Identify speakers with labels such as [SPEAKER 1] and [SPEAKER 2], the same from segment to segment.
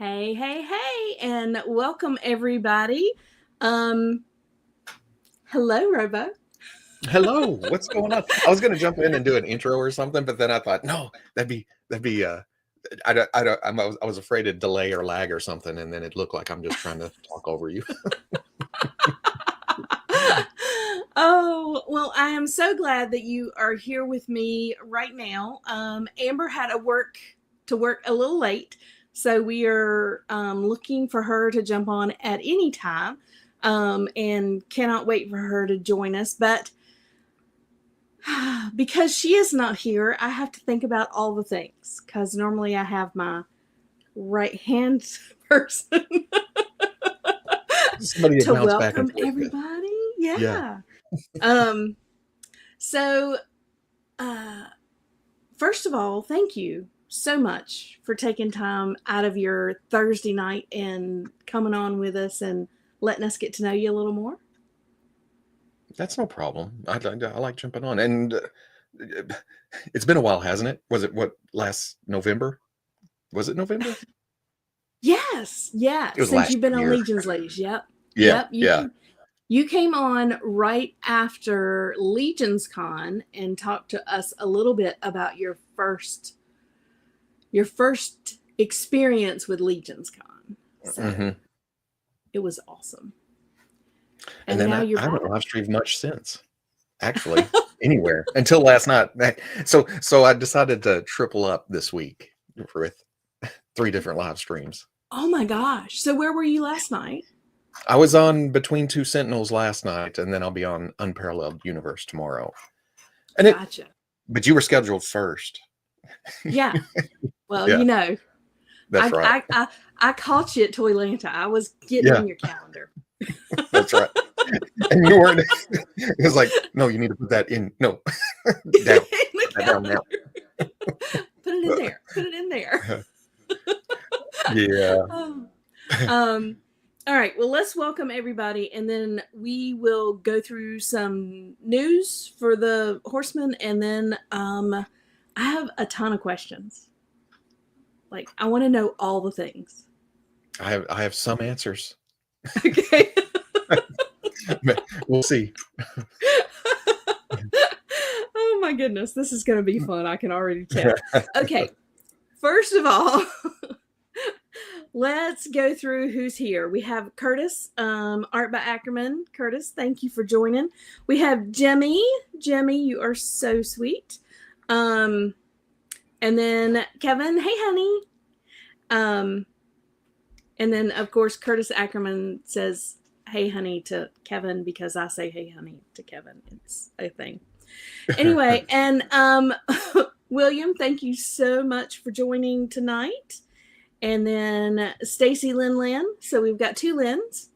[SPEAKER 1] Hey, hey, hey, and welcome everybody. Um, Hello, Robo.
[SPEAKER 2] Hello, what's going on? I was going to jump in and do an intro or something, but then I thought, no, that'd be. I was afraid of delay or lag or something, and then it looked like I'm just trying to talk over you.
[SPEAKER 1] Oh, well, I am so glad that you are here with me right now. Amber had to work a little late, so we are looking for her to jump on at any time, and cannot wait for her to join us. But because she is not here, I have to think about all the things because normally I have my right hand person
[SPEAKER 2] Somebody to
[SPEAKER 1] to
[SPEAKER 2] bounce back and
[SPEAKER 1] welcome
[SPEAKER 2] forth with.
[SPEAKER 1] everybody.
[SPEAKER 2] Yeah,
[SPEAKER 1] Yeah. Um, so, uh, first of all, thank you so much for taking time out of your Thursday night and coming on with us and letting us get to know you a little more.
[SPEAKER 2] that's no problem. I like jumping on, and it's been a while, hasn't it? Was it last November? Was it November?
[SPEAKER 1] Yes, yeah.
[SPEAKER 2] It was
[SPEAKER 1] Since
[SPEAKER 2] last
[SPEAKER 1] you've been on
[SPEAKER 2] year.
[SPEAKER 1] Legions Ladies, yep,
[SPEAKER 2] Yeah,
[SPEAKER 1] yep.
[SPEAKER 2] yeah.
[SPEAKER 1] You came on right after Legions Con and talked to us a little bit about your first experience with Legions Con. So it was awesome.
[SPEAKER 2] And
[SPEAKER 1] And
[SPEAKER 2] then
[SPEAKER 1] now
[SPEAKER 2] I
[SPEAKER 1] you're
[SPEAKER 2] haven't
[SPEAKER 1] back.
[SPEAKER 2] live streamed much since, actually, anywhere until last night. So I decided to triple up this week with 3 different live streams.
[SPEAKER 1] Oh my gosh. So where were you last night?
[SPEAKER 2] I was on Between Two Sentinels last night, and then I'll be on Unparalleled Universe tomorrow. And
[SPEAKER 1] Gotcha.
[SPEAKER 2] but you were scheduled first.
[SPEAKER 1] Yeah. Well,
[SPEAKER 2] Yeah,
[SPEAKER 1] I
[SPEAKER 2] that's right.
[SPEAKER 1] I I, I caught you at Toylanta. I was getting
[SPEAKER 2] Yeah,
[SPEAKER 1] in your calendar.
[SPEAKER 2] that's right. And you weren't. It was like, no, you need to put that in. No, down.
[SPEAKER 1] In the
[SPEAKER 2] Put that down now.
[SPEAKER 1] calendar. Put it in there. Put it in there.
[SPEAKER 2] Yeah.
[SPEAKER 1] Oh. All right. Well, let's welcome everybody, and then we will go through some news for the horsemen, and then I have a ton of questions. Like, I want to know all the things.
[SPEAKER 2] I have some answers.
[SPEAKER 1] Okay.
[SPEAKER 2] We'll see.
[SPEAKER 1] Oh my goodness, this is going to be fun. I can already tell. Okay. First of all, let's go through who's here. We have Curtis, Art by Ackerman. Curtis, thank you for joining. We have Jemmy. Jemmy, you are so sweet. And then Kevin, hey honey. And then of course Curtis Ackerman says hey honey to Kevin because I say hey honey to Kevin. It's a thing. Anyway, and William, thank you so much for joining tonight. And then Stacy Lynn. So we've got 2 Lyns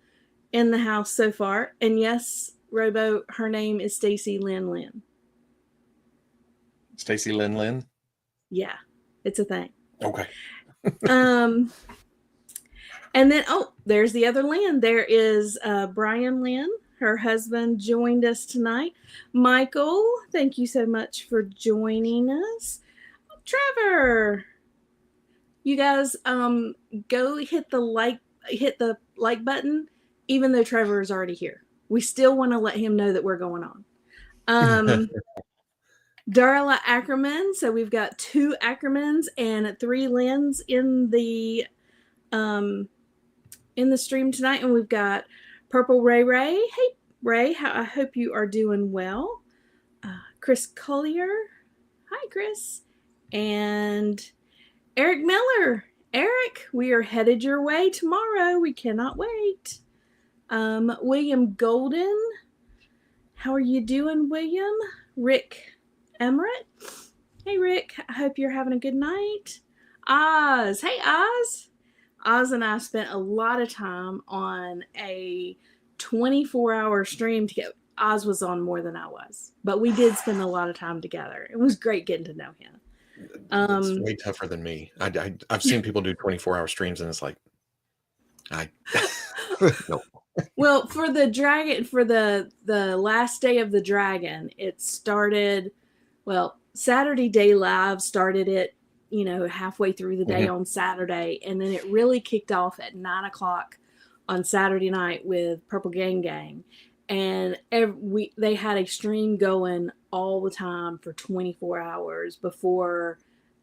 [SPEAKER 1] in the house so far. And yes, Robo, her name is Stacy Lynn.
[SPEAKER 2] Stacy Lynn.
[SPEAKER 1] Yeah, it's a thing.
[SPEAKER 2] Okay.
[SPEAKER 1] And then, there's the other Lynn. There is Brian Lynn. Her husband joined us tonight. Michael, thank you so much for joining us. Trevor, you guys go hit the like button, even though Trevor is already here. We still want to let him know that we're going on. Darla Ackerman. So we've got 2 Ackermans and 3 Lyns in the stream tonight, and we've got Purple Ray. Hey Ray, I hope you are doing well. Chris Collier, hi Chris, and Eric Miller. Eric, we are headed your way tomorrow. We cannot wait. William Golden, how are you doing, William? Rick Emmerich, hey Rick, I hope you're having a good night. Oz, hey Oz. Oz and I spent a lot of time on a 24-hour stream together. Oz was on more than I was, but we did spend a lot of time together. It was great getting to know him.
[SPEAKER 2] It's way tougher than me. I've seen people do 24-hour streams, and it's like, no.
[SPEAKER 1] Well, for the dragon, for the last day of the dragon, it started. Well, Saturday Day Live started it, halfway through the day
[SPEAKER 2] Mhm.
[SPEAKER 1] on Saturday, and then it really kicked off at 9 o'clock on Saturday night with Purple Gang Gang, and they had a stream going all the time for 24 hours before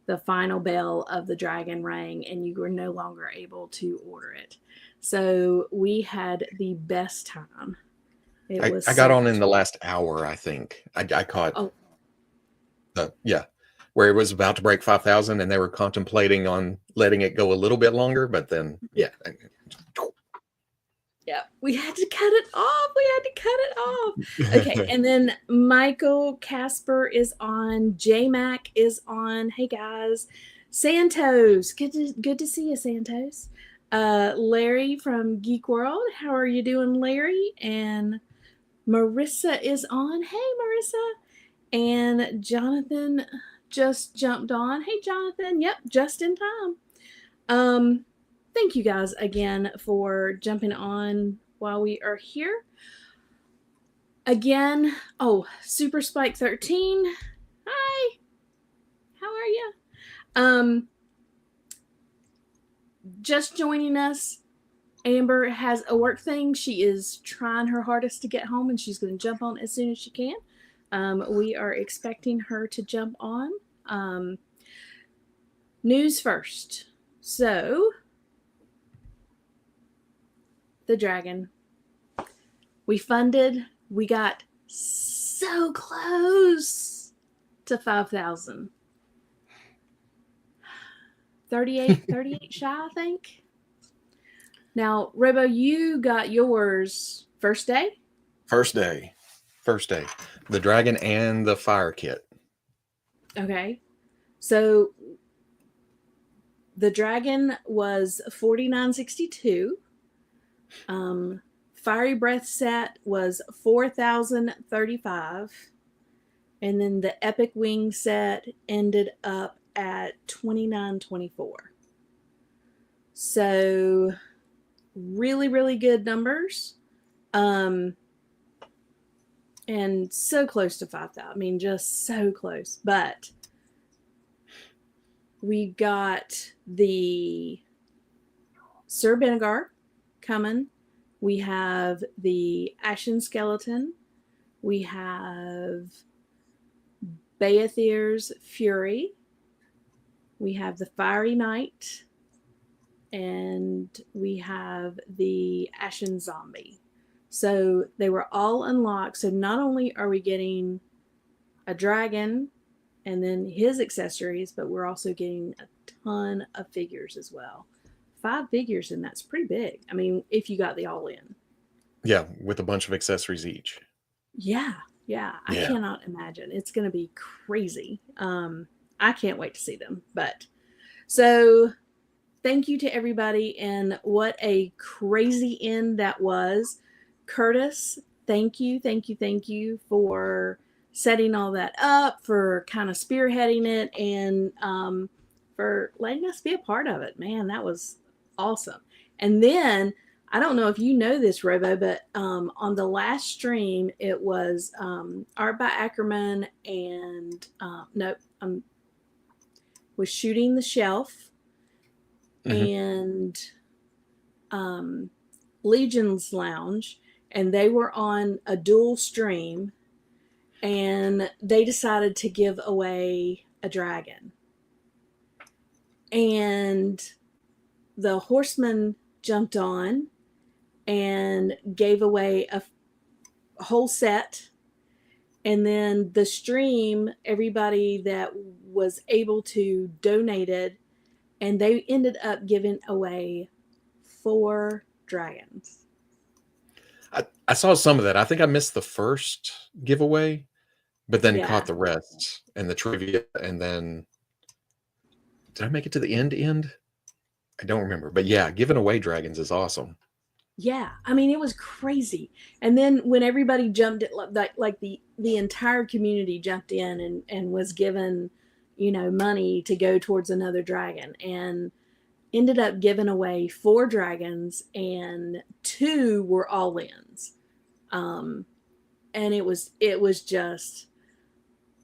[SPEAKER 1] the final bell of the dragon rang, and you were no longer able to order it. So we had the best time. It was
[SPEAKER 2] I got
[SPEAKER 1] so
[SPEAKER 2] on in
[SPEAKER 1] much
[SPEAKER 2] the
[SPEAKER 1] fun.
[SPEAKER 2] last hour, I think. I caught
[SPEAKER 1] Oh,
[SPEAKER 2] yeah, where it was about to break 5,000 and they were contemplating on letting it go a little bit longer, but then yeah.
[SPEAKER 1] yeah, we had to cut it off. We had to cut it off. Okay, and then Michael Casper is on. J Mac is on. Hey guys, Santos, good to see you, Santos. Larry from Geek World, how are you doing, Larry? And Marissa is on. Hey, Marissa. And Jonathan just jumped on. Hey, Jonathan. Yep, just in time. Thank you guys again for jumping on while we are here. Again, Super Spike 13. Hi, how are you? Just joining us. Amber has a work thing. She is trying her hardest to get home, and she's going to jump on as soon as she can. We are expecting her to jump on. News first. So, the dragon. We funded. We got so close to 5,000. 38 shy, I think. Now, Robo, you got yours first day?
[SPEAKER 2] First day. The dragon and the fire kit.
[SPEAKER 1] Okay. So the dragon was 49.62. Fiery Breath set was 4,035. And then the Epic Wing set ended up at 29.24. So really, really good numbers. And so close to 5,000. I mean, just so close. But we got the Sir Benegar coming. We have the Ashen Skeleton. We have Baethir's Fury. We have the Fiery Knight. And we have the Ashen Zombie. So they were all unlocked. So not only are we getting a dragon and then his accessories, but we're also getting a ton of figures as well. 5 figures, and that's pretty big. I mean, if you got the all in.
[SPEAKER 2] Yeah, with a bunch of accessories each.
[SPEAKER 1] Yeah. I cannot imagine. It's going to be crazy. I can't wait to see them. But so thank you to everybody, and what a crazy end that was. Curtis, thank you for setting all that up, for kind of spearheading it, and for letting us be a part of it. Man, that was awesome. And then, I don't know if you know this, Robo, but on the last stream, it was Art by Ackerman and, was Shooting the Shelf and Legion's Lounge, and they were on a dual stream, and they decided to give away a dragon. And the Horseman jumped on and gave away a whole set. And then the stream, everybody that was able to donated, and they ended up giving away 4 dragons.
[SPEAKER 2] I saw some of that. I think I missed the first giveaway, but then
[SPEAKER 1] Yeah.
[SPEAKER 2] caught the rest and the trivia. And then did I make it to the end? I don't remember. But yeah, giving away dragons is awesome.
[SPEAKER 1] Yeah, I mean, it was crazy. And then when everybody jumped it, like the entire community jumped in and was given, money to go towards another dragon, and ended up giving away 4 dragons, and 2 were all-ins. And it was just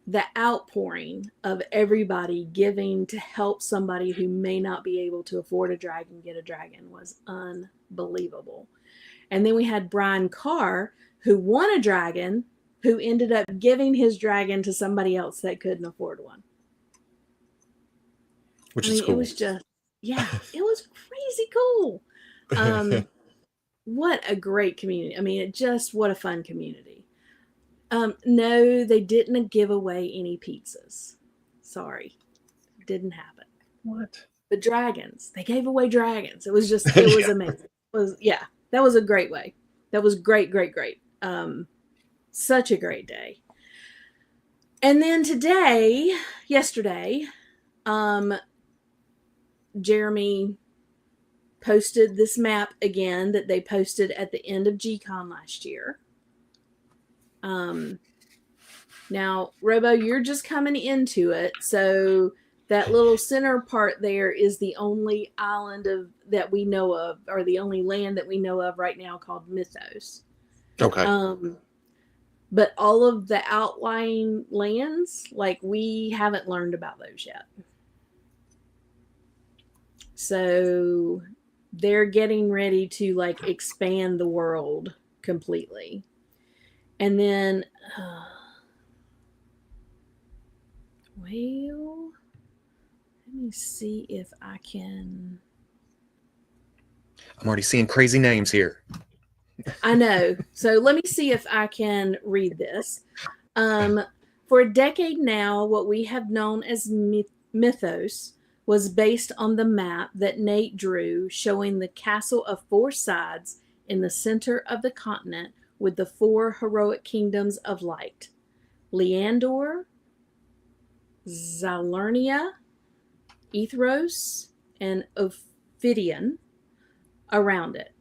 [SPEAKER 1] the outpouring of everybody giving to help somebody who may not be able to afford a dragon get a dragon was unbelievable. And then we had Brian Carr, who won a dragon, who ended up giving his dragon to somebody else that couldn't afford one.
[SPEAKER 2] Which
[SPEAKER 1] I
[SPEAKER 2] is
[SPEAKER 1] mean, it
[SPEAKER 2] cool.
[SPEAKER 1] was just, yeah, it was crazy cool. Um, what a great community. I mean, what a fun community. No, they didn't give away any pizzas. Sorry, didn't happen.
[SPEAKER 2] What?
[SPEAKER 1] The dragons, they gave away dragons. It was
[SPEAKER 2] Yeah.
[SPEAKER 1] amazing. Yeah, that was a great way. That was great, great, great. Such a great day. And then yesterday, um, Jeremy posted this map again that they posted at the end of GCon last year. Now, Robo, you're just coming into it, so that little center part there is the only island that we know of, or the only land that we know of right now called Mythos.
[SPEAKER 2] Okay.
[SPEAKER 1] But all of the outlying lands, like, we haven't learned about those yet. So they're getting ready to like expand the world completely. And then, well, let me see if I can.
[SPEAKER 2] I'm already seeing crazy names here.
[SPEAKER 1] I know. So let me see if I can read this. For a decade now, what we have known as Mythos was based on the map that Nate drew, showing the castle of four sides in the center of the continent with the four heroic kingdoms of light: Leandor, Zalernia, Ethros, and Ophidian around it.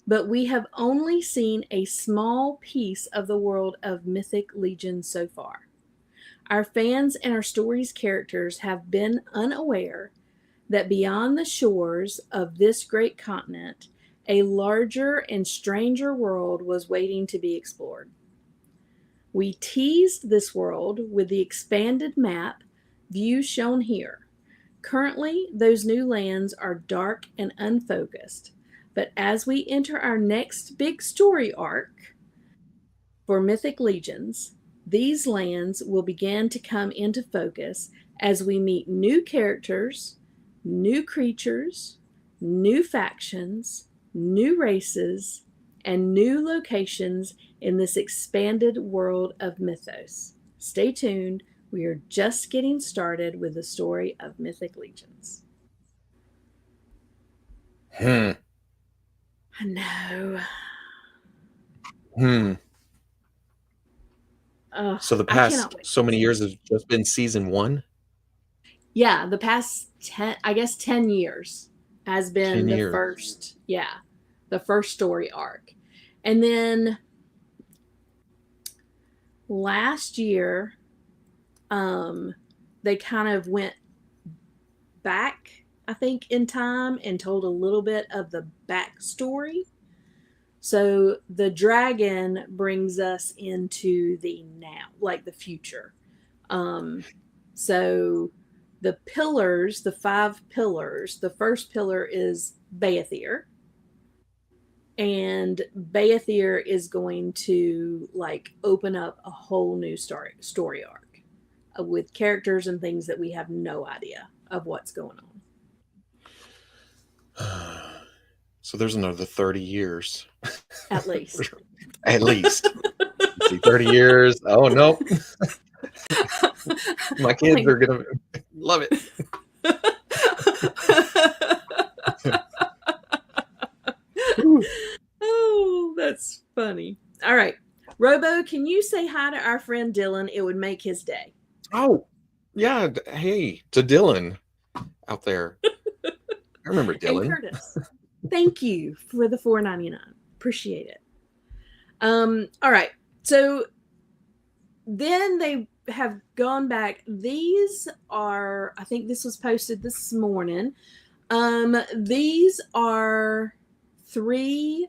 [SPEAKER 1] But we have only seen a small piece of the world of Mythic Legions so far. Our fans and our story's characters have been unaware that beyond the shores of this great continent, a larger and stranger world was waiting to be explored. We teased this world with the expanded map view shown here. Currently, those new lands are dark and unfocused, but as we enter our next big story arc for Mythic Legions, these lands will begin to come into focus as we meet new characters, new creatures, new factions, new races, and new locations in this expanded world of Mythos. Stay tuned. We are just getting started with the story of Mythic Legions.
[SPEAKER 2] Hmm.
[SPEAKER 1] I know.
[SPEAKER 2] So the
[SPEAKER 1] I cannot
[SPEAKER 2] past
[SPEAKER 1] wait.
[SPEAKER 2] so many years has just been season 1?
[SPEAKER 1] Yeah, the past 10, I guess 10 years has
[SPEAKER 2] 10
[SPEAKER 1] been
[SPEAKER 2] years.
[SPEAKER 1] the first story arc. And then last year, they kind of went back, I think, in time and told a little bit of the backstory. So the dragon brings us into the now, like the future. So the pillars, the 5 pillars, the first pillar is Baethir. And Baethir is going to like open up a whole new story arc with characters and things that we have no idea of what's going on.
[SPEAKER 2] So there's another 30 years.
[SPEAKER 1] At least.
[SPEAKER 2] At least. See, 30 years. Oh, no. My kids are going to love it.
[SPEAKER 1] Oh, that's funny. All right. Robo, can you say hi to our friend Dylan? It would make his day.
[SPEAKER 2] Oh, yeah. Hey, to Dylan out there. I remember
[SPEAKER 1] And
[SPEAKER 2] Dylan.
[SPEAKER 1] Curtis. Thank you for the $4.99. Appreciate it. All right. So then they have gone back. These are, I think this was posted this morning. These are 3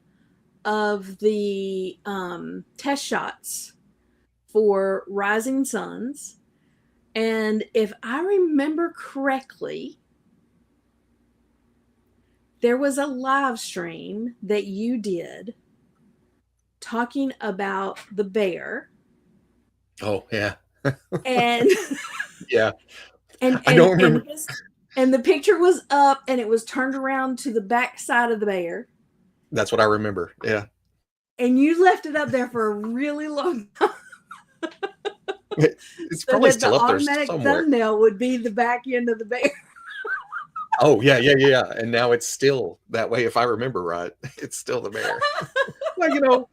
[SPEAKER 1] of the test shots for Rising Suns. And if I remember correctly, there was a live stream that you did talking about the bear.
[SPEAKER 2] Oh yeah,
[SPEAKER 1] And
[SPEAKER 2] yeah.
[SPEAKER 1] and
[SPEAKER 2] I
[SPEAKER 1] and
[SPEAKER 2] don't
[SPEAKER 1] and
[SPEAKER 2] remember.
[SPEAKER 1] his and the picture was up and it was turned around to the back side of the bear.
[SPEAKER 2] That's what I remember. Yeah,
[SPEAKER 1] And you left it up there for a really long time
[SPEAKER 2] it's
[SPEAKER 1] so
[SPEAKER 2] probably
[SPEAKER 1] that the
[SPEAKER 2] still up there
[SPEAKER 1] automatic
[SPEAKER 2] somewhere.
[SPEAKER 1] thumbnail would be the back end of the bear.
[SPEAKER 2] Oh yeah, yeah, yeah. And now it's still that way. If I remember right, it's still the bear. Well,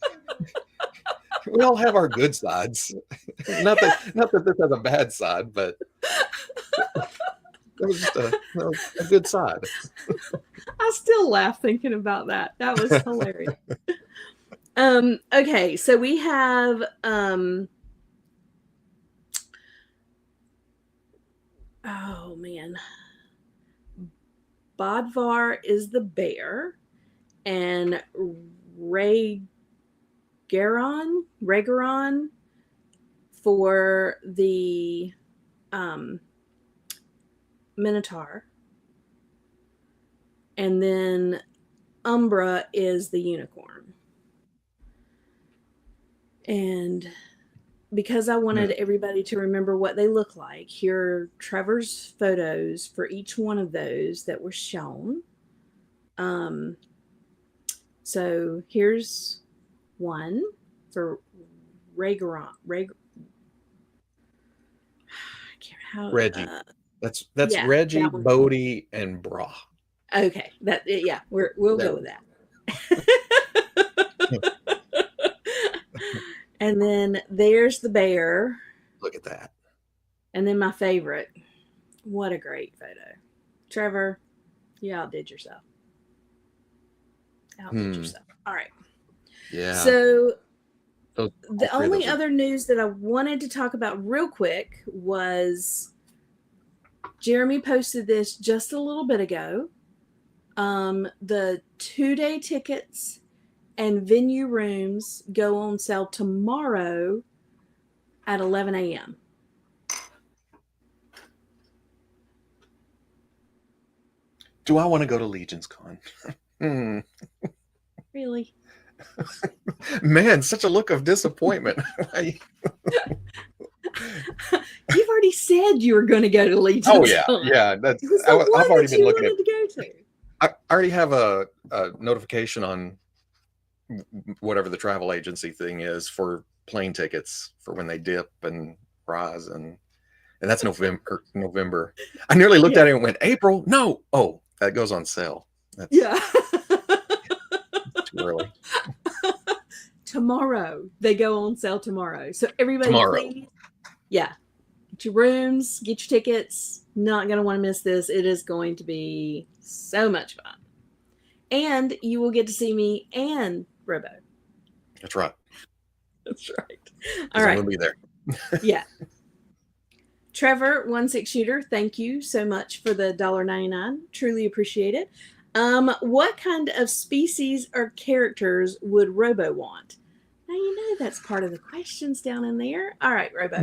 [SPEAKER 2] we all have our good sides. Not that this has a bad side, but it was just a good side.
[SPEAKER 1] I still laugh thinking about that. That was hilarious. Okay, so we have oh man. Bodvar is the bear, and Raygaron for the Minotaur, and then Umbra is the unicorn. And because I wanted everybody to remember what they look like, here are Trevor's photos for each one of those that were shown. So here's one for Raygaron.
[SPEAKER 2] Reggie. That's
[SPEAKER 1] Yeah,
[SPEAKER 2] Reggie,
[SPEAKER 1] that one.
[SPEAKER 2] Bodie, and Bra.
[SPEAKER 1] Okay, yeah, we'll
[SPEAKER 2] There
[SPEAKER 1] go with
[SPEAKER 2] we
[SPEAKER 1] that.
[SPEAKER 2] go.
[SPEAKER 1] And then there's the bear,
[SPEAKER 2] Look at that.
[SPEAKER 1] and then my favorite. What a great photo, Trevor! You outdid yourself. Outdid yourself. All right.
[SPEAKER 2] Yeah.
[SPEAKER 1] So
[SPEAKER 2] All
[SPEAKER 1] the
[SPEAKER 2] three of
[SPEAKER 1] only
[SPEAKER 2] those are
[SPEAKER 1] other news that I wanted to talk about real quick was Jeremy posted this just a little bit ago. The 2-day tickets and venue rooms go on sale tomorrow at 11 a.m.
[SPEAKER 2] Do I want to go to Legion's Con?
[SPEAKER 1] Really?
[SPEAKER 2] Man, such a look of disappointment.
[SPEAKER 1] You've already said you were going to go to Legion's
[SPEAKER 2] Oh yeah,
[SPEAKER 1] Con.
[SPEAKER 2] yeah. That's
[SPEAKER 1] It was the one
[SPEAKER 2] I've already
[SPEAKER 1] that
[SPEAKER 2] been
[SPEAKER 1] you
[SPEAKER 2] looking at.
[SPEAKER 1] wanted to go to.
[SPEAKER 2] I already have a notification on whatever the travel agency thing is for plane tickets for when they dip and rise, and that's November. I nearly looked
[SPEAKER 1] Yeah.
[SPEAKER 2] at it and went, April? No. Oh, that goes on sale. That's
[SPEAKER 1] Yeah.
[SPEAKER 2] too early.
[SPEAKER 1] Tomorrow. They go on sale tomorrow. So everybody,
[SPEAKER 2] Tomorrow.
[SPEAKER 1] please, yeah, get your rooms, get your tickets. Not going to want to miss this. It is going to be so much fun. And you will get to see me and Robo.
[SPEAKER 2] That's right.
[SPEAKER 1] That's right.
[SPEAKER 2] All right. I'm gonna be there.
[SPEAKER 1] Yeah. Trevor, 1-6 shooter, thank you so much for the $1.99. Truly appreciate it. What kind of species or characters would Robo want? Now you know that's part of the questions down in there. All right, Robo.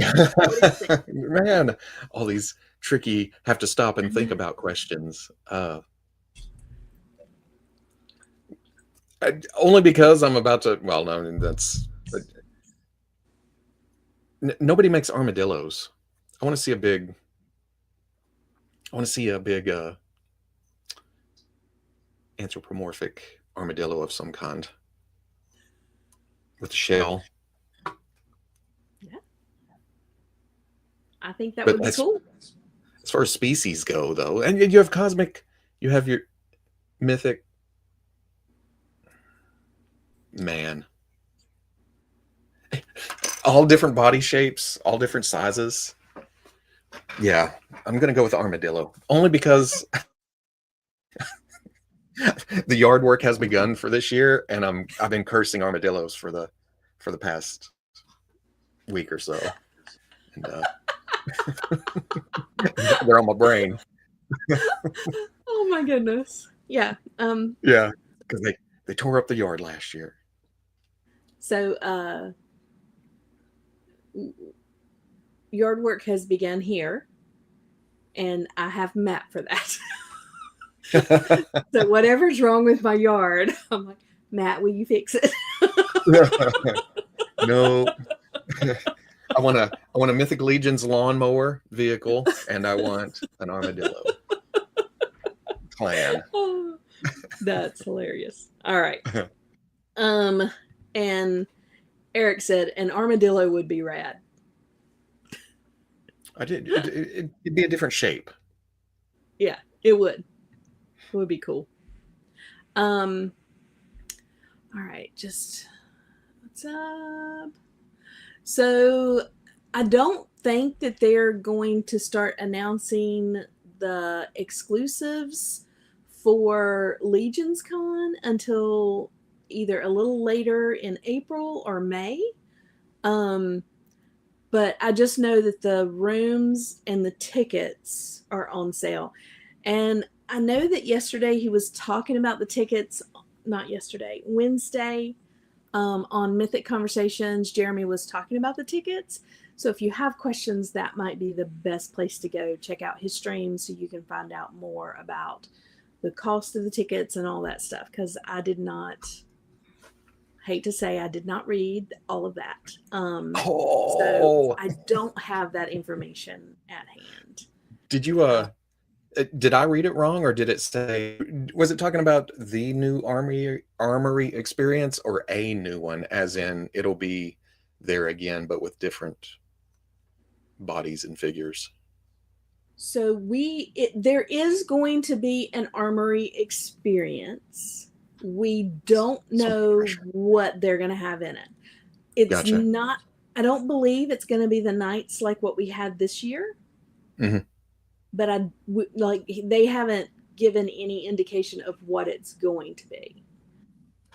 [SPEAKER 2] Man, all these tricky have to stop and think about questions. Only because I'm about to. Well, no, I mean, that's. Nobody makes armadillos. I want to see a big. Anthropomorphic armadillo of some kind with a shell.
[SPEAKER 1] Yeah, I think that would be cool.
[SPEAKER 2] As far as species go, though, and you have cosmic, you have your mythic. Man, all different body shapes, all different sizes. Yeah, I'm gonna go with armadillo only because the yard work has begun for this year, and I've been cursing armadillos for the past week or so, and they're on my brain.
[SPEAKER 1] Oh my goodness! Yeah.
[SPEAKER 2] Yeah, because they tore up the yard last year.
[SPEAKER 1] So yard work has begun here, and I have map for that. So whatever's wrong with my yard, I'm like, Matt, will you fix it?
[SPEAKER 2] No. I want a Mythic Legions lawnmower vehicle, and I want an armadillo clan.
[SPEAKER 1] Oh, that's hilarious. All right. Um, and Eric said an armadillo would be rad.
[SPEAKER 2] It'd be a different shape.
[SPEAKER 1] Yeah, it would. It would be cool. Um, all right, just what's up? So I don't think that they're going to start announcing the exclusives for Legions Con until either a little later in April or May. Um, but I just know that the rooms and the tickets are on sale. And I know that yesterday he was talking about the tickets, not yesterday, Wednesday, on Mythic Conversations. Jeremy was talking about the tickets. So if you have questions, that might be the best place to go. Check out his stream so you can find out more about the cost of the tickets and all that stuff. Because I did not, hate to say, I did not read all of that. So I don't have that information at hand.
[SPEAKER 2] Did you did I read it wrong, or did it say, was it talking about the new armory experience, or a new one, as in it'll be there again but with different bodies and figures?
[SPEAKER 1] So there is going to be an armory experience. We don't know what they're going to have in it. It's
[SPEAKER 2] Gotcha.
[SPEAKER 1] not, I don't believe it's going to be the knights like what we had this year.
[SPEAKER 2] Mm-hmm.
[SPEAKER 1] But they haven't given any indication of what it's going to be.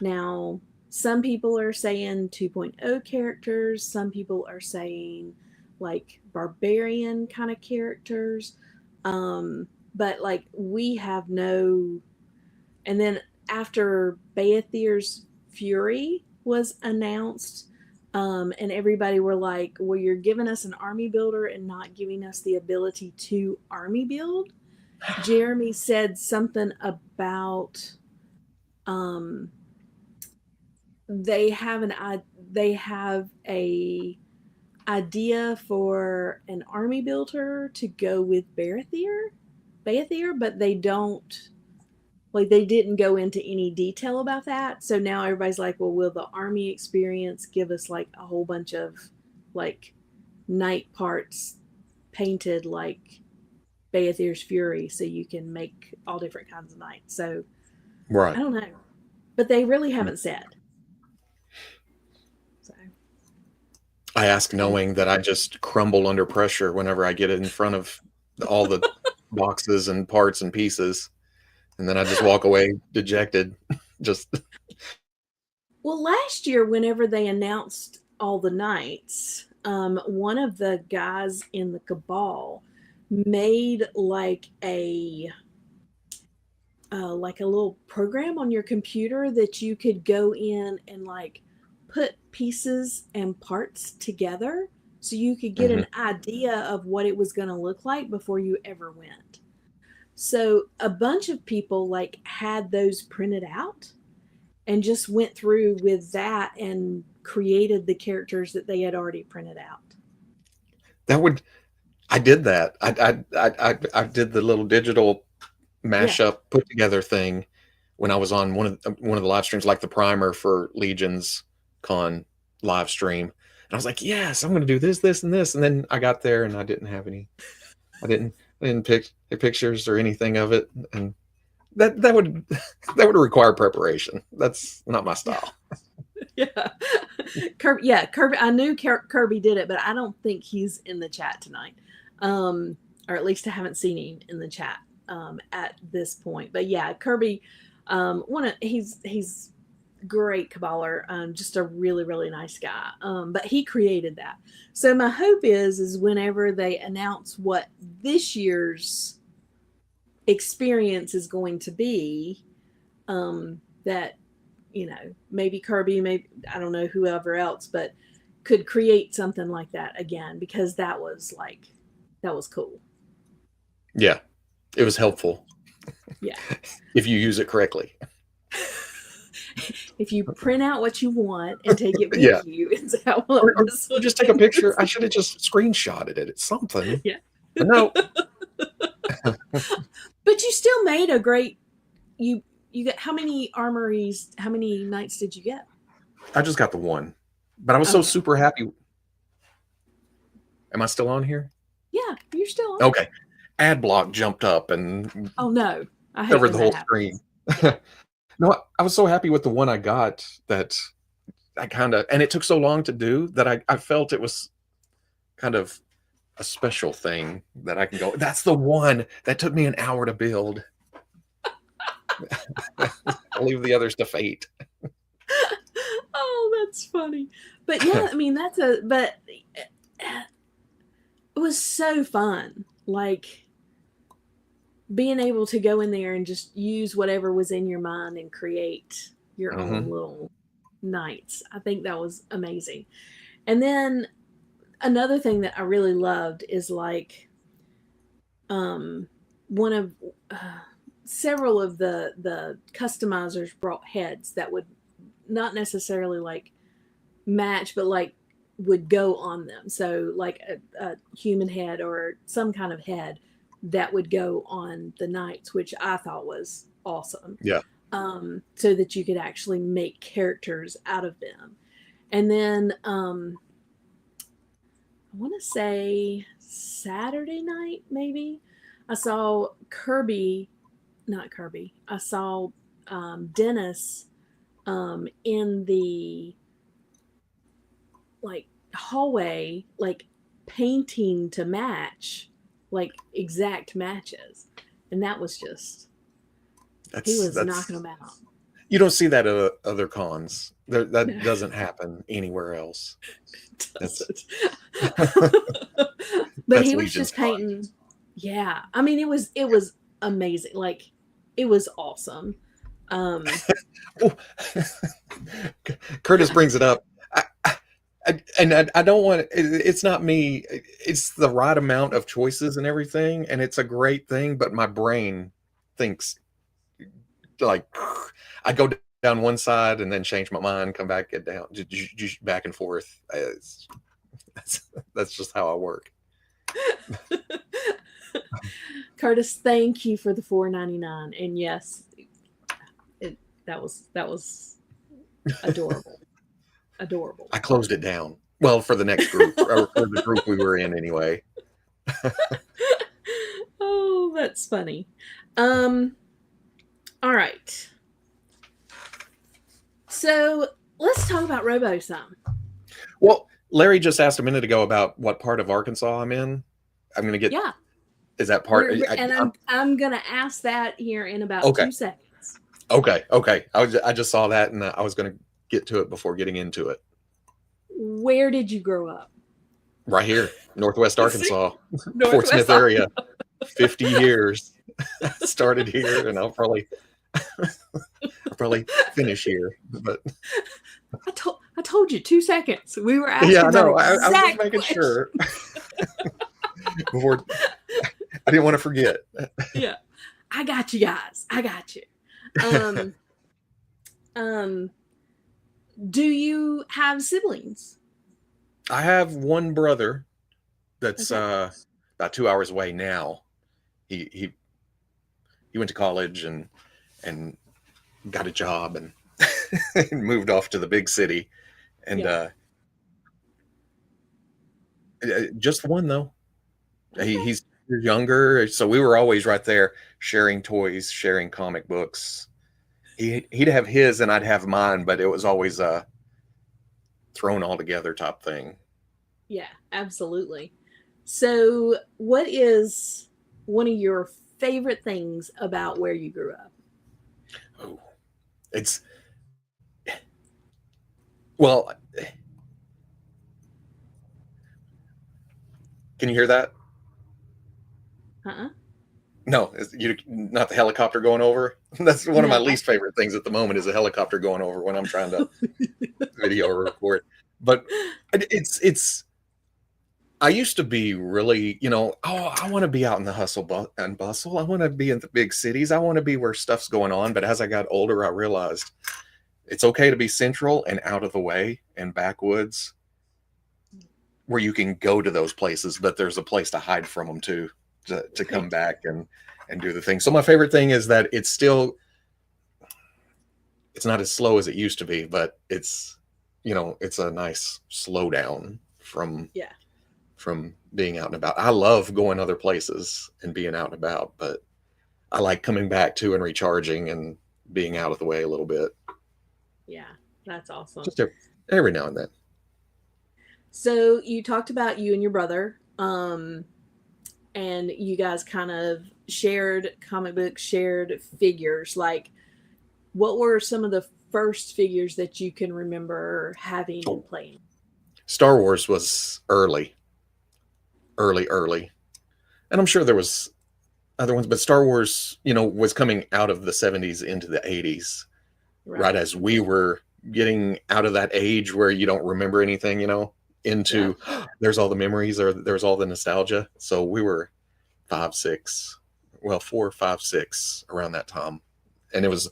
[SPEAKER 1] Now, some people are saying 2.0 characters, some people are saying like barbarian kind of characters. But like we have no, and then after Beathir's Fury was announced, and everybody were like, well, you're giving us an army builder and not giving us the ability to army build. Jeremy said something about they have a idea for an army builder to go with Beathir, but they don't, like, they didn't go into any detail about that. So now everybody's like, well, will the army experience give us like a whole bunch of like knight parts painted like Beathir's Fury so you can make all different kinds of knights? So
[SPEAKER 2] Right.
[SPEAKER 1] I don't know. But they really haven't said. So
[SPEAKER 2] I ask knowing that I just crumble under pressure whenever I get in front of all the boxes and parts and pieces. And then I just walk away dejected. Just
[SPEAKER 1] well, last year, whenever they announced all the knights, one of the guys in the Cabal made like a little program on your computer that you could go in and like put pieces and parts together so you could get an idea of what it was going to look like before you ever went. So a bunch of people like had those printed out and just went through with that and created the characters that they had already printed out.
[SPEAKER 2] I did that. I did the little digital mashup put together thing when I was on one of the live streams, like the primer for Legions Con live stream. And I was like, yes, I'm going to do this, this, and this. And then I got there and I didn't have any. I didn't pick pictures or anything of it, and that would require preparation. That's not my style.
[SPEAKER 1] Yeah. Kirby. I knew Kirby did it, but I don't think he's in the chat tonight. Or at least I haven't seen him in the chat at this point. But yeah, Kirby, he's great caballer, just a really, really nice guy. But he created that. So my hope is whenever they announce what this year's experience is going to be, that, maybe Kirby, maybe, I don't know, whoever else, but could create something like that again, because that was cool.
[SPEAKER 2] Yeah, it was helpful.
[SPEAKER 1] Yeah.
[SPEAKER 2] If you use it correctly.
[SPEAKER 1] If you print out what you want and take it
[SPEAKER 2] Yeah.
[SPEAKER 1] with you, it's how it
[SPEAKER 2] Or
[SPEAKER 1] was.
[SPEAKER 2] just take a picture. I should have just screenshotted it. It's something.
[SPEAKER 1] Yeah.
[SPEAKER 2] But no.
[SPEAKER 1] But you still made a great. You got how many armories? How many knights did you get?
[SPEAKER 2] I just got the one. But I was so super happy. Am I still on here?
[SPEAKER 1] Yeah, you're still on.
[SPEAKER 2] Okay. Ad block jumped up and
[SPEAKER 1] Oh no, I hate
[SPEAKER 2] covered the whole
[SPEAKER 1] happens.
[SPEAKER 2] screen. No, I was so happy with the one I got that I kind of, and it took so long to do that I felt it was kind of a special thing that I can go, that's the one that took me an hour to build. I'll leave the others to fate.
[SPEAKER 1] Oh, that's funny. But yeah, I mean, but it was so fun. Like being able to go in there and just use whatever was in your mind and create your own little knights. I think that was amazing. And then another thing that I really loved is like one of several of the customizers brought heads that would not necessarily like match, but like would go on them. So like a human head or some kind of head that would go on the knights, which I thought was awesome.
[SPEAKER 2] Yeah.
[SPEAKER 1] So that you could actually make characters out of them. And then I want to say Saturday night, maybe, I saw I saw Dennis in the like hallway, like painting to match, like exact matches. And that was just, he was knocking them out.
[SPEAKER 2] You don't see that at other cons. That doesn't happen anywhere else.
[SPEAKER 1] But he was just painting. Yeah, I mean, it was amazing. Like, it was awesome.
[SPEAKER 2] Curtis brings it up. I don't want, it's not me. It's the right amount of choices and everything, and it's a great thing. But my brain thinks like I go down one side and then change my mind, come back, get down, back and forth. That's just how I work.
[SPEAKER 1] Curtis, thank you for the $4.99, and yes, that was adorable. Adorable.
[SPEAKER 2] I closed it down. Well, for the next group, or for the group we were in anyway.
[SPEAKER 1] Oh, that's funny. All right. So let's talk about Robo some.
[SPEAKER 2] Well, Larry just asked a minute ago about what part of Arkansas I'm in. I'm going to get.
[SPEAKER 1] Yeah.
[SPEAKER 2] Is that part?
[SPEAKER 1] I'm going to ask that here in about 2 seconds.
[SPEAKER 2] Okay. I just saw that, and I was going to get to it before getting into it.
[SPEAKER 1] Where did you grow up?
[SPEAKER 2] Right here, Northwest Arkansas, Fort Smith area. 50 years. Started here, and I'll probably finish here. But
[SPEAKER 1] I told you 2 seconds. We were asking.
[SPEAKER 2] Yeah, no, I was making sure. Before I didn't want to forget.
[SPEAKER 1] Yeah, I got you guys. I got you. Do you have siblings?
[SPEAKER 2] I have one brother that's about 2 hours away now. He went to college and got a job and moved off to the big city. And just one though. Okay. He's younger, so we were always right there sharing toys, sharing comic books. He'd have his and I'd have mine, but it was always a thrown all together type thing.
[SPEAKER 1] Yeah, absolutely. So what is one of your favorite things about where you grew up?
[SPEAKER 2] Oh, well, can you hear that? No, not the helicopter going over. That's one of my least favorite things at the moment is a helicopter going over when I'm trying to video or record. But it's I used to be really, oh, I want to be out in the hustle and bustle. I want to be in the big cities. I want to be where stuff's going on. But as I got older, I realized it's okay to be central and out of the way and backwoods where you can go to those places, but there's a place to hide from them too, to come
[SPEAKER 1] Right.
[SPEAKER 2] back and do the thing. So my favorite thing is that it's not as slow as it used to be, but it's a nice slowdown
[SPEAKER 1] Yeah.
[SPEAKER 2] from being out and about. I love going other places and being out and about, but I like coming back to and recharging and being out of the way a little bit,
[SPEAKER 1] Yeah. That's awesome.
[SPEAKER 2] just every now and then.
[SPEAKER 1] So you talked about you and your brother, and you guys kind of shared comic books, shared figures. Like, what were some of the first figures that you can remember having
[SPEAKER 2] Oh,
[SPEAKER 1] and playing?
[SPEAKER 2] Star Wars was early, and I'm sure there was other ones, but Star Wars, was coming out of the 70s into the 80s, right
[SPEAKER 1] Right.
[SPEAKER 2] as we were getting out of that age where you don't remember anything,
[SPEAKER 1] Yeah.
[SPEAKER 2] into there's all the memories or there's all the nostalgia. So we were 5, 6, well, 4, 5, 6 around that time, and it was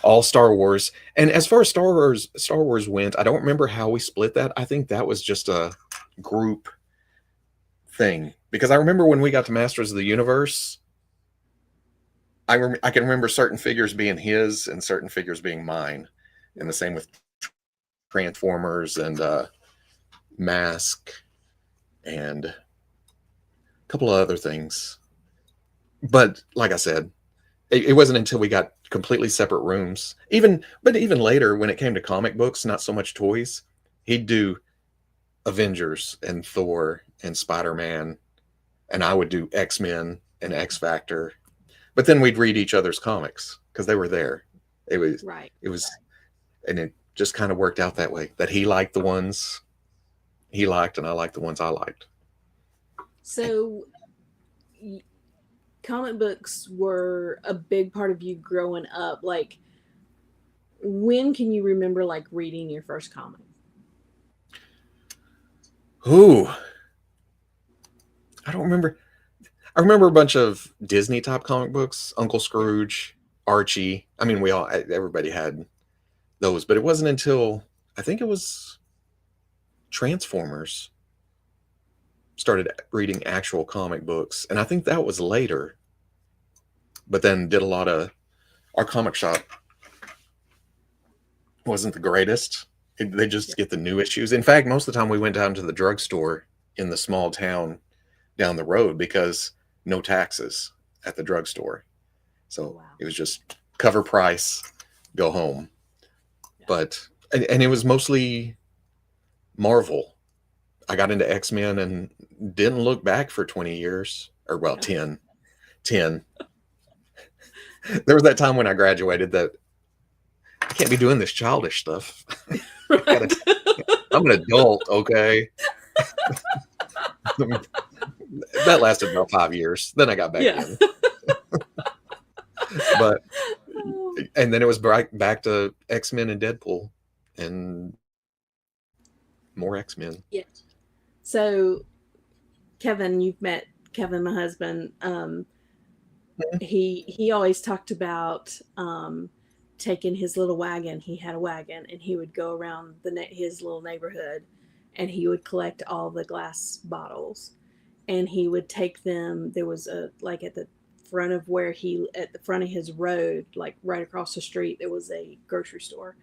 [SPEAKER 2] all Star Wars. And as far as Star Wars went, I don't remember how we split that. I think that was just a group thing because I remember when we got to Masters of the Universe, I can remember certain figures being his and certain figures being mine, and the
[SPEAKER 1] Right.
[SPEAKER 2] same with Transformers and Mask and a couple of other things. But like I said, it wasn't until we got completely separate rooms. Even later, when it came to comic books, not so much toys, he'd do Avengers and Thor and Spider Man, and I would do X Men and X Factor. But then we'd read each other's comics because they were there. It was
[SPEAKER 1] Right.
[SPEAKER 2] it was and it just kind of worked out that way that he liked the ones he liked and I liked the ones I liked.
[SPEAKER 1] So, y- comic books were a big part of you growing up. Like, when can you remember like reading your first comic?
[SPEAKER 2] Ooh, I don't remember. I remember a bunch of Disney type comic books, Uncle
[SPEAKER 1] Yeah.
[SPEAKER 2] Scrooge, Archie. I mean, everybody had those, but it wasn't until I think it was Transformers started reading actual comic books, and I think that was later. But then did a lot of our comic shop wasn't the greatest. They
[SPEAKER 1] Yeah.
[SPEAKER 2] just get the new issues. In fact, most of the time we went down to the drugstore in the small town down the road because no taxes at the drugstore.
[SPEAKER 1] Oh,
[SPEAKER 2] So
[SPEAKER 1] wow.
[SPEAKER 2] it was just cover price, go home.
[SPEAKER 1] Yeah.
[SPEAKER 2] But and it was mostly Marvel. I got into X-Men and didn't look back for 20 years or well
[SPEAKER 1] Yeah.
[SPEAKER 2] 10. There was that time when I graduated that I can't be doing this childish stuff. I gotta,
[SPEAKER 1] Right.
[SPEAKER 2] I'm an adult, okay? That lasted about 5 years. Then I got back
[SPEAKER 1] Yeah.
[SPEAKER 2] in. But and then it was back to X-Men and Deadpool and more X-Men.
[SPEAKER 1] Yeah. So, Kevin, you've met Kevin, my husband. He always talked about taking his little wagon. He had a wagon, and he would go around his little neighborhood, and he would collect all the glass bottles, and he would take them. There was a like at the front of his road, like right across the street, there was a grocery store,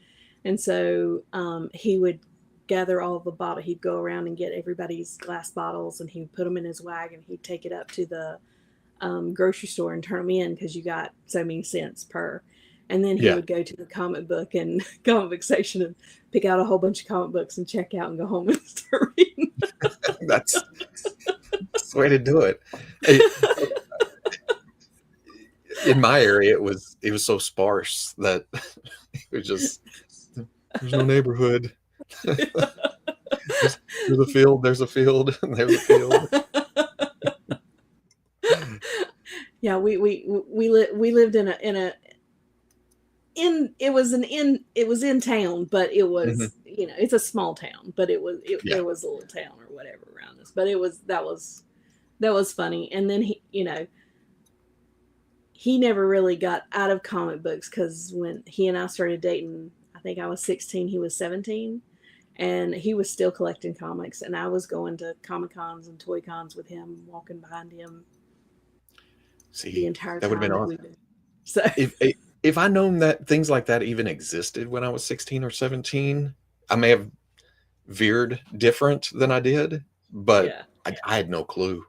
[SPEAKER 1] and so he would gather all the bottle. He'd go around and get everybody's glass bottles, and he would put them in his wagon. He'd take it up to the grocery store and turn them in because you got so many cents per. And then he
[SPEAKER 2] Yeah,
[SPEAKER 1] would go to the comic book and comic book section and pick out a whole bunch of comic books and check out and go home and start reading.
[SPEAKER 2] that's, that's the way to do it. It- In my area, it was so sparse that it was just there's no neighborhood. There's a field, there's a field, and there's a field.
[SPEAKER 1] Yeah, we lived in a it was in town, but it
[SPEAKER 2] Hmm.
[SPEAKER 1] was, it's a small town, but
[SPEAKER 2] Yeah.
[SPEAKER 1] there was a little town or whatever around us. But that was funny. And then he never really got out of comic books, because when he and I started dating, I think I was 16, he was 17, and he was still collecting comics, and I was going to comic cons and toy cons with him, walking behind him the
[SPEAKER 2] See,
[SPEAKER 1] entire
[SPEAKER 2] that would have
[SPEAKER 1] time
[SPEAKER 2] been
[SPEAKER 1] that we've
[SPEAKER 2] awesome.
[SPEAKER 1] been. So
[SPEAKER 2] If I known that things like that even existed when I was 16 or 17, I may have veered different than I did, but
[SPEAKER 1] yeah,
[SPEAKER 2] I had no clue.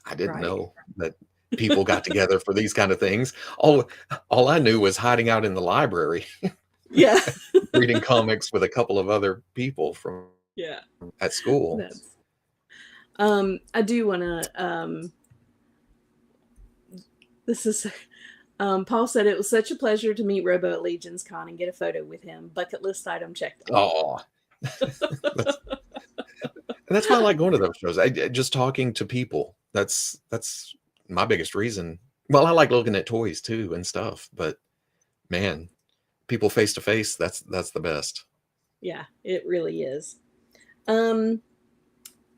[SPEAKER 2] I didn't
[SPEAKER 1] right.
[SPEAKER 2] know that people got together for these kind of things. All I knew was hiding out in the library,
[SPEAKER 1] Yeah,
[SPEAKER 2] reading comics with a couple of other people from
[SPEAKER 1] yeah.
[SPEAKER 2] at school.
[SPEAKER 1] That's I do want to this is Paul said it was such a pleasure to meet Robo at Legion's Con and get a photo with him. Bucket list item checked off.
[SPEAKER 2] Oh, that's and that's why I like going to those shows. Just talking to people. That's my biggest reason. Well, I like looking at toys too and stuff, but man, people face to face, that's the best.
[SPEAKER 1] Yeah, it really is. Um,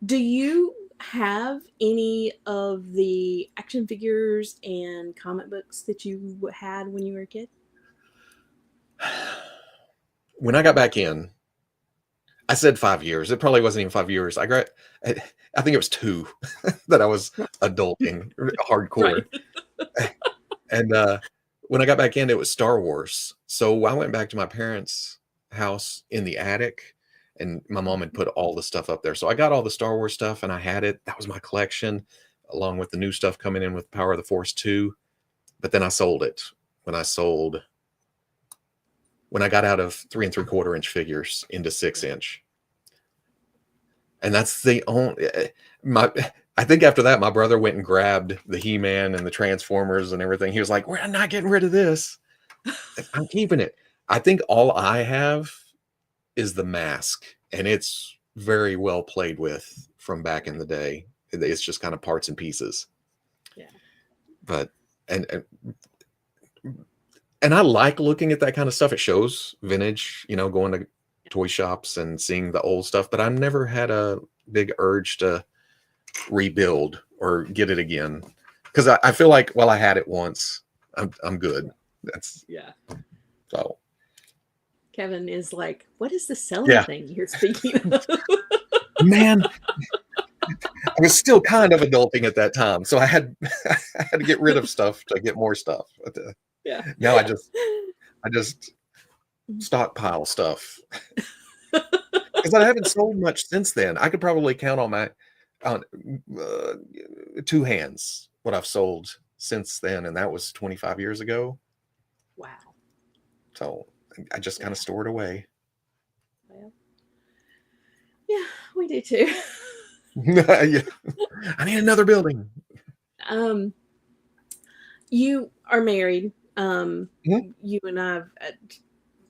[SPEAKER 1] do you have any of the action figures and comic books that you had when you were a kid?
[SPEAKER 2] When I got back in, I said 5 years. It probably wasn't even 5 years. I, I think it was two that I was adulting
[SPEAKER 1] Right.
[SPEAKER 2] hardcore. And when I got back in, it was Star Wars. So I went back to my parents' house in the attic, and my mom had put all the stuff up there. So I got all the Star Wars stuff, and I had it. That was my collection, along with the new stuff coming in with Power of the Force 2. But then I sold it when I got out of 3 3/4 inch figures into 6 inch. And that's the only my I think after that, my brother went and grabbed the He-Man and the Transformers and everything. He was like, "We're not getting rid of this. I'm keeping it." I think all I have is the mask, and it's very well played with from back in
[SPEAKER 1] Right.
[SPEAKER 2] the day. It's just kind of parts and pieces.
[SPEAKER 1] Yeah.
[SPEAKER 2] But and and, and I like looking at that kind of stuff. It shows vintage, going to toy shops and seeing the old stuff, but I've never had a big urge to rebuild or get it again, because I feel like, well, I had it once. I'm good. That's
[SPEAKER 1] Yeah.
[SPEAKER 2] so
[SPEAKER 1] Kevin is like, what is the selling
[SPEAKER 2] yeah,
[SPEAKER 1] thing you're speaking of?
[SPEAKER 2] man. I was still kind of adulting at that time, so I had I had to get rid of stuff to get more stuff. But,
[SPEAKER 1] Yeah.
[SPEAKER 2] now I just stockpile stuff because I haven't sold much since then. I could probably count on uh, two hands what I've sold since then, and that was 25 years ago.
[SPEAKER 1] Wow.
[SPEAKER 2] So I just kind of
[SPEAKER 1] Yeah.
[SPEAKER 2] stored away.
[SPEAKER 1] Well, yeah, we do too.
[SPEAKER 2] Yeah. I need another building.
[SPEAKER 1] um, you are married.
[SPEAKER 2] Mhm.
[SPEAKER 1] You and I've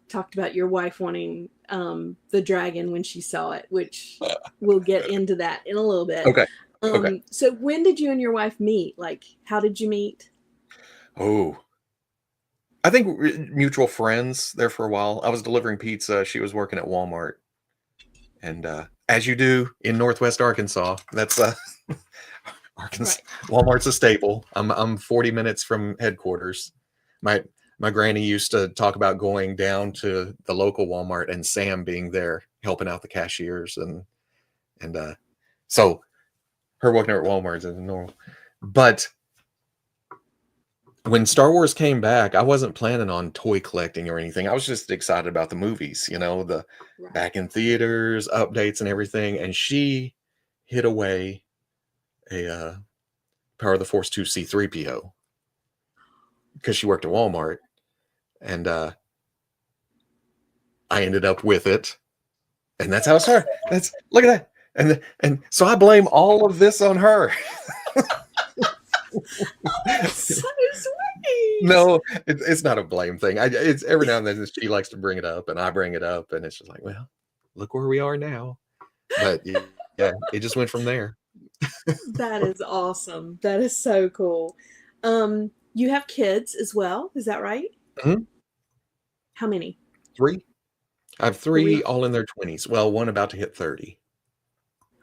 [SPEAKER 1] talked about your wife wanting the dragon when she saw it, which we'll get into that in a little bit.
[SPEAKER 2] Okay. Okay.
[SPEAKER 1] So when did you and your wife meet? Like, how did you meet?
[SPEAKER 2] Oh, I think mutual friends there for a while. I was delivering pizza. She was working at Walmart. And as you do in Northwest Arkansas, that's Arkansas.
[SPEAKER 1] Right.
[SPEAKER 2] Walmart's a staple. I'm 40 minutes from headquarters. My my granny used to talk about going down to the local Walmart and Sam being there helping out the cashiers, and so her working at Walmart is normal. But when Star Wars came back, I wasn't planning on toy collecting or anything. I was just excited about the movies, the
[SPEAKER 1] Right.
[SPEAKER 2] back in theaters, updates, and everything. And she hid away a Power of the Force 2 C3PO because she worked at Walmart, and I ended up with it, and that's how it started. That's Look at that, and so I blame all of this on her.
[SPEAKER 1] That's so sweet.
[SPEAKER 2] No, it's not a blame thing. It's every now and then she likes to bring it up, and I bring it up, and it's just like, well, look where we are now. But yeah, it just went from there.
[SPEAKER 1] That is awesome. That is so cool. You have kids as well, is that right?
[SPEAKER 2] Mhm.
[SPEAKER 1] How many?
[SPEAKER 2] 3. I have 3
[SPEAKER 1] 3.
[SPEAKER 2] all in their 20s. Well, one about to hit 30.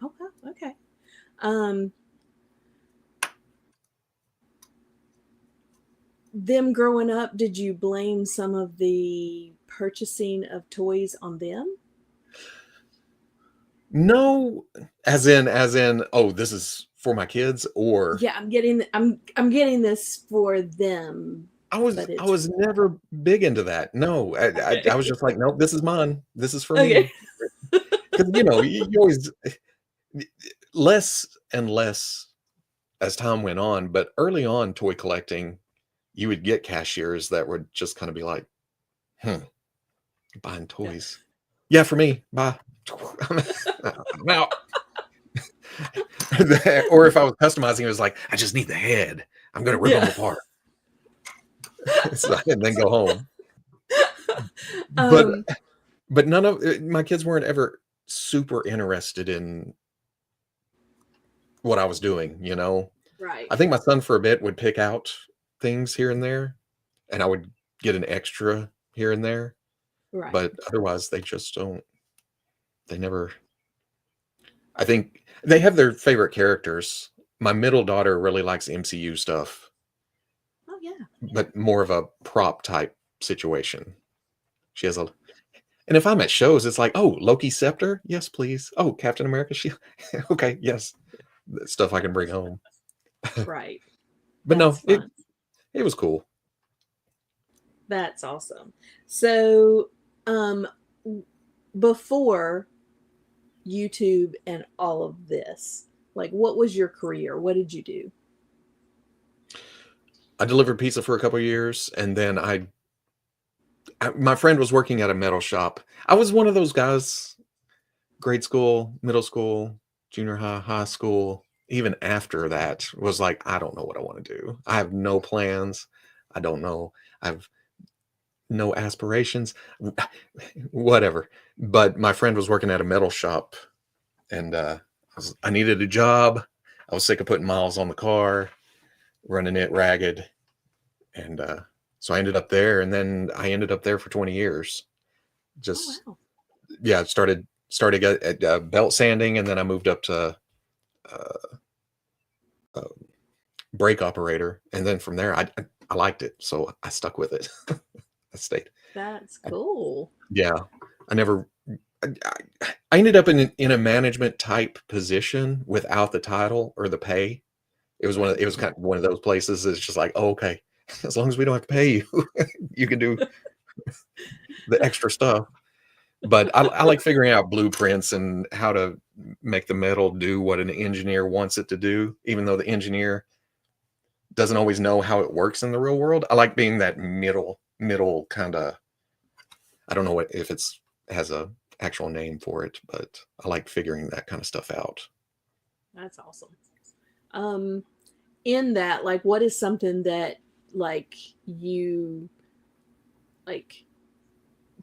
[SPEAKER 1] Oh, okay. Um, them growing up, did you blame some of the purchasing of toys on them?
[SPEAKER 2] No, as in, oh, this is for my kids, or
[SPEAKER 1] Yeah, I'm getting this for them, but
[SPEAKER 2] I
[SPEAKER 1] it's
[SPEAKER 2] was never big into that. No, I
[SPEAKER 1] okay.
[SPEAKER 2] was just like, nope, this is mine. This is for
[SPEAKER 1] Okay.
[SPEAKER 2] me. Because you always less and less as time went on, but early on toy collecting, you would get cashiers that would just kind of be like, hmm, buying
[SPEAKER 1] Yeah.
[SPEAKER 2] toys. Yeah, for me. Bye. I'm out. Or if I was customizing, it was like, I just need the head. I'm gonna rip them
[SPEAKER 1] Yeah.
[SPEAKER 2] apart. So, and then go home. But
[SPEAKER 1] Um,
[SPEAKER 2] none of my kids weren't ever super interested in what I was doing, you know.
[SPEAKER 1] right.
[SPEAKER 2] I think my son for a bit would pick out things here and there, and I would get an extra here and there,
[SPEAKER 1] Right.
[SPEAKER 2] but otherwise they just don't. They never. I think they have their favorite characters. My middle daughter really likes MCU stuff,
[SPEAKER 1] Oh yeah.
[SPEAKER 2] but more of a prop type situation. She has a, and if I'm at shows, it's like, oh, Loki scepter, yes, please. Oh, Captain America shield, okay, yes, stuff I can bring home.
[SPEAKER 1] Right.
[SPEAKER 2] But no,
[SPEAKER 1] That's fun.
[SPEAKER 2] it was cool.
[SPEAKER 1] That's awesome. So, um, before YouTube and all of this, like, what was your career? What did you do?
[SPEAKER 2] I delivered pizza for a couple of years, and then my friend was working at a metal shop. I was one of those guys, grade school, middle school, junior high, high school, even after that, was like, I don't know what I want to do. I have no plans. I don't know. I've no aspirations, whatever. But my friend was working at a metal shop, and I needed a job. I was sick of putting miles on the car, running it ragged, and so I ended up there. And then I ended up there for 20 years.
[SPEAKER 1] Oh
[SPEAKER 2] Just
[SPEAKER 1] wow.
[SPEAKER 2] yeah, started at belt sanding, and then I moved up to uh, uh, brake operator, and then from there, I liked it, so I stuck with it. I stayed.
[SPEAKER 1] That's
[SPEAKER 2] I,
[SPEAKER 1] cool.
[SPEAKER 2] yeah, I never. I ended up in a management type position without the title or the pay.
[SPEAKER 1] Right.
[SPEAKER 2] It was kind of one of those places. It's just like, oh, okay, as long as we don't have to pay you, you can do the extra stuff. But I like figuring out blueprints and how to make the metal do what an engineer wants it to do, even though the engineer doesn't always know how it works in the real world. I like being that middle kind of. I don't know what if it's has a actual name for it, but I like figuring that kind of stuff out.
[SPEAKER 1] That's awesome. Um, in that, like, what is something that like you like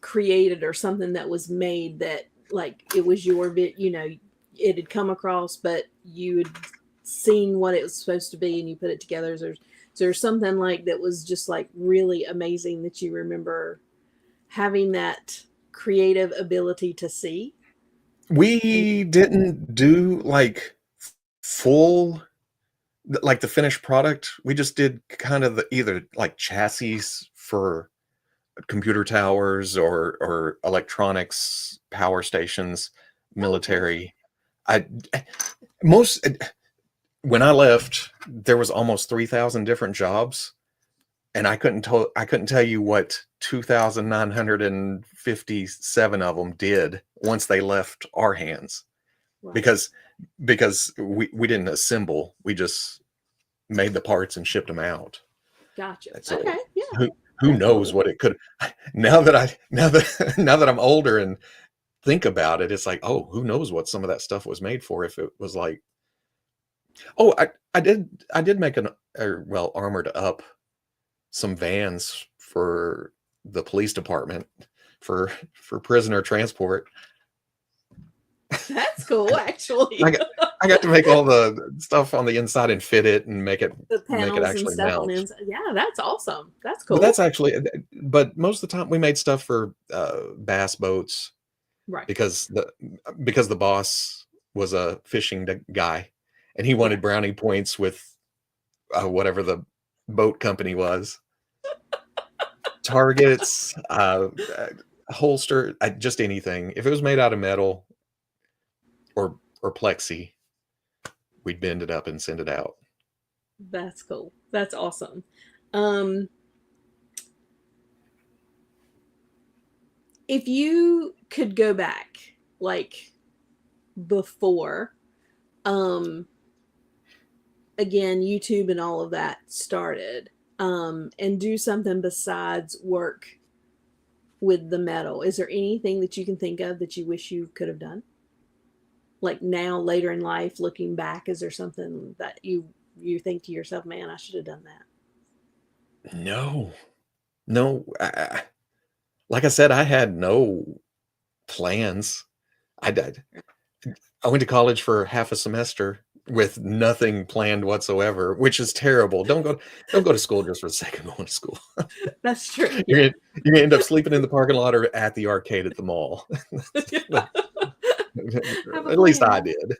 [SPEAKER 1] created or something that was made that like it was your bit, it had come across, but you had seen what it was supposed to be and you put it together. Is there something like that was just like really amazing that you remember having that creative ability to see? And
[SPEAKER 2] We didn't do like full like the finished product. We just did kind of the either like chassis for computer towers or electronics power stations,
[SPEAKER 1] oh, okay.
[SPEAKER 2] military. I most when I left, there was almost 3,000 different jobs, and I couldn't tell you what 2,957 of them did once they left our hands,
[SPEAKER 1] Right.
[SPEAKER 2] because we didn't assemble, we just made the parts and shipped them out.
[SPEAKER 1] Gotcha.
[SPEAKER 2] And so
[SPEAKER 1] Okay. Yeah.
[SPEAKER 2] who
[SPEAKER 1] That's
[SPEAKER 2] knows
[SPEAKER 1] cool.
[SPEAKER 2] what it could. Now that I'm older and think about it, it's like, oh, who knows what some of that stuff was made for. If it was like, oh, I did make armored up some vans for the police department for prisoner transport.
[SPEAKER 1] That's cool, actually.
[SPEAKER 2] I got to make all the stuff on the inside and fit it and
[SPEAKER 1] The
[SPEAKER 2] make it
[SPEAKER 1] panels and
[SPEAKER 2] actually
[SPEAKER 1] stuff on the
[SPEAKER 2] mount.
[SPEAKER 1] inside. Yeah, that's awesome. That's
[SPEAKER 2] But that's
[SPEAKER 1] cool.
[SPEAKER 2] actually, but most of the time we made stuff for bass boats
[SPEAKER 1] Right.
[SPEAKER 2] because the boss was a fishing guy, and he
[SPEAKER 1] Yeah.
[SPEAKER 2] wanted brownie points with whatever the boat company was. Targets, holster, just anything. If it was made out of metal or plexi, we'd bend it up and send it out.
[SPEAKER 1] That's cool. That's awesome. Um, if you could go back, like before, um, again, YouTube and all of that started, and do something besides work with the metal, is there anything that you can think of that you wish you could have done? Like now, later in life, looking back, is there something that you think to yourself, man, I should have done that?
[SPEAKER 2] No, no. Like I said, I had no plans. I did. I went to college for half a semester with nothing planned whatsoever, which is terrible. Don't go to school just for the sake of going to school.
[SPEAKER 1] That's true.
[SPEAKER 2] You're
[SPEAKER 1] Yeah.
[SPEAKER 2] gonna, you're gonna end up sleeping in the parking lot or at the arcade at the mall.
[SPEAKER 1] Yeah. Have a
[SPEAKER 2] At least I
[SPEAKER 1] plan.
[SPEAKER 2] did.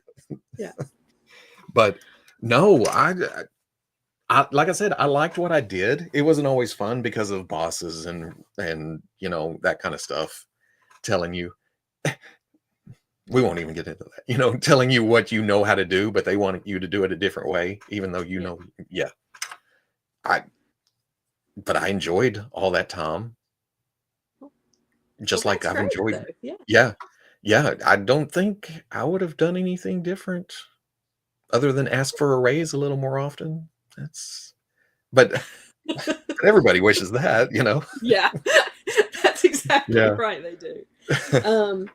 [SPEAKER 1] Yeah.
[SPEAKER 2] But no, like I said, I liked what I did. It wasn't always fun because of bosses and that kind of stuff telling you, we won't even get into that. Telling you what you know how to do, but they want you to do it a different way, even though
[SPEAKER 1] Yeah.
[SPEAKER 2] yeah. I but I enjoyed all that time,
[SPEAKER 1] Well,
[SPEAKER 2] just like
[SPEAKER 1] that's
[SPEAKER 2] I've
[SPEAKER 1] great
[SPEAKER 2] enjoyed.
[SPEAKER 1] though. Yeah.
[SPEAKER 2] Yeah. Yeah, I don't think I would have done anything different other than ask for a raise a little more often. That's but everybody wishes that.
[SPEAKER 1] Yeah. That's exactly
[SPEAKER 2] Yeah.
[SPEAKER 1] right. They do. Um,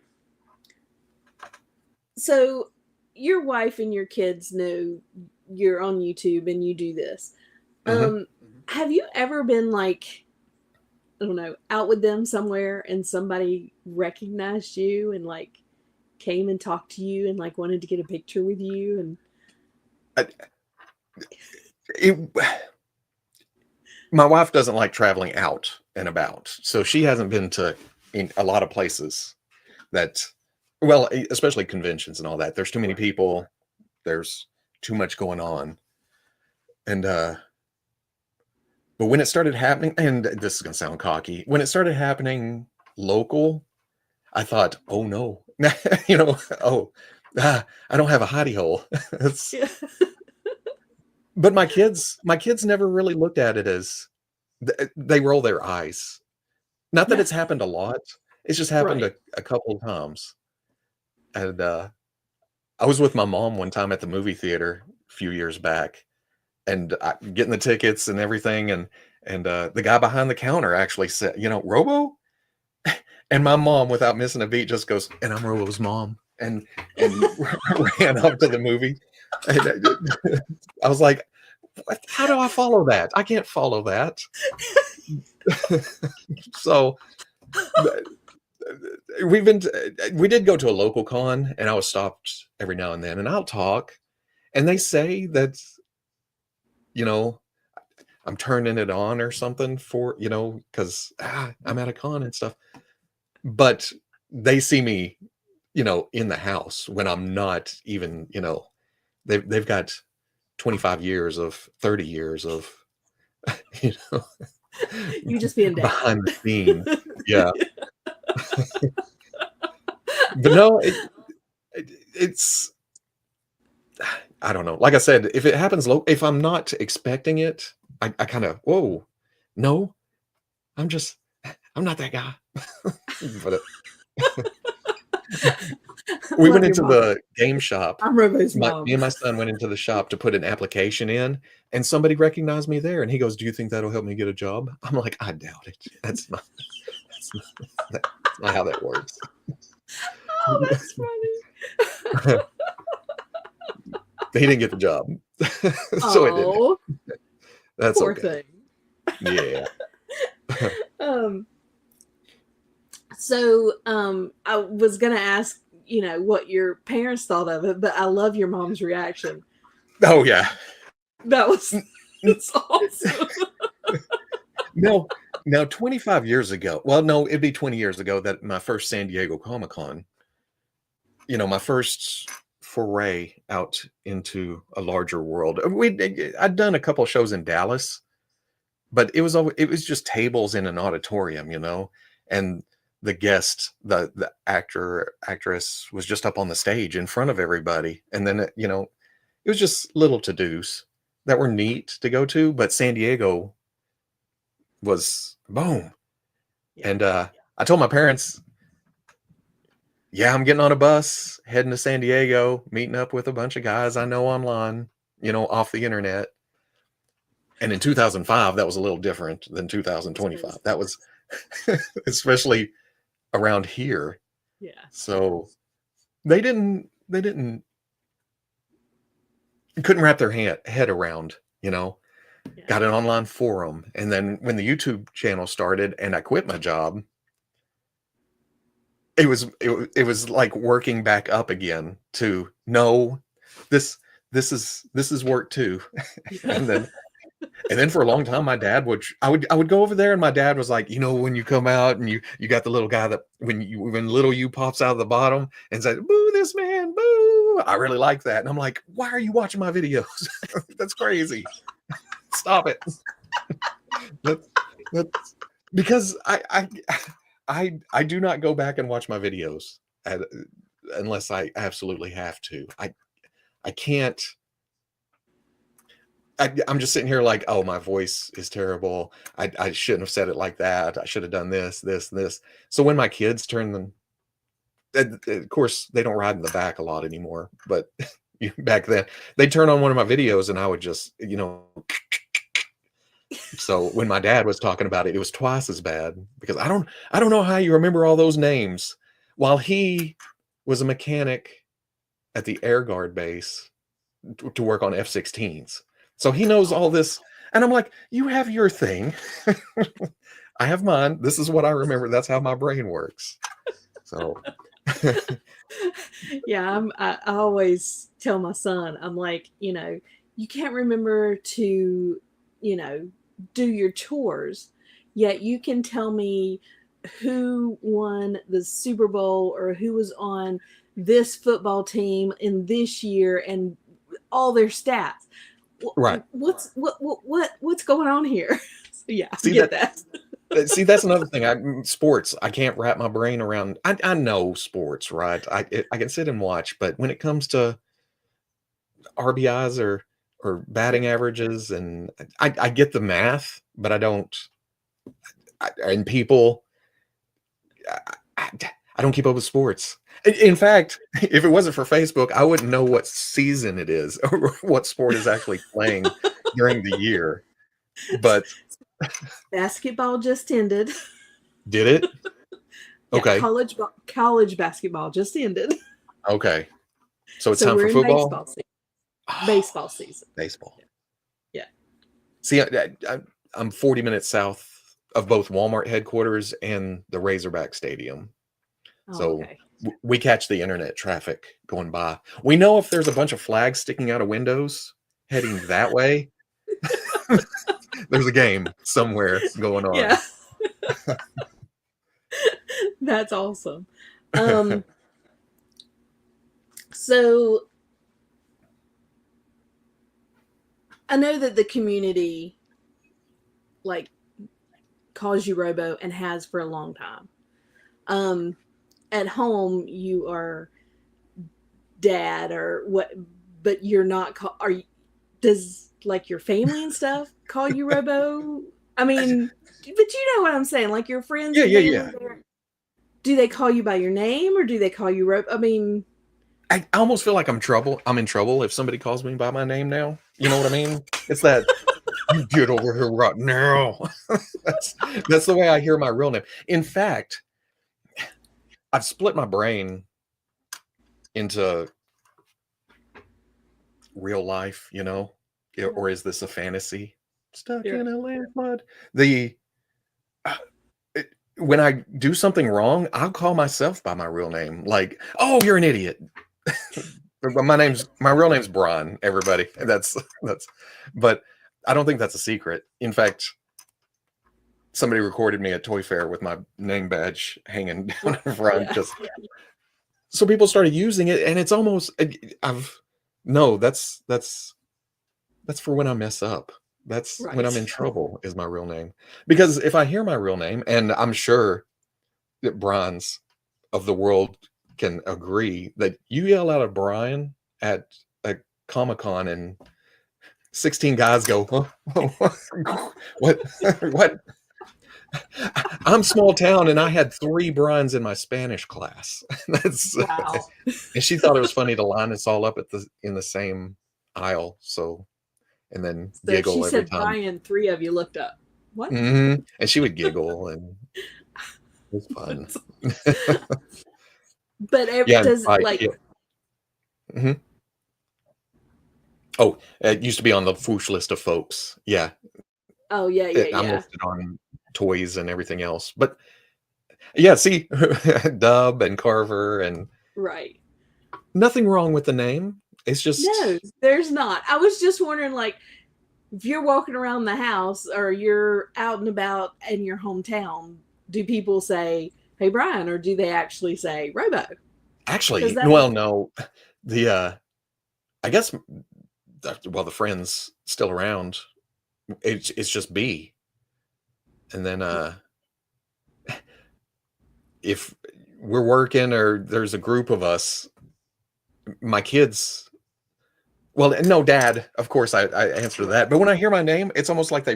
[SPEAKER 1] so your wife and your kids know you're on YouTube and you do this.
[SPEAKER 2] Mhm.
[SPEAKER 1] Have you ever been like, I don't know, out with them somewhere and somebody recognized you and like came and talked to you and like wanted to get a picture with you? And
[SPEAKER 2] I it My wife doesn't like traveling out and about, so she hasn't been to in a lot of places that well, especially conventions and all that. There's too many
[SPEAKER 1] right,
[SPEAKER 2] people, there's too much going on, and, but when it started happening and this is gonna sound cocky, when it started happening local, I thought, "Oh, no." "Oh, I don't have a hidey hole." It's
[SPEAKER 1] yeah,
[SPEAKER 2] but my kids never really looked at it as they roll their eyes. Not that
[SPEAKER 1] no,
[SPEAKER 2] it's happened a lot, it's just happened
[SPEAKER 1] right,
[SPEAKER 2] a couple of times, and, I was with my mom one time at the movie theater a few years back, and getting the tickets and everything, and the guy behind the counter actually said, "Robo?" And my mom, without missing a beat, just goes, "And I'm Robo's mom," and ran up to the movie, and I was like, "What? How do I follow that? I can't follow that." So, we did go to a local con, and I was stopped every now and then, and I'll talk, and they say that, you know, I'm turning it on or something because I'm at a con and stuff. But they see me, in the house when I'm not even, they've got 25 years of 30 years of, you know,
[SPEAKER 1] you just being dad.
[SPEAKER 2] behind the scenes. Yeah. But no, it's, I don't know. Like I said, if it happens if I'm not expecting it, I kind of, whoa, no, I'm just, I'm not that guy. But we
[SPEAKER 1] Love
[SPEAKER 2] went
[SPEAKER 1] your
[SPEAKER 2] into
[SPEAKER 1] mom.
[SPEAKER 2] the game shop.
[SPEAKER 1] I'm Robo's
[SPEAKER 2] Me
[SPEAKER 1] mom.
[SPEAKER 2] and my son went into the shop to put an application in, and somebody recognized me there, and he goes, "Do you think that'll help me get a job?" I'm like, "I doubt it. That's not how that works."
[SPEAKER 1] Oh, that's funny.
[SPEAKER 2] He didn't get the job, so it didn't.
[SPEAKER 1] Oh,
[SPEAKER 2] That's
[SPEAKER 1] poor
[SPEAKER 2] okay.
[SPEAKER 1] thing.
[SPEAKER 2] Yeah.
[SPEAKER 1] Um, so I was gonna ask what your parents thought of it, but I love your mom's reaction.
[SPEAKER 2] Oh yeah.
[SPEAKER 1] That was it's awesome.
[SPEAKER 2] No, now 25 years ago. Well, no, it'd be 20 years ago that my first San Diego Comic-Con, my first foray out into a larger world. I'd done a couple of shows in Dallas, but it was just tables in an auditorium, and the guest, the actress was just up on the stage in front of everybody, and then it was just little to-dos that were neat to go to, but San Diego was boom.
[SPEAKER 1] Yeah.
[SPEAKER 2] And I told my parents, yeah, I'm getting on a bus, heading to San Diego, meeting up with a bunch of guys I know online, off the internet. And in 2005, that was a little different than 2025. That was especially around here.
[SPEAKER 1] Yeah.
[SPEAKER 2] So they couldn't wrap their head around, got an online forum. And then when the YouTube channel started and I quit my job, it was like working back up again to no, this is work too. And then for a long time, my dad I would go over there, and my dad was like, when you come out and you got the little guy that when little you pops out of the bottom and says, "Boo this man, boo!" I really like that, and I'm like, why are you watching my videos? That's crazy. Stop it. That's because I do not go back and watch my videos unless I absolutely have to. I can't. I'm just sitting here like, oh, my voice is terrible. I shouldn't have said it like that. I should have done this. So when my kids turn them, of course, they don't ride in the back a lot anymore. But back then, they'd turn on one of my videos and I would just, So when my dad was talking about it, it was twice as bad because I don't know how you remember all those names. While he was a mechanic at the Air Guard base to work on F-16s. So he knows all this. And I'm like, you have your thing. I have mine. This is what I remember. That's how my brain works. So.
[SPEAKER 1] Yeah, I always tell my son, I'm like, you can't remember to, do your chores, yet you can tell me who won the Super Bowl or who was on this football team in this year and all their stats.
[SPEAKER 2] Right.
[SPEAKER 1] What's going on here? So yeah,
[SPEAKER 2] see,
[SPEAKER 1] I get that.
[SPEAKER 2] See, that's another thing. Sports, I can't wrap my brain around. I know sports, right? I can sit and watch, but when it comes to RBIs or batting averages, and I get the math, but I don't. And people, I don't keep up with sports. In fact, if it wasn't for Facebook, I wouldn't know what season it is or what sport is actually playing during the year. But
[SPEAKER 1] basketball just ended.
[SPEAKER 2] Did it? Okay.
[SPEAKER 1] Yeah, college basketball just ended.
[SPEAKER 2] Okay. So it's time for football?
[SPEAKER 1] Baseball season. Baseball season.
[SPEAKER 2] Baseball.
[SPEAKER 1] Yeah.
[SPEAKER 2] See, I'm 40 minutes south of both Walmart headquarters and the Razorback Stadium. So
[SPEAKER 1] okay.
[SPEAKER 2] We catch the internet traffic going by. We know if there's a bunch of flags sticking out of windows heading that way, there's a game somewhere going on.
[SPEAKER 1] Yeah. That's awesome. So I know that the community calls you Robo and has for a long time. At home you are dad or what, but you're not does your family and stuff call you Robo? I mean, but you know what I'm saying, like your friends.
[SPEAKER 2] Yeah.
[SPEAKER 1] Do they call you by your name or do they call you Robo? I mean,
[SPEAKER 2] I almost feel like I'm in trouble if somebody calls me by my name now. You know what I mean? It's that you get over here right now. That's the way I hear my real name. In fact, I've split my brain into real life, or is this a fantasy? Stuck in a land flood. when I do something wrong, I'll call myself by my real name. Like, oh, you're an idiot. But my real name's Brian, everybody. That's but I don't think that's a secret. In fact, somebody recorded me at Toy Fair with my name badge hanging down in front,
[SPEAKER 1] Yeah.
[SPEAKER 2] just so people started using it, and it's almost I've no, that's for when I mess up. That's when I'm
[SPEAKER 1] Right.
[SPEAKER 2] in trouble is my real name. Because if I hear my real name, and I'm sure that Brian's of the world can agree that you yell out a Brian at a Comic-Con and 16 guys go, what? What? I'm small town and I had 3 Brians in my Spanish class. That's
[SPEAKER 1] Wow.
[SPEAKER 2] and she thought it was funny to line us all up in the same aisle. So and then
[SPEAKER 1] So if she
[SPEAKER 2] giggle every
[SPEAKER 1] said
[SPEAKER 2] time.
[SPEAKER 1] Brian, 3 of you looked up. What?
[SPEAKER 2] And she would giggle and it was fun.
[SPEAKER 1] But
[SPEAKER 2] Yeah, and
[SPEAKER 1] does like
[SPEAKER 2] yeah. Oh, it used to be on the Foosh list of folks. Yeah,
[SPEAKER 1] oh yeah,
[SPEAKER 2] I'm
[SPEAKER 1] yeah.
[SPEAKER 2] listed on toys and everything else. But yeah, see, Dub and Carver and
[SPEAKER 1] Right.
[SPEAKER 2] nothing wrong with the name. It's
[SPEAKER 1] No,
[SPEAKER 2] just
[SPEAKER 1] there's not. I was just wondering, like, if you're walking around the house or you're out and about in your hometown, do people say, "Hey, Brian," or do they actually say Robo? Because
[SPEAKER 2] actually,
[SPEAKER 1] that's
[SPEAKER 2] well, no, the I guess well, the friend's still around. It's just B, and then if we're working or there's a group of us, my kids. Well, no, Dad. Of course, I answer to that. But when I hear my name, it's almost like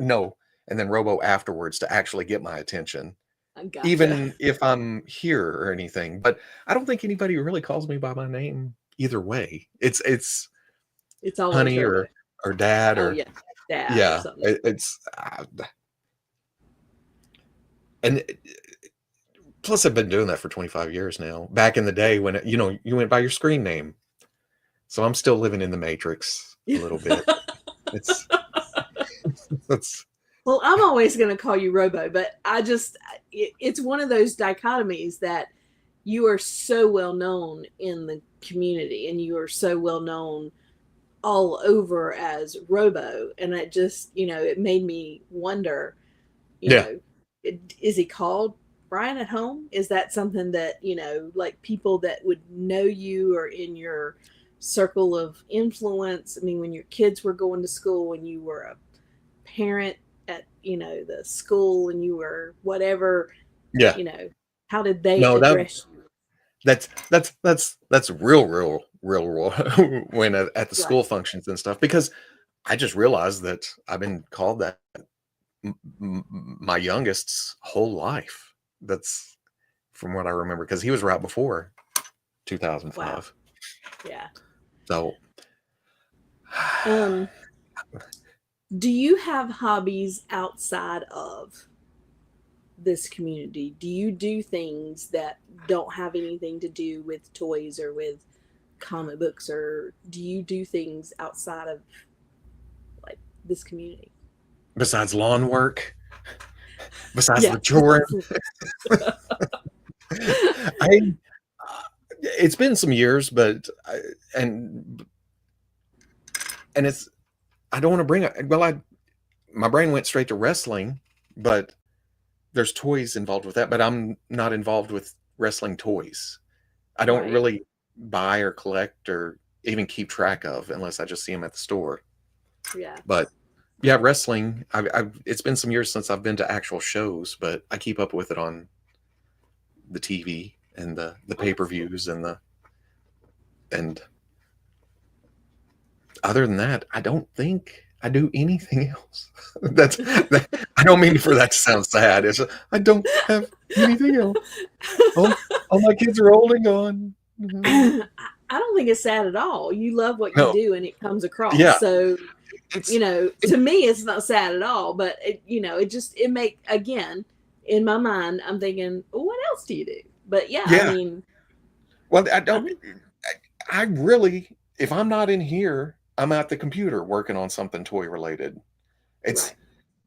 [SPEAKER 2] no, and then Robo afterwards to actually get my attention,
[SPEAKER 1] I gotcha.
[SPEAKER 2] even if I'm here or anything. But I don't think anybody really calls me by my name either way. It's
[SPEAKER 1] It's always
[SPEAKER 2] Honey
[SPEAKER 1] Robo.
[SPEAKER 2] or Dad
[SPEAKER 1] Oh
[SPEAKER 2] or
[SPEAKER 1] yeah, Dad or
[SPEAKER 2] yeah.
[SPEAKER 1] something.
[SPEAKER 2] It's and plus I've been doing that for 25 years now. Back in the day when you went by your screen name. So I'm still living in the matrix a little bit. It's it's
[SPEAKER 1] Well, I'm always going to call you Robo, but it's one of those dichotomies that you are so well known in the community and you are so well known all over as Robo. And it just, it made me wonder, you
[SPEAKER 2] yeah.
[SPEAKER 1] know, is he called Brian at home? Is that something that, like people that would know you or in your circle of influence? I mean, when your kids were going to school and you were a parent at, the school and you were whatever,
[SPEAKER 2] Yeah.
[SPEAKER 1] you know, how did they
[SPEAKER 2] No,
[SPEAKER 1] address you?
[SPEAKER 2] that's real when at the
[SPEAKER 1] Right.
[SPEAKER 2] school functions and stuff because I just realized that I've been called that my youngest's whole life. That's from what I remember because he was right before
[SPEAKER 1] Wow.
[SPEAKER 2] 2005.
[SPEAKER 1] Yeah.
[SPEAKER 2] So
[SPEAKER 1] Um, do you have hobbies outside of this community? Do you do things that don't have anything to do with toys or with comic books, or do you do things outside of like this community?
[SPEAKER 2] besides lawn work, besides
[SPEAKER 1] Yeah.
[SPEAKER 2] the children, I it's been some years, but and it's I don't want to bring it. Well, my brain went straight to wrestling, but there's toys involved with that. But I'm not involved with wrestling toys. I don't
[SPEAKER 1] Right.
[SPEAKER 2] really buy or collect or even keep track of unless I just see them at the store.
[SPEAKER 1] Yeah.
[SPEAKER 2] But yeah, wrestling. It's been some years since I've been to actual shows, but I keep up with it on the TV and the
[SPEAKER 1] Oh,
[SPEAKER 2] pay per
[SPEAKER 1] that's cool.
[SPEAKER 2] views and other than that, I don't think I do anything else. I don't mean for that to sound sad. I don't have anything else. All my kids are holding on. Mhm.
[SPEAKER 1] I don't think it's sad at all. You love what you
[SPEAKER 2] No,
[SPEAKER 1] do and it comes across.
[SPEAKER 2] yeah,
[SPEAKER 1] So,
[SPEAKER 2] it's it,
[SPEAKER 1] to me it's not sad at all, but it make again, in my mind I'm thinking, well, what else do you do? But yeah, I
[SPEAKER 2] yeah.
[SPEAKER 1] mean,
[SPEAKER 2] Well,
[SPEAKER 1] I think
[SPEAKER 2] I really, if I'm not in here, I'm at the computer working on something toy related. It's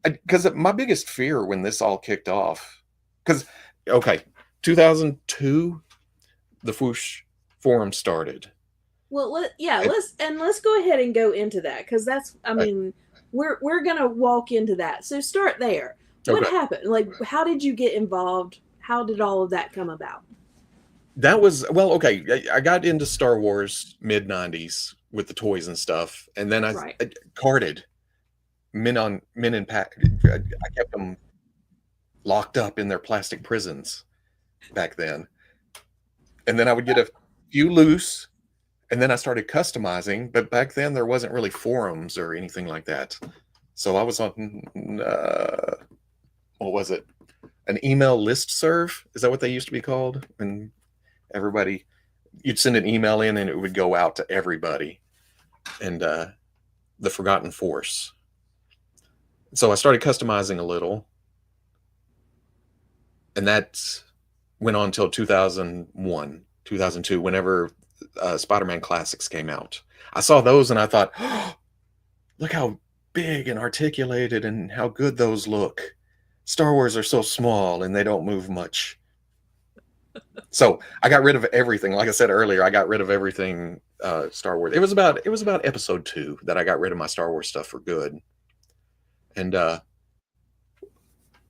[SPEAKER 1] right.
[SPEAKER 2] because my biggest fear when this all kicked off because okay, 2002, the Foosh forum started.
[SPEAKER 1] Well,
[SPEAKER 2] And,
[SPEAKER 1] let's go ahead and go into that because that's I
[SPEAKER 2] right,
[SPEAKER 1] mean we're gonna walk into that. So start there. What
[SPEAKER 2] okay,
[SPEAKER 1] happened? Like, how did you get involved? How did all of that come about?
[SPEAKER 2] that was well. Okay, I got into Star Wars mid '90s with the toys and stuff, and then
[SPEAKER 1] Right.
[SPEAKER 2] I carded Men in Pack. I kept them locked up in their plastic prisons back then, and then I would get a few loose, and then I started customizing. But back then there wasn't really forums or anything like that, so I was on what was it? An email list serve? Is that what they used to be called? And everybody, you'd send an email in, and it would go out to everybody. And the Forgotten Force. So I started customizing a little, and that went on until 2001, 2002, whenever Spider-Man Classics came out. I saw those and I thought, oh, look how big and articulated and how good those look. Star Wars are so small and they don't move much. So I got rid of everything. Like I said earlier, I got rid of everything Star Wars. It was about episode 2 that I got rid of my Star Wars stuff for good. And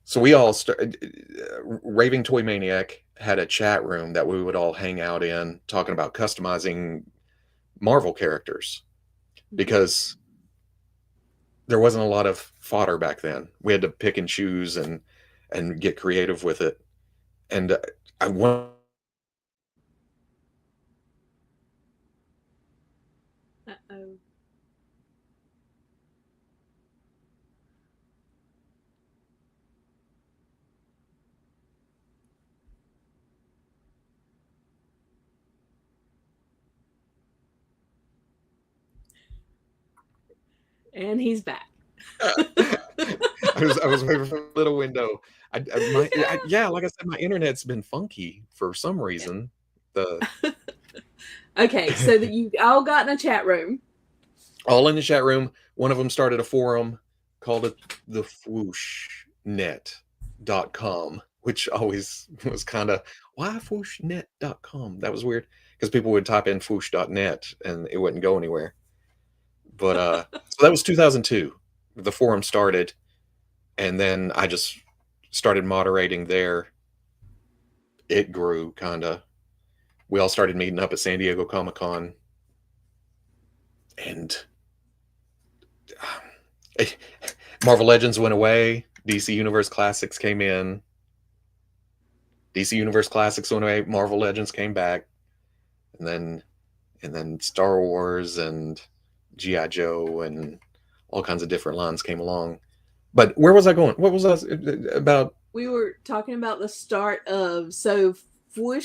[SPEAKER 2] so we all Raving Toy Maniac had a chat room that we would all hang out in talking about customizing Marvel characters
[SPEAKER 1] Mm-hmm.
[SPEAKER 2] because there wasn't a lot of fodder back then. We had to pick and choose and get creative with it. And I went
[SPEAKER 1] Uh-oh. And he's back.
[SPEAKER 2] I was waiting for a little window.
[SPEAKER 1] Yeah.
[SPEAKER 2] Yeah, like I said, my internet's been funky for some reason. The
[SPEAKER 1] Okay, so that you all got in a chat room.
[SPEAKER 2] all in the chat room. One of them started a forum, called it the fooshnet.com, which always was kind of why fooshnet.com. That was weird because people would type in foosh.net and it wouldn't go anywhere. But so that was 2002. The forum started, and then I just started moderating there. It grew kind of. We all started meeting up at San Diego Comic Con, and Marvel Legends went away. DC Universe Classics came in. DC Universe Classics went away. Marvel Legends came back, and then Star Wars and GI Joe and all kinds of different lines came along. But where was I going? What was I about?
[SPEAKER 1] We were talking about the start of so
[SPEAKER 2] Yeah,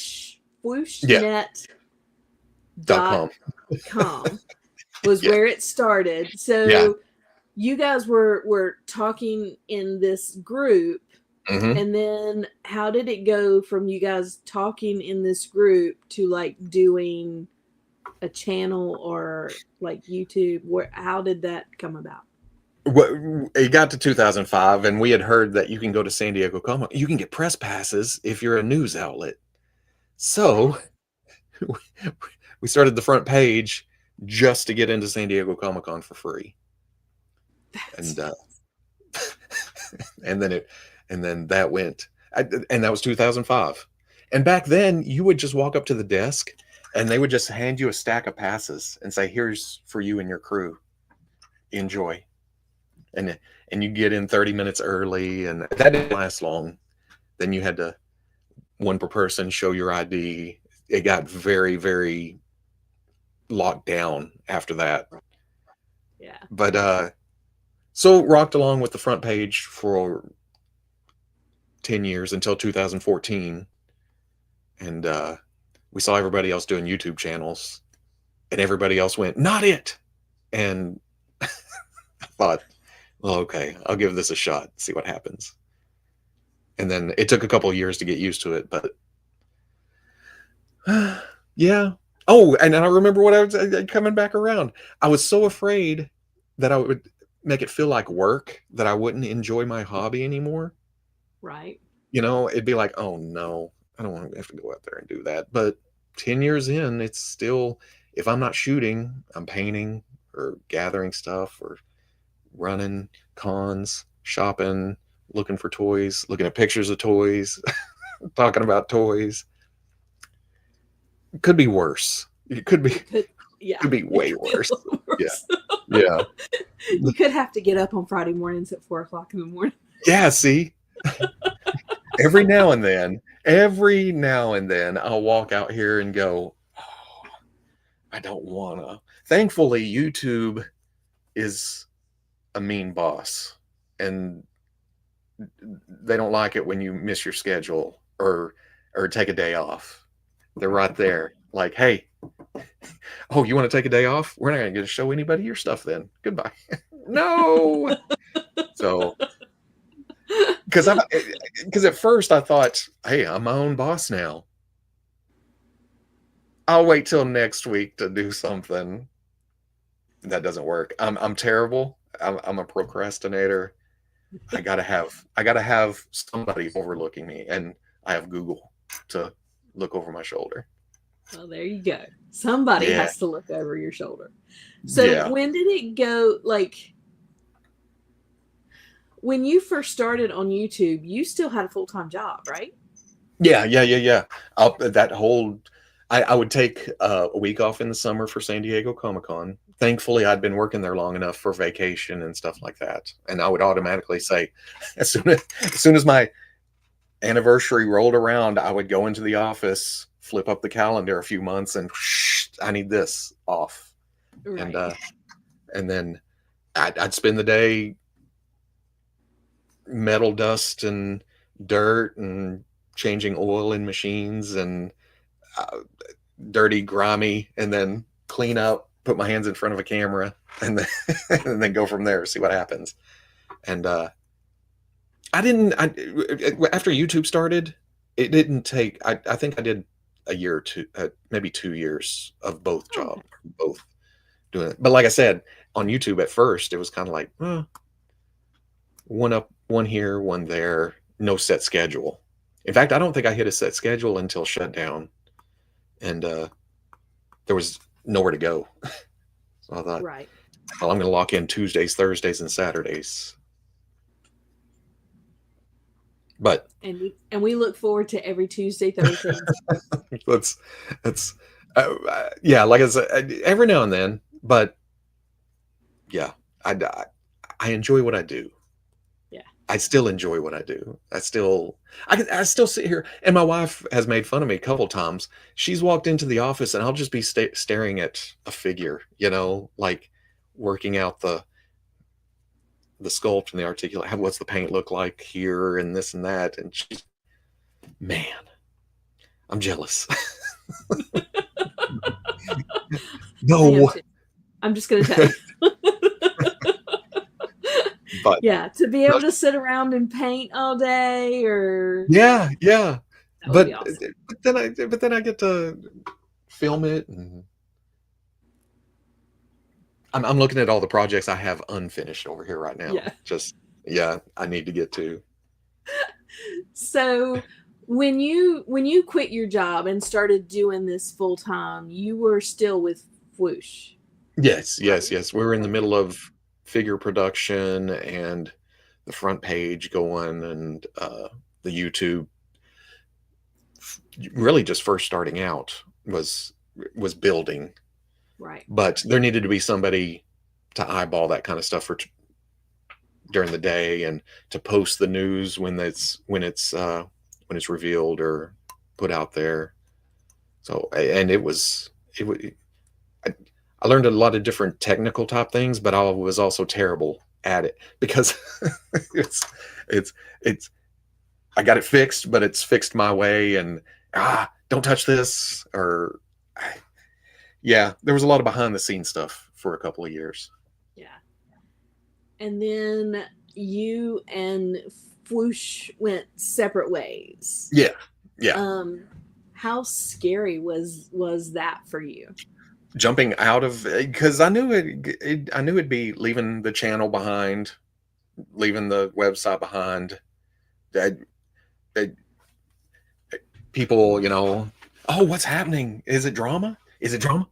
[SPEAKER 1] whooshnet dot
[SPEAKER 2] .com.
[SPEAKER 1] com was
[SPEAKER 2] Yeah,
[SPEAKER 1] where it started.
[SPEAKER 2] yeah.
[SPEAKER 1] So you guys were talking in this group,
[SPEAKER 2] Hmm.
[SPEAKER 1] and then how did it go from you guys talking in this group to like doing a channel or like YouTube? Where how did that come about?
[SPEAKER 2] It got to 2005, and we had heard that you can go to San Diego Comic. You can get press passes if you're a news outlet. So we started the front page just to get into San Diego Comic Con for free,
[SPEAKER 1] That's
[SPEAKER 2] and and then that went, and that was 2005. And back then, you would just walk up to the desk, and they would just hand you a stack of passes and say, "Here's for you and your crew. Enjoy." And you get in 30 minutes early, and that didn't last long. Then you had to one per person show your ID. It got very, very locked down after that.
[SPEAKER 1] yeah.
[SPEAKER 2] But so rocked along with the front page for 10 years until 2014. And we saw everybody else doing YouTube channels, and everybody else went, not it. And I thought, well, okay, I'll give this a shot, see what happens. And then it took a couple of years to get used to it, but yeah. Oh, and I remember what I was coming back around. I was so afraid that I would make it feel like work that I wouldn't enjoy my hobby anymore.
[SPEAKER 1] Right.
[SPEAKER 2] it'd be like, oh no, I don't want to have to go out there and do that. But 10 years in, it's still, if I'm not shooting, I'm painting or gathering stuff or running cons, shopping, looking for toys, looking at pictures of toys, talking about toys. It could be worse. It could be
[SPEAKER 1] Yeah,
[SPEAKER 2] could be
[SPEAKER 1] it
[SPEAKER 2] way
[SPEAKER 1] could be a
[SPEAKER 2] worse.
[SPEAKER 1] little
[SPEAKER 2] Yeah.
[SPEAKER 1] worse.
[SPEAKER 2] Yeah.
[SPEAKER 1] You could have to get up on Friday mornings at 4 o'clock in the morning.
[SPEAKER 2] Yeah, see? Every now and then I'll walk out here and go, oh, I don't wanna. Thankfully, YouTube is a mean boss, and they don't like it when you miss your schedule or take a day off. They're right there, like, hey, oh, you want to take a day off? We're not going to get to show anybody your stuff then. Goodbye. No. So, because at first I thought, hey, I'm my own boss now. I'll wait till next week to do something. That doesn't work. I'm terrible. I'm a procrastinator. I gotta have somebody overlooking me, and I have Google to look over my shoulder.
[SPEAKER 1] Well, there you go. Somebody
[SPEAKER 2] Yeah.
[SPEAKER 1] has to look over your shoulder. So
[SPEAKER 2] Yeah.
[SPEAKER 1] when did it go, like, when you first started on YouTube, you still had a full-time job, right?
[SPEAKER 2] Yeah. That whole, I would take a week off in the summer for San Diego Comic-Con. Thankfully, I'd been working there long enough for vacation and stuff like that, and I would automatically say, as soon as my anniversary rolled around, I would go into the office, flip up the calendar a few months, and I need this off,
[SPEAKER 1] Right.
[SPEAKER 2] and then I'd spend the day metal dust and dirt and changing oil in machines and uh, dirty, grimy, and then clean up, put my hands in front of a camera, and then and then go from there, see what happens. And after YouTube started, it didn't take, I think I did a year or two, maybe 2 years of both jobs, both doing it. But like I said, on YouTube at first, it was kind of like, one up, one here, one there, no set schedule. In fact, I don't think I hit a set schedule until shutdown, and there was nowhere to go. So I thought,
[SPEAKER 1] Right.
[SPEAKER 2] well, I'm going to lock in Tuesdays, Thursdays, and Saturdays. But
[SPEAKER 1] And we look forward to every Tuesday, Thursday.
[SPEAKER 2] that's yeah, like I said, every now and then. But yeah, I enjoy what I do.
[SPEAKER 1] Yeah.
[SPEAKER 2] I still enjoy what I do. I still sit here, and my wife has made fun of me a couple times. She's walked into the office, and I'll just be staring at a figure, like working out the sculpt and the articulate. What's the paint look like here, and this and that. And she's, man, I'm jealous. No,
[SPEAKER 1] I'm just going to tell you.
[SPEAKER 2] but
[SPEAKER 1] yeah, to be able to sit around and paint all day, or
[SPEAKER 2] yeah,
[SPEAKER 1] that would be awesome.
[SPEAKER 2] but then I get to film it, and I'm looking at all the projects I have unfinished over here right now.
[SPEAKER 1] Yeah.
[SPEAKER 2] I need to get to.
[SPEAKER 1] So when you quit your job and started doing this full time, you were still with Whoosh.
[SPEAKER 2] Yes. We were in the middle of figure production and the front page going, and the YouTube really just first starting out was building.
[SPEAKER 1] Right.
[SPEAKER 2] But there needed to be somebody to eyeball that kind of stuff during the day, and to post the news when it's revealed or put out there. So, and I learned a lot of different technical type things, but I was also terrible at it because it's I got it fixed, but it's fixed my way, and don't touch this, or yeah, there was a lot of behind the scenes stuff for a couple of years.
[SPEAKER 1] Yeah. And then you and Whoosh went separate ways.
[SPEAKER 2] Yeah.
[SPEAKER 1] How scary was that for you?
[SPEAKER 2] Jumping out of, because I knew it'd be leaving the channel behind, leaving the website behind. uh, people, oh, what's happening? Is it drama? Is it drama?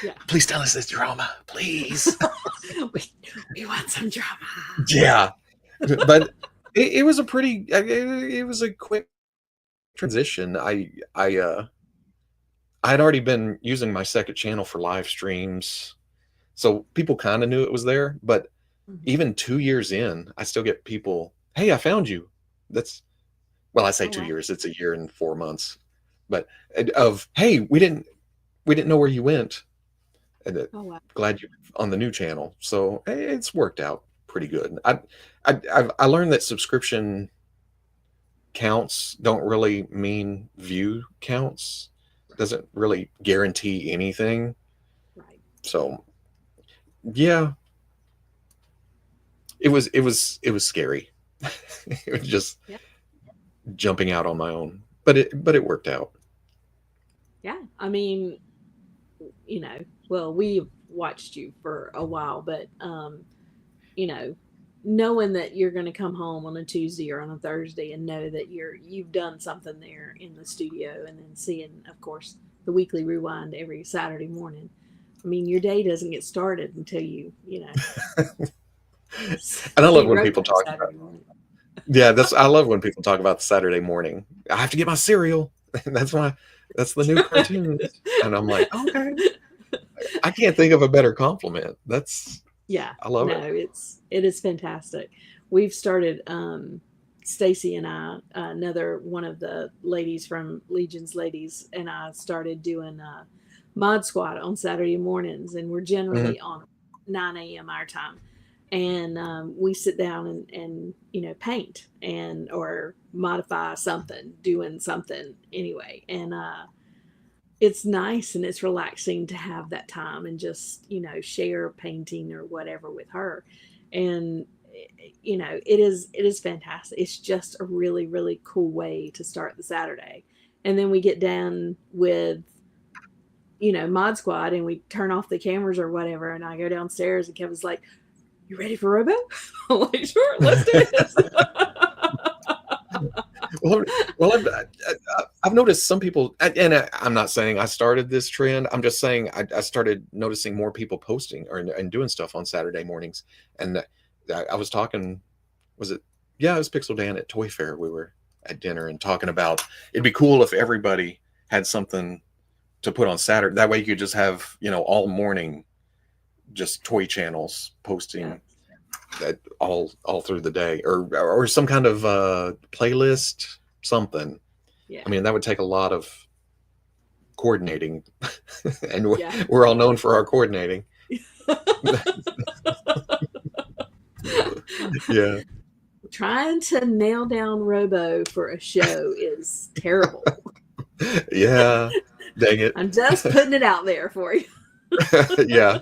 [SPEAKER 1] Yeah.
[SPEAKER 2] Please tell us it's drama, please.
[SPEAKER 1] we want some drama.
[SPEAKER 2] Yeah, but it was it was a quick transition. I had already been using my second channel for live streams, so people kind of knew it was there. But even 2 years in, I still get people, "Hey, I found you." That's well, I say 2 years. It's a year and 4 months, but hey, we didn't know where you went, and
[SPEAKER 1] wow.
[SPEAKER 2] glad you're on the new channel. So it's worked out pretty good. I learned that subscription counts don't really mean view counts. Doesn't really guarantee anything.
[SPEAKER 1] Right.
[SPEAKER 2] So yeah, it was scary. It was just jumping out on my own, but it worked out.
[SPEAKER 1] Yeah, I mean, well, we've watched you for a while, but you know, knowing that you're going to come home on a Tuesday or on a Thursday and know that you've done something there in the studio, and then seeing, of course, the weekly rewind every Saturday morning. I mean, your day doesn't get started until
[SPEAKER 2] And I love
[SPEAKER 1] see
[SPEAKER 2] when
[SPEAKER 1] Robo
[SPEAKER 2] people talk
[SPEAKER 1] Saturday
[SPEAKER 2] about,
[SPEAKER 1] morning.
[SPEAKER 2] yeah, I love when people talk about the Saturday morning. I have to get my cereal. That's the new cartoons. And I'm like, okay. I can't think of a better compliment.
[SPEAKER 1] Yeah,
[SPEAKER 2] I love
[SPEAKER 1] no,
[SPEAKER 2] it.
[SPEAKER 1] it is fantastic. We've started Stacy and I, another one of the ladies from Legions Ladies, and I started doing Mod Squad on Saturday mornings, and we're
[SPEAKER 2] Mhm.
[SPEAKER 1] generally on 9 a.m. our time. And we sit down and paint and or modify something, doing something anyway. And it's nice and it's relaxing to have that time and just share painting or whatever with her. And it is fantastic. It's just a really really cool way to start the Saturday. And then we get down with Mod Squad, and we turn off the cameras or whatever, and I go downstairs and Kevin's like, "You ready for Robo?" I'm like, "Sure, let's do this."
[SPEAKER 2] Well, I've noticed some people, and I'm not saying I started this trend. I'm just saying I started noticing more people posting and doing stuff on Saturday mornings. And I was talking, was it? Yeah, it was Pixel Dan at Toy Fair. We were at dinner and talking about it'd be cool if everybody had something to put on Saturday. That way you could just have all morning just toy channels
[SPEAKER 1] Yeah.
[SPEAKER 2] posting that all through the day, or some kind of playlist, something.
[SPEAKER 1] Yeah.
[SPEAKER 2] I mean, that would take a lot of coordinating, and
[SPEAKER 1] Yeah.
[SPEAKER 2] we're all known for our coordinating. Yeah.
[SPEAKER 1] Trying to nail down Robo for a show is terrible.
[SPEAKER 2] Yeah. Dang it.
[SPEAKER 1] I'm just putting it out there for you.
[SPEAKER 2] Yeah.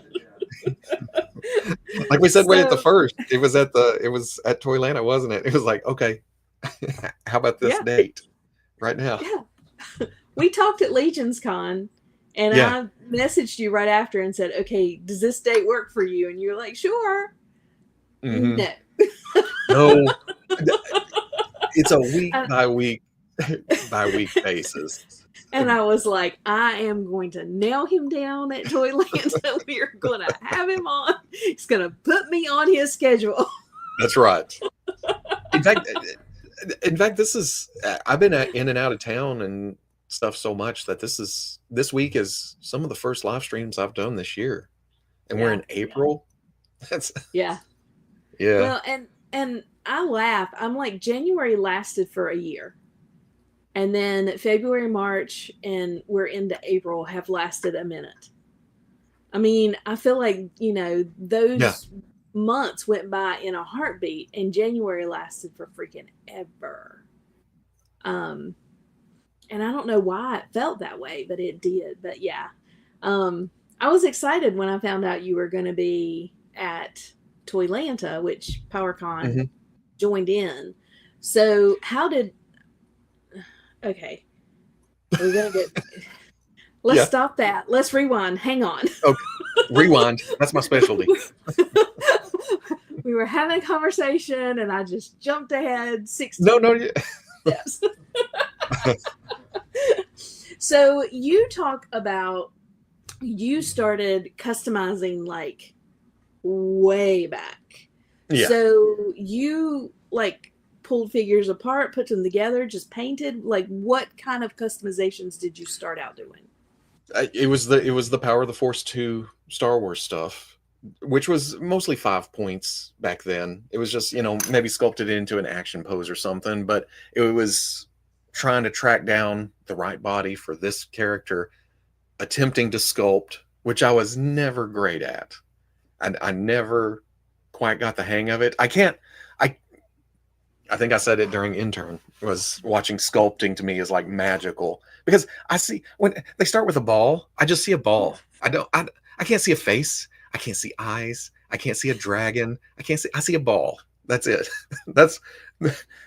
[SPEAKER 2] Like we said way at the
[SPEAKER 1] So,
[SPEAKER 2] first, it was at Toylanta, wasn't it? It was like, okay, how about this
[SPEAKER 1] yeah,
[SPEAKER 2] date right now?
[SPEAKER 1] yeah. We talked at Legions Con, and
[SPEAKER 2] Yeah.
[SPEAKER 1] I messaged you right after and said, "Okay, does this date work for you?" And you're like, "Sure."
[SPEAKER 2] Mm-hmm.
[SPEAKER 1] No.
[SPEAKER 2] No, it's a week
[SPEAKER 1] And,
[SPEAKER 2] by week basis.
[SPEAKER 1] and I was like, "I am going to nail him down at Toyland. We are going to have him on. He's going to put me on his schedule."
[SPEAKER 2] That's right. In fact, this is I've been in and out of town and stuff so much that this week is some of the first live streams I've done this year, and we're in April. That's
[SPEAKER 1] Yeah.
[SPEAKER 2] yeah.
[SPEAKER 1] Well, and I laugh. I'm like, January lasted for a year. And then February, March, and we're into April have lasted a minute. I mean, I feel like, those months went by in a heartbeat, and January lasted for freaking ever. And I don't know why it felt that way, but it did. But yeah. I was excited when I found out you were going to be at Toylanta, which PowerCon joined in. So okay, we're going to get, let's stop that. Let's rewind. Hang on.
[SPEAKER 2] Okay. Rewind. That's my specialty.
[SPEAKER 1] We were having a conversation and I just jumped ahead 16.
[SPEAKER 2] No.
[SPEAKER 1] steps. So you talk about you started customizing like way back.
[SPEAKER 2] Yeah.
[SPEAKER 1] So you like pulled figures apart, put them together, just painted. Like what kind of customizations did you start out doing?
[SPEAKER 2] It was the Power of the Force 2 Star Wars stuff, which was mostly 5 points back then. It was just, maybe sculpted into an action pose or something, but it was trying to track down the right body for this character, attempting to sculpt, which I was never great at. I never quite got the hang of it. I can't I I think I said it during intern, was watching sculpting to me is like magical because I see when they start with a ball, I just see a ball. I can't see a face. I can't see eyes. I can't see a dragon. I see a ball. That's it. That's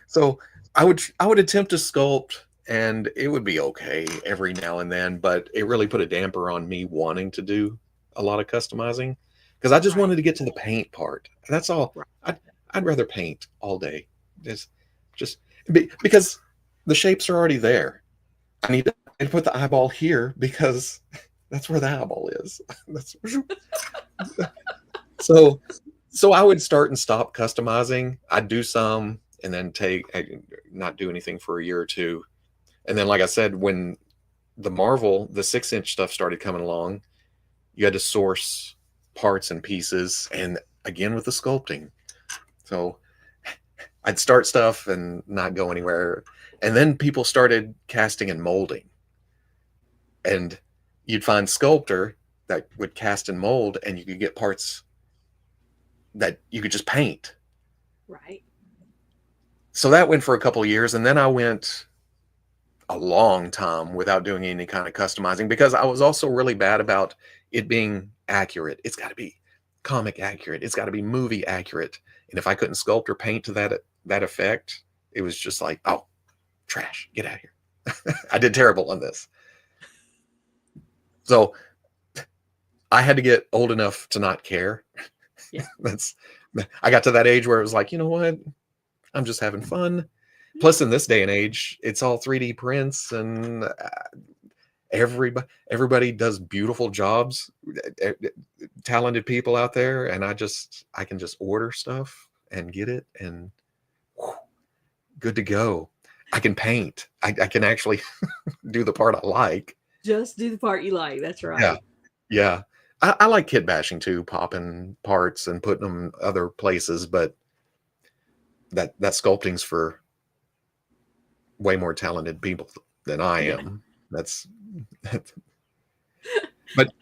[SPEAKER 2] so I would attempt to sculpt and it would be okay every now and then, but it really put a damper on me wanting to do a lot of customizing because I just
[SPEAKER 1] Right.
[SPEAKER 2] wanted to get to the paint part. That's all.
[SPEAKER 1] Right.
[SPEAKER 2] I'd rather paint all day. Just, just because the shapes are already there. I need to put the eyeball here because that's where the eyeball is. That's so. So I would start and stop customizing. I'd do some and then not do anything for a year or two. And then, like I said, when the 6-inch stuff started coming along, you had to source parts and pieces, and again with the sculpting. So I'd start stuff and not go anywhere. And then people started casting and molding. And you'd find sculptor that would cast and mold, and you could get parts that you could just paint.
[SPEAKER 1] Right.
[SPEAKER 2] So that went for a couple of years. And then I went a long time without doing any kind of customizing because I was also really bad about it being accurate. It's got to be comic accurate. It's got to be movie accurate. And if I couldn't sculpt or paint to that effect, it was just like, oh, trash, get out of here. I did terrible on this. So I had to get old enough to not care.
[SPEAKER 1] Yeah.
[SPEAKER 2] I got to that age where it was like, you know what? I'm just having fun. Plus, in this day and age, it's all 3D prints, and everybody does beautiful jobs. Talented people out there, and I can just order stuff and get it, and whew, good to go. I can paint. I can actually do the part I like.
[SPEAKER 1] Just do the part you like. That's right.
[SPEAKER 2] Yeah, yeah. I like kit bashing too, popping parts and putting them other places, but that sculpting's for way more talented people than I
[SPEAKER 1] Yeah.
[SPEAKER 2] am. That's but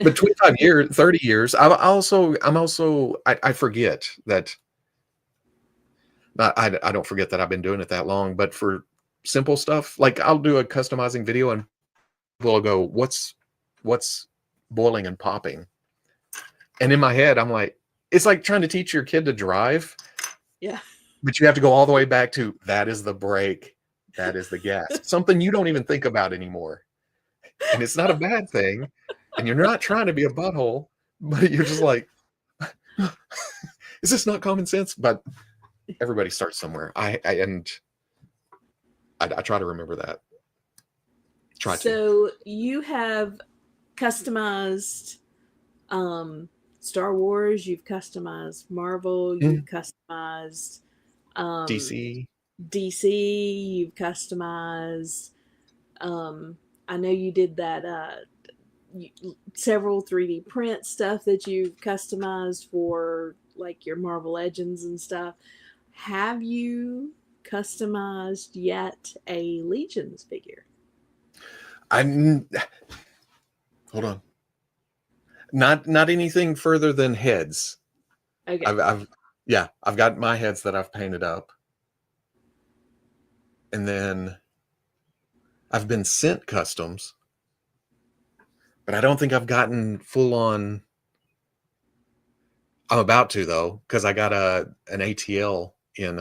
[SPEAKER 2] 25 years, 30 years, I forget that I don't forget that I've been doing it that long, but for simple stuff, like I'll do a customizing video and people will go, what's boiling and popping? And in my head, I'm like, it's like trying to teach your kid to drive.
[SPEAKER 1] Yeah.
[SPEAKER 2] But you have to go all the way back to that is the brake, that is the gas. Something you don't even think about anymore. And it's not a bad thing. And you're not trying to be a butthole, but you're just like, is this not common sense? But everybody starts somewhere. I try to remember that.
[SPEAKER 1] So you have customized Star Wars, you've customized Marvel, you've customized
[SPEAKER 2] DC.
[SPEAKER 1] you've customized I know you did that several 3D print stuff that you've customized for like your Marvel Legends and stuff. Have you customized yet a Legions figure?
[SPEAKER 2] Hold on. Not anything further than heads.
[SPEAKER 1] Okay.
[SPEAKER 2] I've got my heads that I've painted up. And then I've been sent customs, but I don't think I've gotten full on. I'm about to though, because I got an ATL in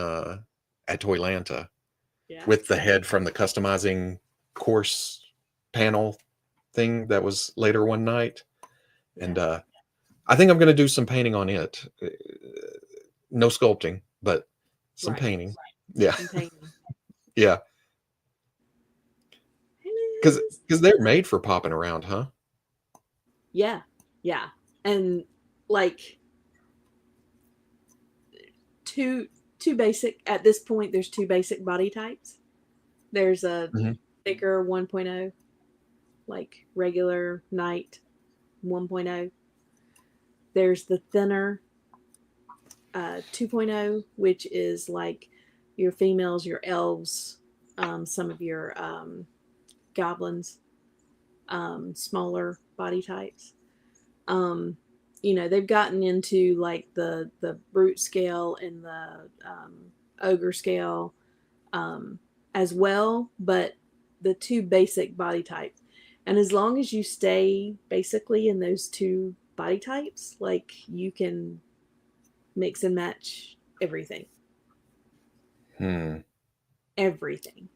[SPEAKER 2] at Toylanta with the head from the customizing course panel thing that was later one night. And I think I'm going to do some painting on it. No sculpting, but some painting. Yeah.
[SPEAKER 1] Some painting.
[SPEAKER 2] Yeah,
[SPEAKER 1] Hey,
[SPEAKER 2] because
[SPEAKER 1] Liz.
[SPEAKER 2] they're made for popping around, huh?
[SPEAKER 1] Yeah, yeah, and like two two basic at this point. There's two basic body types. There's a
[SPEAKER 2] Hmm.
[SPEAKER 1] thicker 1.0, like regular knight 1.0. There's the thinner 2.0, which is like your females, your elves, some of your goblins, smaller body types. Um, they've gotten into like the brute scale and the ogre scale um, as well, but the two basic body types. And as long as you stay basically in those two body types, like you can mix and match everything.
[SPEAKER 2] Hmm.
[SPEAKER 1] Everything.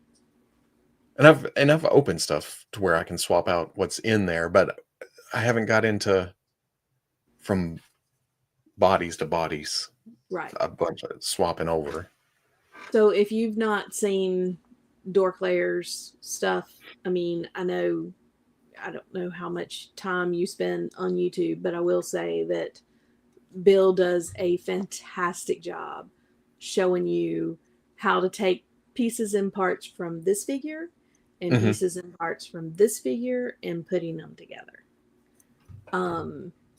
[SPEAKER 2] And I've opened stuff to where I can swap out what's in there, but I haven't got into from bodies to bodies
[SPEAKER 1] Right.
[SPEAKER 2] a bunch of swapping over.
[SPEAKER 1] So if you've not seen Dorklayer's stuff, I mean, I don't know how much time you spend on YouTube, but I will say that Bill does a fantastic job showing you how to take pieces and parts from this figure and
[SPEAKER 2] Hmm.
[SPEAKER 1] pieces and parts from this figure and putting them together.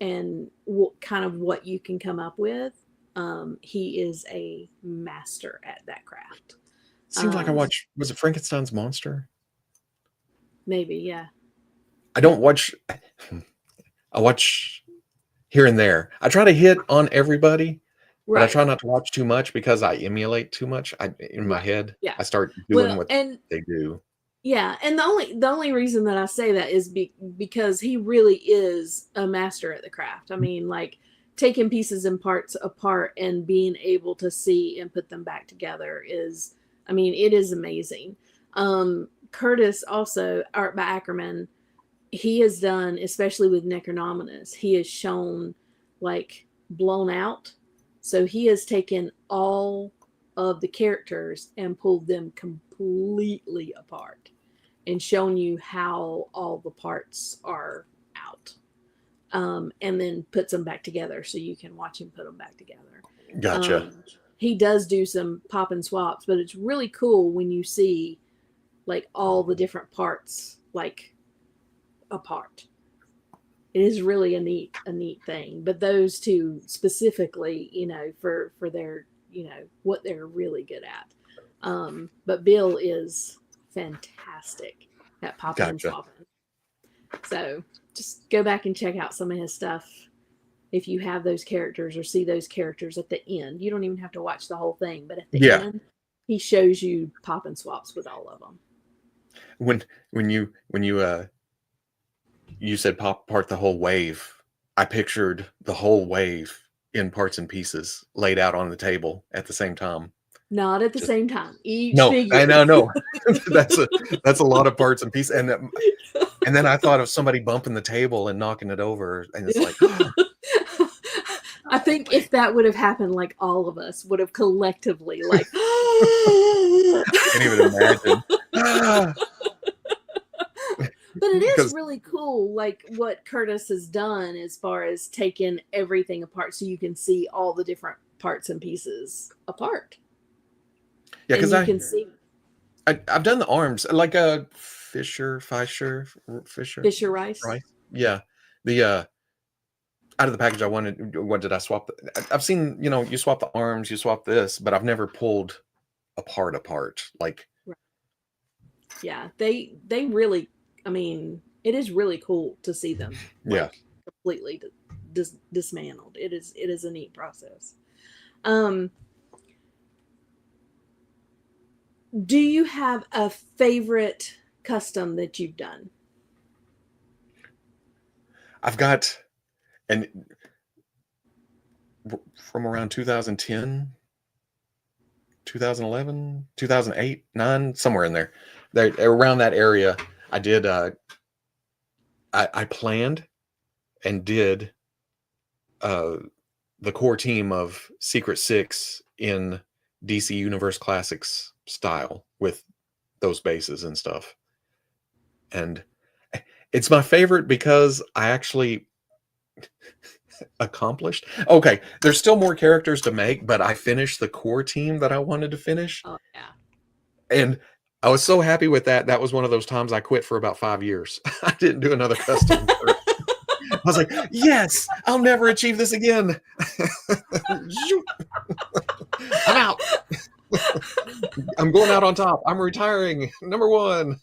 [SPEAKER 1] And kind of what you can come up with. He is a master at that craft.
[SPEAKER 2] Seems like I
[SPEAKER 1] Um,
[SPEAKER 2] watch. Was it Frankenstein's monster?
[SPEAKER 1] Maybe, yeah.
[SPEAKER 2] I don't watch. I watch here and there. I try to hit on everybody, but I
[SPEAKER 1] Right,
[SPEAKER 2] try not to watch too much because I emulate too much. In my
[SPEAKER 1] right.
[SPEAKER 2] head,
[SPEAKER 1] Yeah.
[SPEAKER 2] I start doing
[SPEAKER 1] Well,
[SPEAKER 2] what
[SPEAKER 1] and
[SPEAKER 2] they do.
[SPEAKER 1] yeah, and the only reason that I say that is because he really is a master at the craft. I mean, like taking pieces and parts apart and being able to see and put them back together is, I mean, it is amazing. Curtis also, Art by Ackerman, he has done, especially with Necronominus, he has shown like blown out. So he has taken all of the characters and pulled them completely apart and shown you how all the parts are out. And then puts them back together so you can watch him put them back together.
[SPEAKER 2] Gotcha.
[SPEAKER 1] He does do some pop and swaps, but it's really cool when you see like all the different parts like apart. It is really a neat thing. But those two specifically, for their what they're really good at. But Bill is fantastic at popping and
[SPEAKER 2] Gotcha.
[SPEAKER 1] swapping. So just go back and check out some of his stuff if you have those characters or see those characters at the end. You don't even have to watch the whole thing, but at the
[SPEAKER 2] Yeah.
[SPEAKER 1] end, he shows you pop and swaps with all of them.
[SPEAKER 2] When you said pop apart the whole wave, I pictured the whole wave in parts and pieces laid out on the table at the same time.
[SPEAKER 1] Not at the
[SPEAKER 2] Just
[SPEAKER 1] same time. Each
[SPEAKER 2] no, I
[SPEAKER 1] figure.
[SPEAKER 2] know, no. that's a lot of parts and pieces, and then I thought of somebody bumping the table and knocking it over, and it's like, oh,
[SPEAKER 1] I think
[SPEAKER 2] wait,
[SPEAKER 1] if that would have happened, like all of us would have collectively, like,
[SPEAKER 2] I can't even imagine. Ah,
[SPEAKER 1] but it is
[SPEAKER 2] because
[SPEAKER 1] really cool, like what Curtis has done as far as taking everything apart so you can see all the different parts and pieces apart.
[SPEAKER 2] yeah,
[SPEAKER 1] And
[SPEAKER 2] because
[SPEAKER 1] you can see
[SPEAKER 2] I've done the arms like a Fisher
[SPEAKER 1] Fisher Rice.
[SPEAKER 2] right? Yeah, the out of the package I wanted. What did I swap? I've seen you swap the arms, you swap this, but I've never pulled apart like
[SPEAKER 1] Yeah, they really, I mean, it is really cool to see them
[SPEAKER 2] yeah.
[SPEAKER 1] like completely dismantled. It is a neat process. Um, do you have a favorite custom that you've done?
[SPEAKER 2] I've got and from around 2010, 2011, 2008, 9, somewhere in there around that area. I did. I planned and did uh, the core team of Secret Six in DC Universe Classics style with those bases and stuff. And it's my favorite because I actually accomplished. Okay, there's still more characters to make, but I finished the core team that I wanted to finish.
[SPEAKER 1] Oh yeah.
[SPEAKER 2] And I was so happy with that. That was one of those times I quit for about 5 years. I didn't do another custom. I was like, yes, I'll never achieve this again. I'm out. I'm going out on top. I'm retiring. Number 1.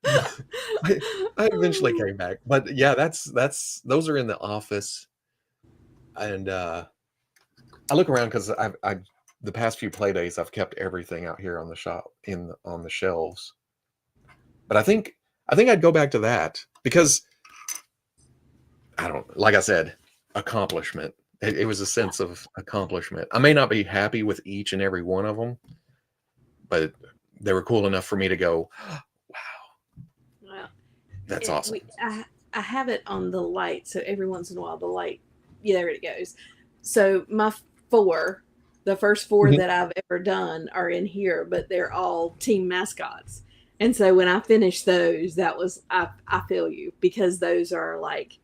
[SPEAKER 2] I eventually came back, but yeah, that's those are in the office, and I look around because I the past few play days I've kept everything out here on the shop on the shelves, but I think I'd go back to that because I don't, like I said, accomplishment. It was a sense of accomplishment. I may not be happy with each and every one of them, but they were cool enough for me to go,
[SPEAKER 1] Well,
[SPEAKER 2] that's awesome.
[SPEAKER 1] I have it on the light, so every once in a while the light, yeah, there it goes. So my 4, the first 4
[SPEAKER 2] Mhm.
[SPEAKER 1] that I've ever done are in here, but they're all team mascots. And so when I finished those, that was I feel you, because those are like,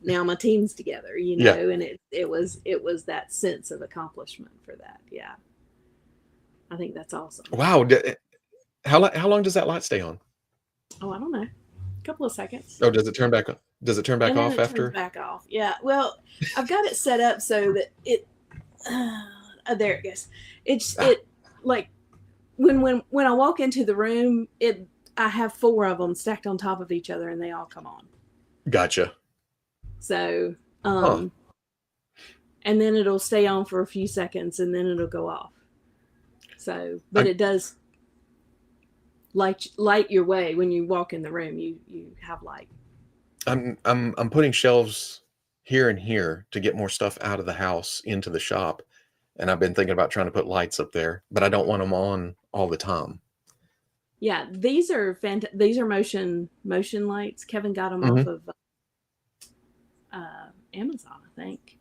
[SPEAKER 1] now my team's together,
[SPEAKER 2] Yeah.
[SPEAKER 1] and it was that sense of accomplishment for that. Yeah, I think that's awesome.
[SPEAKER 2] Wow. How long does that light stay on?
[SPEAKER 1] Oh, I don't know, a couple of seconds.
[SPEAKER 2] Oh, does it turn back? Does it turn back
[SPEAKER 1] And then
[SPEAKER 2] off
[SPEAKER 1] it turns
[SPEAKER 2] after?
[SPEAKER 1] back off. Yeah. Well, I've got it set up so that it. There it goes. It's
[SPEAKER 2] Ah,
[SPEAKER 1] it like when I walk into the room, I have 4 of them stacked on top of each other, and they all come on.
[SPEAKER 2] gotcha.
[SPEAKER 1] So,
[SPEAKER 2] Huh.
[SPEAKER 1] and then it'll stay on for a few seconds, and then it'll go off. So, but
[SPEAKER 2] I,
[SPEAKER 1] it does light your way when you walk in the room. You have light.
[SPEAKER 2] I'm putting shelves here and here to get more stuff out of the house into the shop, and I've been thinking about trying to put lights up there, but I don't want them on all the time.
[SPEAKER 1] Yeah, these are these are motion lights. Kevin got them off
[SPEAKER 2] Hmm.
[SPEAKER 1] of Amazon, I think.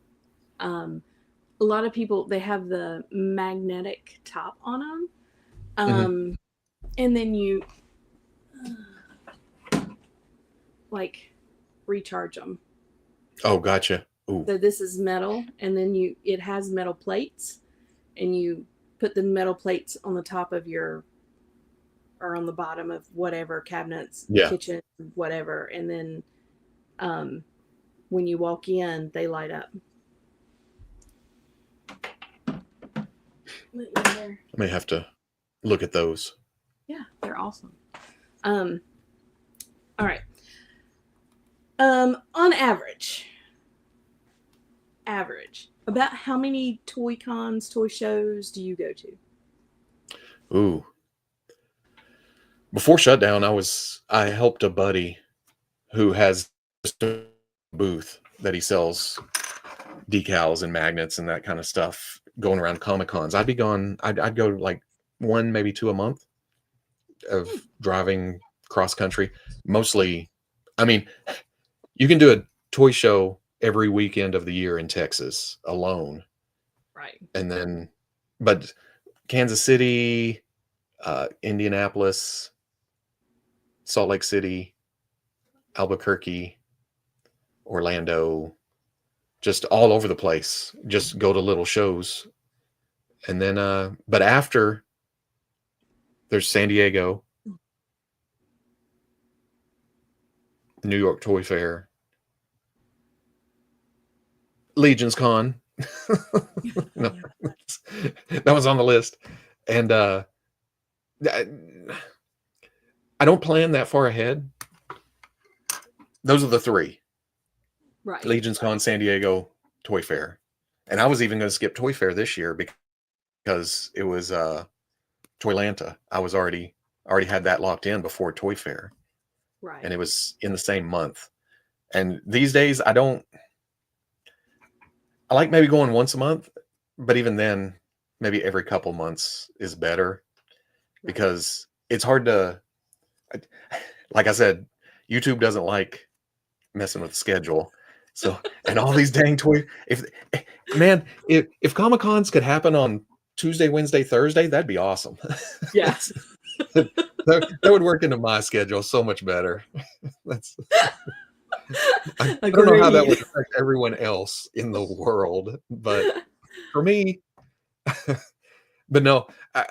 [SPEAKER 1] A lot of people, they have the magnetic top on them,
[SPEAKER 2] Hmm.
[SPEAKER 1] and then you like recharge them.
[SPEAKER 2] Oh, gotcha. Ooh,
[SPEAKER 1] So this is metal, and then it has metal plates, and you put the metal plates on the top of your, or on the bottom of whatever cabinets,
[SPEAKER 2] yeah.
[SPEAKER 1] kitchen, whatever, and then when you walk in, they light up.
[SPEAKER 2] I may have to look at those.
[SPEAKER 1] Yeah, they're awesome. All right. On average, about how many toy cons, toy shows do you go to?
[SPEAKER 2] Ooh, before shutdown, I helped a buddy who has a booth that he sells decals and magnets and that kind of stuff going around Comic Cons. I'd be gone. I'd go like 1, maybe 2 a month of driving cross country. Mostly, I mean, you can do a toy show every weekend of the year in Texas alone,
[SPEAKER 1] Right.
[SPEAKER 2] and then, but Kansas City, Indianapolis, Salt Lake City, Albuquerque, Orlando, just all over the place. Just go to little shows, and then, but after there's San Diego, New York Toy Fair, Legions Con. No, that was on the list, and I, I don't plan that far ahead. Those are the 3:
[SPEAKER 1] Right.
[SPEAKER 2] Legions Con, San Diego, Toy Fair, and I was even going to skip Toy Fair this year because it was Toylanta. I was already had that locked in before Toy Fair,
[SPEAKER 1] Right.
[SPEAKER 2] and it was in the same month. And these days, I like maybe going once a month, but even then, maybe every couple months is better
[SPEAKER 1] Right.
[SPEAKER 2] because it's hard to, like I said, YouTube doesn't like messing with the schedule. So, and all these dang toy, if man, if Comic Cons could happen on Tuesday, Wednesday, Thursday, that'd be awesome.
[SPEAKER 1] Yeah.
[SPEAKER 2] That would work into my schedule so much better. That's I don't know how that
[SPEAKER 1] Agreed.
[SPEAKER 2] would affect everyone else in the world, but for me, but no, I,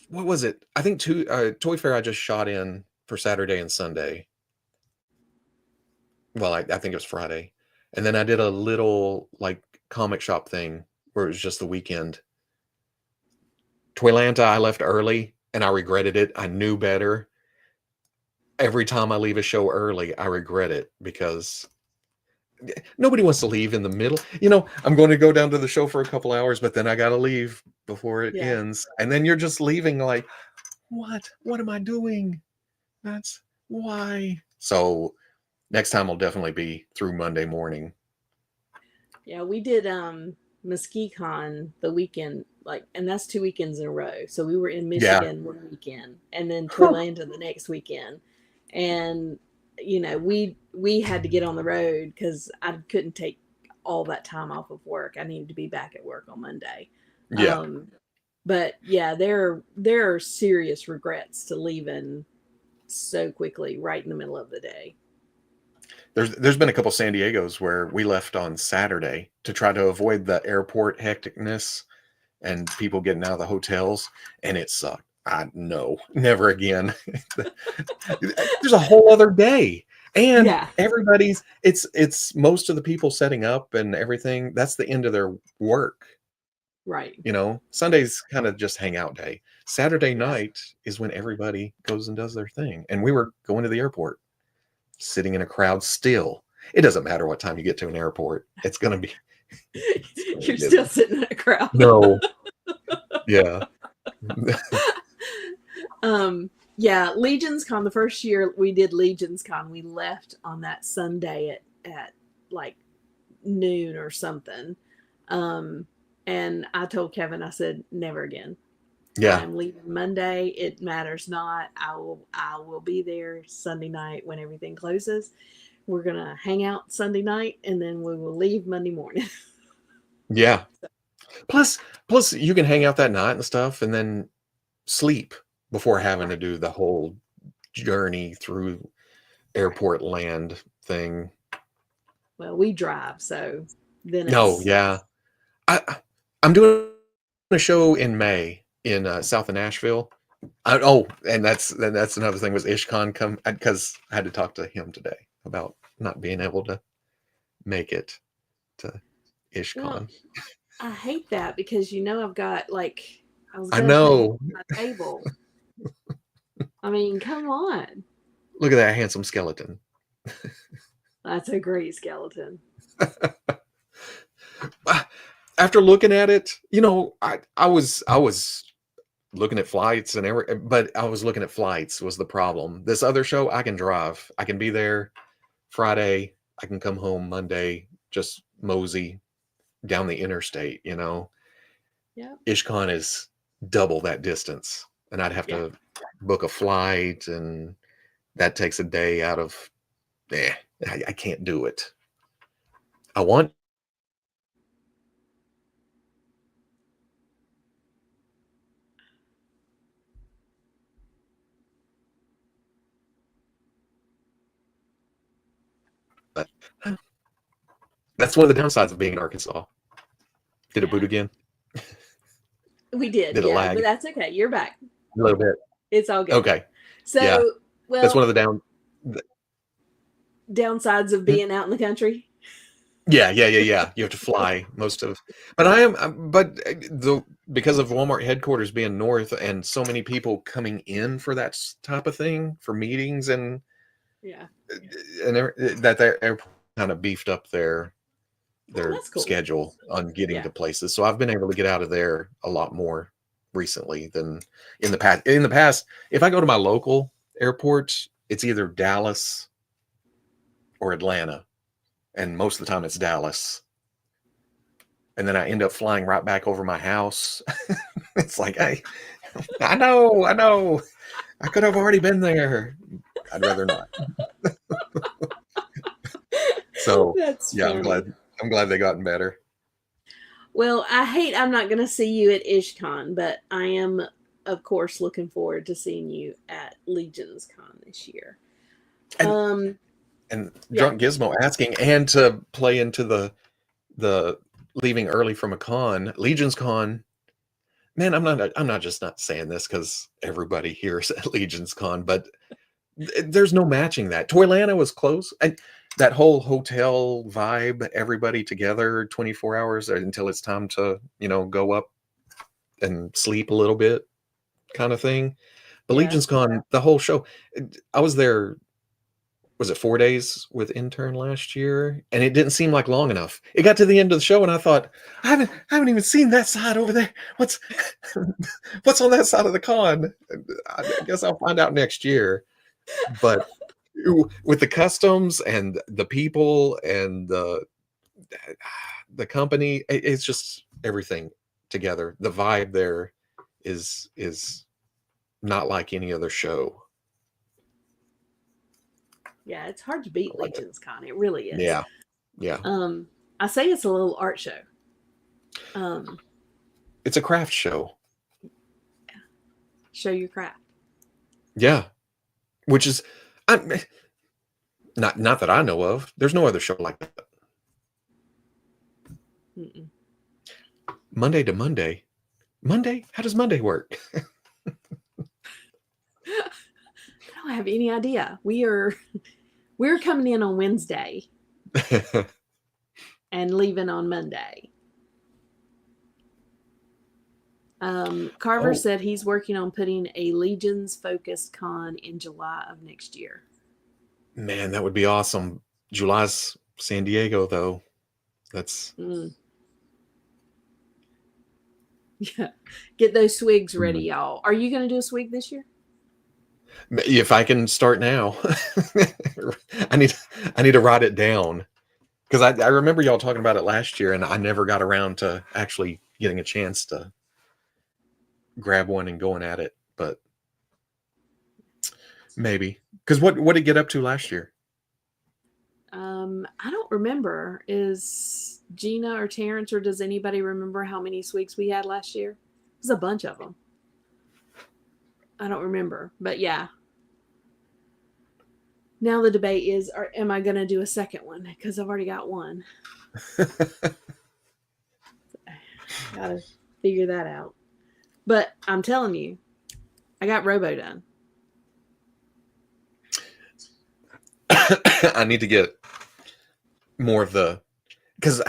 [SPEAKER 2] what was it? I think Toy Fair I just shot in for Saturday and Sunday. Well, I think it was Friday, and then I did a little like comic shop thing where it was just the weekend. Toylanta, I left early and I regretted it. I knew better. Every time I leave a show early, I regret it because nobody wants to leave in the middle. I'm going to go down to the show for a couple hours, but then I got to leave before it
[SPEAKER 1] Yeah.
[SPEAKER 2] ends. And then you're just leaving like, what? What am I doing? That's why. So next time will definitely be through Monday morning.
[SPEAKER 1] Yeah, we did MesquiCon the weekend, and that's 2 weekends in a row. So we were in
[SPEAKER 2] Yeah.
[SPEAKER 1] Michigan one weekend, and then Toylanta the next weekend, and we had to get on the road because I couldn't take all that time off of work. I needed to be back at work on Monday.
[SPEAKER 2] Yeah.
[SPEAKER 1] But yeah, there are serious regrets to leaving so quickly right in the middle of the day.
[SPEAKER 2] There's been a couple San Diegos where we left on Saturday to try to avoid the airport hecticness and people getting out of the hotels, and it sucked. No, never again. There's a whole other day, and
[SPEAKER 1] Yeah.
[SPEAKER 2] it's most of the people setting up and everything. That's the end of their work.
[SPEAKER 1] Right.
[SPEAKER 2] Sunday's kind of just hangout day. Saturday
[SPEAKER 1] Yeah.
[SPEAKER 2] night is when everybody goes and does their thing, and we were going to the airport, sitting in a crowd still. It doesn't matter what time you get to an airport. It's going to be.
[SPEAKER 1] You're still sitting in a crowd.
[SPEAKER 2] No. Yeah.
[SPEAKER 1] Yeah, Legions Con, the first year we did Legions Con, we left on that Sunday at like noon or something. And I told Kevin, I said, never again.
[SPEAKER 2] Yeah.
[SPEAKER 1] I'm leaving Monday. It matters not. I will be there Sunday night when everything closes. We're gonna hang out Sunday night and then we will leave Monday morning.
[SPEAKER 2] Yeah. Plus you can hang out that night and stuff and then sleep before having to do the whole journey through airport land thing.
[SPEAKER 1] Well, we drive, so then
[SPEAKER 2] No, yeah. I'm doing a show in May in south of Nashville. And that's another thing was Ishcon come because I had to talk to him today about not being able to make it to Ishcon.
[SPEAKER 1] Well, I hate that because I've got I was
[SPEAKER 2] I
[SPEAKER 1] gonna
[SPEAKER 2] know.
[SPEAKER 1] put my table. I mean, come on.
[SPEAKER 2] Look at that handsome skeleton.
[SPEAKER 1] That's a great skeleton.
[SPEAKER 2] After looking at it, I was looking at flights but I was looking at flights was the problem. This other show, I can drive. I can be there Friday. I can come home Monday, just mosey down the interstate,
[SPEAKER 1] Yeah.
[SPEAKER 2] Ishcon is double that distance, and I'd have to book a flight, and that takes a day out of. I can't do it. I want. But that's one of the downsides of being in Arkansas. Did it boot again?
[SPEAKER 1] We did,
[SPEAKER 2] Did it lag?
[SPEAKER 1] but that's okay. You're back.
[SPEAKER 2] A little bit.
[SPEAKER 1] It's all good.
[SPEAKER 2] Okay.
[SPEAKER 1] So,
[SPEAKER 2] yeah.
[SPEAKER 1] Well,
[SPEAKER 2] that's one of the
[SPEAKER 1] downsides of being out in the country.
[SPEAKER 2] Yeah. You have to fly most of, but because of Walmart headquarters being north and so many people coming in for that type of thing for meetings and that their airport kind of beefed up their cool. schedule on getting to places. So I've been able to get out of there a lot more recently than in the past. In the past, if I go to my local airport, it's either Dallas or Atlanta. And most of the time it's Dallas. And then I end up flying right back over my house. It's like, hey, I know. I could have already been there. I'd rather not. So
[SPEAKER 1] That's
[SPEAKER 2] yeah,
[SPEAKER 1] funny.
[SPEAKER 2] I'm glad they gotten better.
[SPEAKER 1] Well, I'm not going to see you at IshCon, but I am, of course, looking forward to seeing you at Legions Con this year.
[SPEAKER 2] And
[SPEAKER 1] Um,
[SPEAKER 2] and
[SPEAKER 1] yeah.
[SPEAKER 2] Drunk Gizmo asking, and to play into the leaving early from a con, Legion's Con. Man, I'm not just not saying this because everybody here is at Legion's Con, but there's no matching that. Toylanta was close. And that whole hotel vibe, everybody together 24 hours until it's time to, go up and sleep a little bit kind of thing. But
[SPEAKER 1] Yeah.
[SPEAKER 2] Legion's Con, the whole show, I was there, was it 4 days with intern last year? And it didn't seem like long enough. It got to the end of the show and I thought, I haven't even seen that side over there. What's what's on that side of the con? I guess I'll find out next year. But with the customs and the people and the company, it's just everything together. The vibe there is not like any other show.
[SPEAKER 1] Yeah, it's hard to beat
[SPEAKER 2] I like it.
[SPEAKER 1] Legions Con. It really is.
[SPEAKER 2] Yeah, yeah.
[SPEAKER 1] I say it's a little art show. Um,
[SPEAKER 2] It's a craft show.
[SPEAKER 1] show your craft.
[SPEAKER 2] Yeah, which is I, not that I know of. There's no other show like that.
[SPEAKER 1] Mm-mm.
[SPEAKER 2] Monday to Monday. Monday? How does Monday work?
[SPEAKER 1] I don't have any idea. We're coming in on Wednesday and leaving on Monday. Carver
[SPEAKER 2] Oh,
[SPEAKER 1] said he's working on putting a Legions focused con in July of next year.
[SPEAKER 2] man, that would be awesome. July's San Diego, though. That's
[SPEAKER 1] Mm. Yeah. Get those swigs ready, y'all. Are you going to do a swig this year?
[SPEAKER 2] if I can start now. I need I need to write it down because I remember y'all talking about it last year, and I never got around to actually getting a chance to grab one and going at it. But maybe because what did it get up to last year?
[SPEAKER 1] I don't remember. Is Gina or Terrence or does anybody remember how many swigs we had last year? It was a bunch of them. I don't remember, but yeah. Now the debate is, am I going to do a second one? Because I've already got one. Gotta figure that out. But I'm telling you, I got Robo done.
[SPEAKER 2] I need to get more of the because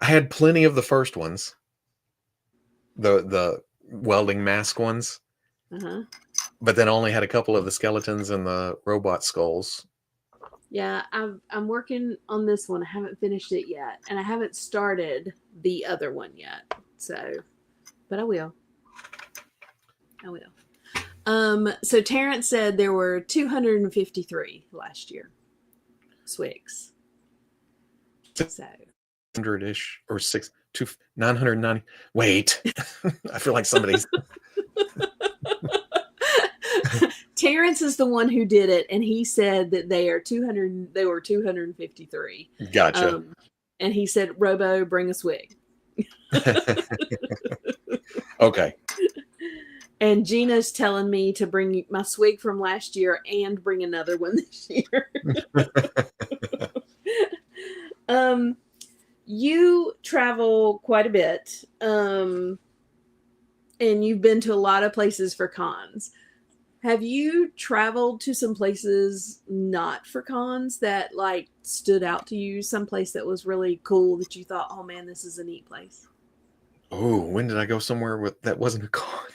[SPEAKER 2] I had plenty of the first ones, the welding mask ones,
[SPEAKER 1] Uh-huh.
[SPEAKER 2] but then I only had a couple of the skeletons and the robot skulls.
[SPEAKER 1] Yeah, I'm working on this one. I haven't finished it yet, and I haven't started the other one yet. So, but I will. I will. So Terrence said there were 253 last year. Swigs. So
[SPEAKER 2] 100-ish or 990. Wait, I feel like somebody's.
[SPEAKER 1] Terrence is the one who did it, and he said that they were 253.
[SPEAKER 2] Gotcha.
[SPEAKER 1] And he said, Robo, bring a swig.
[SPEAKER 2] Okay.
[SPEAKER 1] And Gina's telling me to bring my swig from last year and bring another one this year. You travel quite a bit. And you've been to a lot of places for cons. Have you traveled to some places not for cons that like stood out to you? Some place that was really cool that you thought, oh man, this is a neat place.
[SPEAKER 2] Oh, when did I go somewhere that wasn't a con?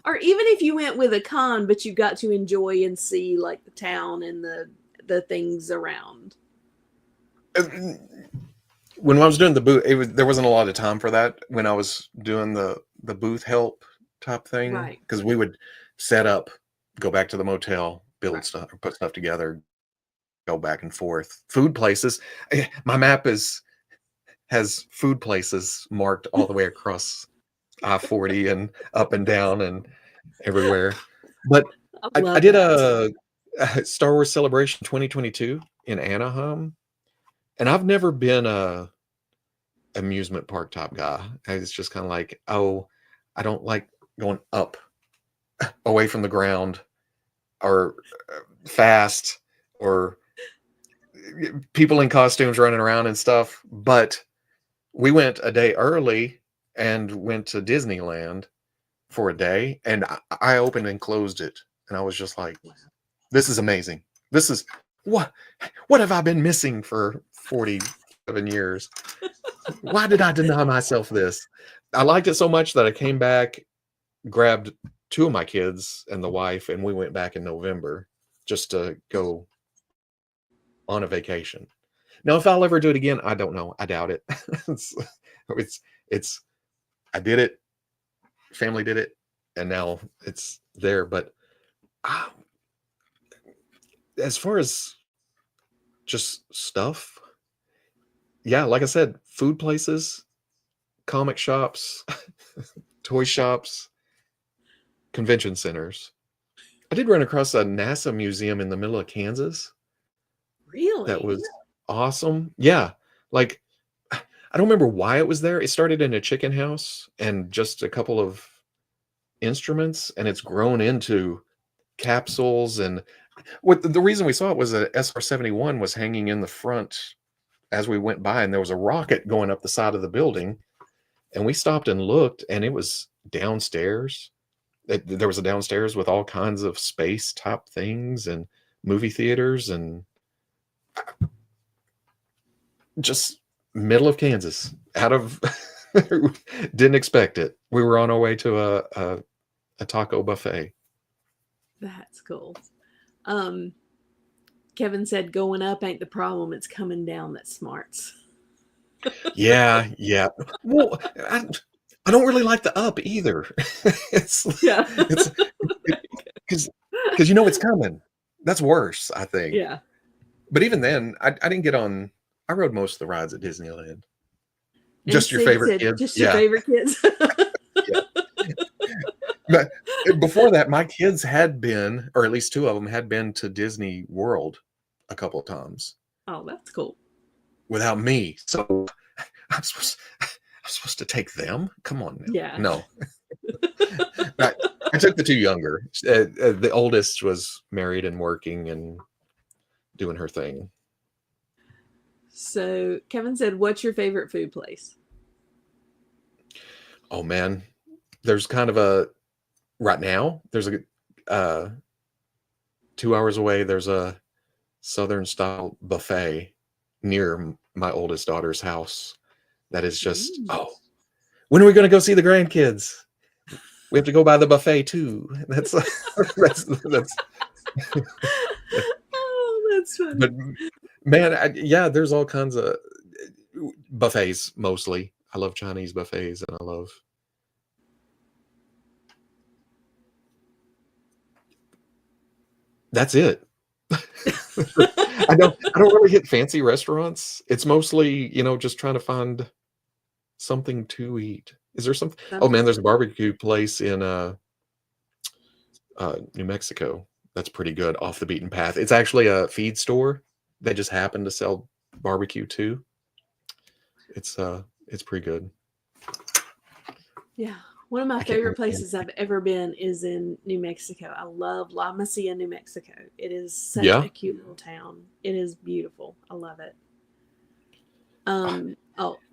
[SPEAKER 1] Or even if you went with a con, but you got to enjoy and see like the town and the things around.
[SPEAKER 2] When I was doing the booth, there wasn't a lot of time for that. When I was doing the booth help type thing,
[SPEAKER 1] Right.
[SPEAKER 2] Because we would set up, go back to the motel, build
[SPEAKER 1] Right.
[SPEAKER 2] stuff, or put stuff together, go back and forth. Food places. My map has food places marked all the way across I-40 and up and down and everywhere. But I did a Star Wars Celebration 2022 in Anaheim, and I've never been a amusement park type guy. And it's just kind of like, oh, I don't like going up away from the ground or fast or people in costumes running around and stuff. But we went a day early and went to Disneyland for a day, and I opened and closed it, and I was just like, this is amazing. This is what have I been missing for 47 years? Why did I deny myself this? I liked it so much that I came back, grabbed two of my kids and the wife, and we went back in November just to go on a vacation. Now, if I'll ever do it again, I don't know. I doubt it. it's, it's, I did it. Family did it, and now it's there. But uh, as far as just stuff, yeah, like I said, food places, comic shops, toy shops, convention centers. I did run across a NASA museum in the middle of Kansas.
[SPEAKER 1] Really?
[SPEAKER 2] That was awesome. Yeah. Like, I don't remember why it was there. It started in a chicken house and just a couple of instruments, and it's grown into capsules. And what the reason we saw it was a SR-71 was hanging in the front as we went by, and there was a rocket going up the side of the building. And we stopped and looked, and it was downstairs. There was a downstairs with all kinds of space type things and movie theaters and just middle of Kansas, out of didn't expect it. We were on our way to a taco buffet.
[SPEAKER 1] That's cool. Kevin said going up ain't the problem, it's coming down that smarts.
[SPEAKER 2] Yeah. Well, I don't really like the up either. it's because it's coming. That's worse, I think.
[SPEAKER 1] Yeah.
[SPEAKER 2] But even then, I didn't get on. I rode most of the rides at Disneyland.
[SPEAKER 1] And
[SPEAKER 2] just your favorite kids.
[SPEAKER 1] Just your favorite kids.
[SPEAKER 2] Yeah. But before that, my kids had been, or at least two of them had been to Disney World a couple of times.
[SPEAKER 1] Oh, that's cool.
[SPEAKER 2] Without me, so I'm supposed to take them. Come on, now.
[SPEAKER 1] Yeah.
[SPEAKER 2] No. I took the two younger. The oldest was married and working and doing her thing.
[SPEAKER 1] So Kevin said, "What's your favorite food place?"
[SPEAKER 2] Oh man, there's kind of a right now. There's a 2 hours away. There's a Southern style buffet near my oldest daughter's house. That is just when are we going to go see the grandkids? We have to go by the buffet too. That's that's.
[SPEAKER 1] Oh, that's funny.
[SPEAKER 2] But man, there's all kinds of buffets. Mostly, I love Chinese buffets, and I love. That's it. I don't really hit fancy restaurants. It's mostly, just trying to find something to eat. Is there something? Oh man, there's a barbecue place in New Mexico that's pretty good, off the beaten path. It's actually a feed store. They just happen to sell barbecue too. It's pretty good.
[SPEAKER 1] Yeah. One of my favorite places I've ever been is in New Mexico. I love La Mesilla, New Mexico. It is such a cute little town. It is beautiful. I love it.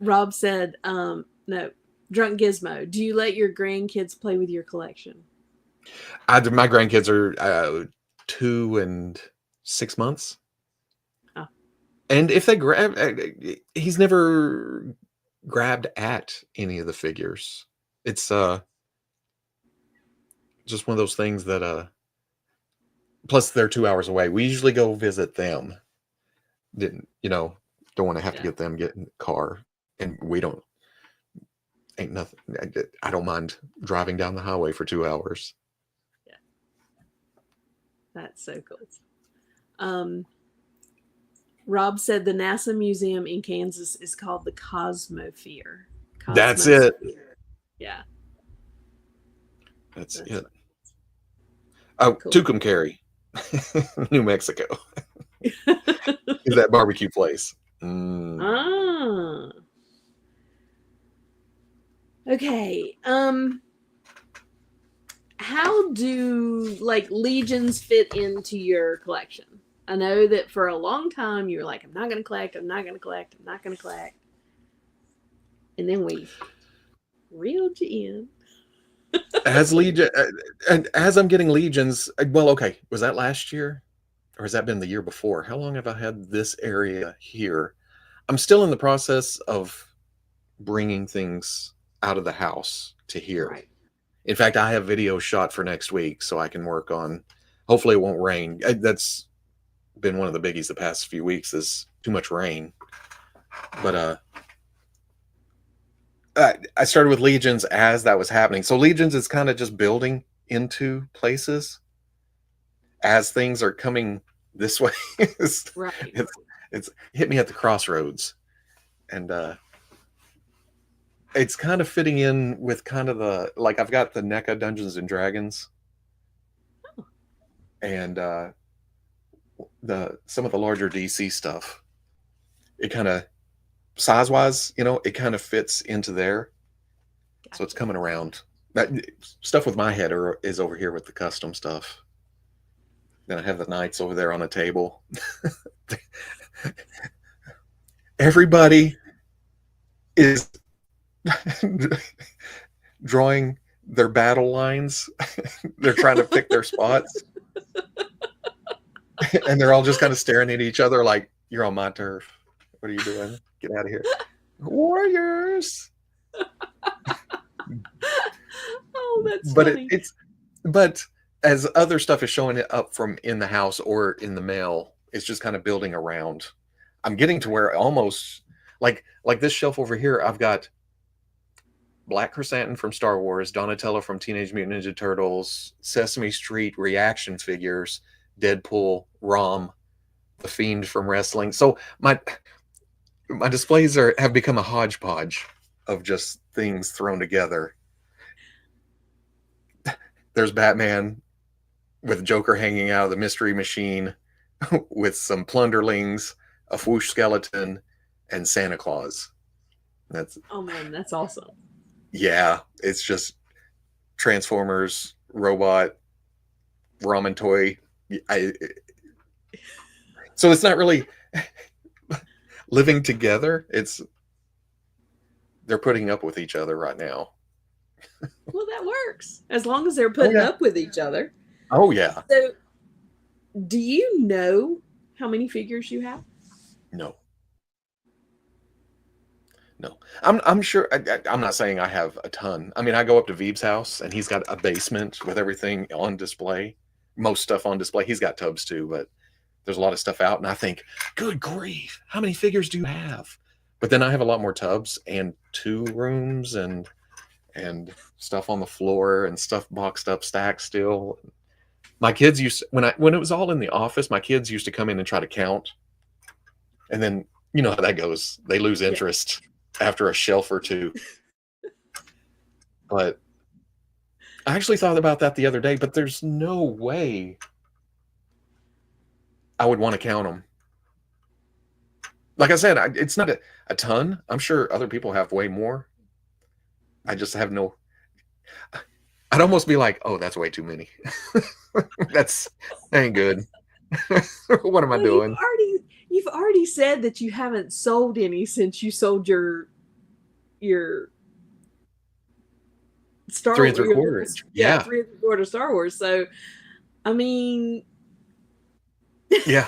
[SPEAKER 1] Rob said, no, Drunk Gizmo, do you let your grandkids play with your collection?
[SPEAKER 2] My grandkids are 2 and 6 months.
[SPEAKER 1] Oh.
[SPEAKER 2] And if they grab, he's never grabbed at any of the figures. It's just one of those things that plus they're 2 hours away. We usually go visit them. Don't want to have to get them get in the car, and ain't nothing. I don't mind driving down the highway for 2 hours.
[SPEAKER 1] Yeah. That's so cool. Rob said the NASA museum in Kansas is called the Cosmosphere.
[SPEAKER 2] That's it.
[SPEAKER 1] Yeah.
[SPEAKER 2] That's it. Oh, cool. Tucumcari, New Mexico. Is that barbecue place?
[SPEAKER 1] Ah. Okay. How do like legions fit into your collection? I know that for a long time you were like, I'm not gonna collect, I'm not gonna collect, I'm not gonna collect. And then we reeled you
[SPEAKER 2] As Legion, and as I'm getting Legions, well, okay, was that last year? Or has that been the year before? How long have I had this area here? I'm still in the process of bringing things out of the house to
[SPEAKER 1] in.
[SPEAKER 2] here.
[SPEAKER 1] Right.
[SPEAKER 2] In fact, I have video shot for next week, so I can work on. Hopefully, it won't rain. That's been one of the biggies the past few weeks is too much rain. But I started with Legions as that was happening. So Legions is kind of just building into places as things are coming this way. it's,
[SPEAKER 1] Right.
[SPEAKER 2] it's hit me at the crossroads, and it's kind of fitting in with kind of the like I've got the NECA Dungeons and Dragons, and the some of the larger DC stuff. It kind of size wise, it kind of fits into there. So it's
[SPEAKER 1] Gotcha.
[SPEAKER 2] coming around. That stuff with my head is over here with the custom stuff. Then I have the knights over there on a table. Everybody is drawing their battle lines. They're trying to pick their spots. And they're all just kind of staring at each other like, you're on my turf. What are you doing? Get out of here. Warriors.
[SPEAKER 1] Oh, that's
[SPEAKER 2] But
[SPEAKER 1] funny.
[SPEAKER 2] but as other stuff is showing it up from in the house or in the mail, it's just kind of building around. I'm getting to where almost like this shelf over here, I've got Black Chrysanthemum from Star Wars, Donatello from Teenage Mutant Ninja Turtles, Sesame Street reaction figures, Deadpool, Rom, the Fiend from wrestling. So my displays have become a hodgepodge of just things thrown together. There's Batman with Joker hanging out of the mystery machine with some plunderlings, a whoosh skeleton, and Santa Claus. That's
[SPEAKER 1] Oh man, that's awesome.
[SPEAKER 2] yeah, it's just Transformers, robot, ramen toy. I, so it's not really living together. It's they're putting up with each other right now.
[SPEAKER 1] Well, that works as long as they're
[SPEAKER 2] Oh
[SPEAKER 1] putting
[SPEAKER 2] yeah.
[SPEAKER 1] up with each other.
[SPEAKER 2] Oh yeah.
[SPEAKER 1] So, do you know how many figures you have?
[SPEAKER 2] No. No, I'm sure. I'm not saying I have a ton. I mean, I go up to Veeb's house, and he's got a basement with everything on display, most stuff on display. He's got tubs too, but there's a lot of stuff out. And I think, good grief, how many figures do you have? But then I have a lot more tubs and 2 rooms and stuff on the floor and stuff boxed up, stacked still. My kids used when it was all in the office. My kids used to come in and try to count, and then you know how that goes. They lose
[SPEAKER 1] Yeah.
[SPEAKER 2] interest after a shelf or two. But I actually thought about that the other day, but there's no way I would want to count them. Like I said, it's not a ton. I'm sure other people have way more. I just have no. I'd almost be like, oh, that's way too many. That ain't good. What am I
[SPEAKER 1] Well,
[SPEAKER 2] doing?
[SPEAKER 1] you've already said that you haven't sold any since you sold your
[SPEAKER 2] Three and three
[SPEAKER 1] your
[SPEAKER 2] quarter
[SPEAKER 1] little
[SPEAKER 2] inch.
[SPEAKER 1] yeah
[SPEAKER 2] Yeah,
[SPEAKER 1] 3 and 3/4 Star Wars. So I mean,
[SPEAKER 2] yeah.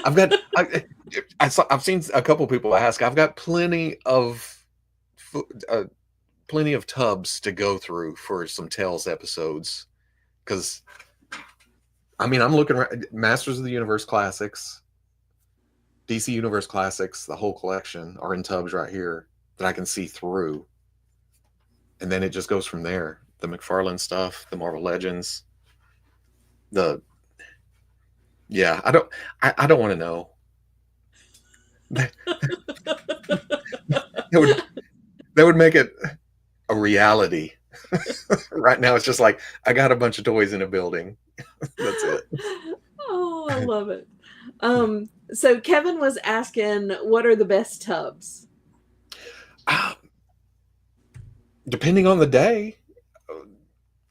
[SPEAKER 2] I've got. I've seen a couple people ask. I've got uh, plenty of tubs to go through for some Tales episodes because I mean I'm looking at Masters of the Universe classics, DC Universe classics, the whole collection are in tubs right here that I can see through, and then it just goes from there. The McFarlane stuff, the Marvel Legends, the yeah. I don't want to know. That would that would make it a reality. Right now, it's just like I got a bunch of toys in a building. That's it.
[SPEAKER 1] oh, I love it. So Kevin was asking, what are the best tubs?
[SPEAKER 2] Ah, depending on the day,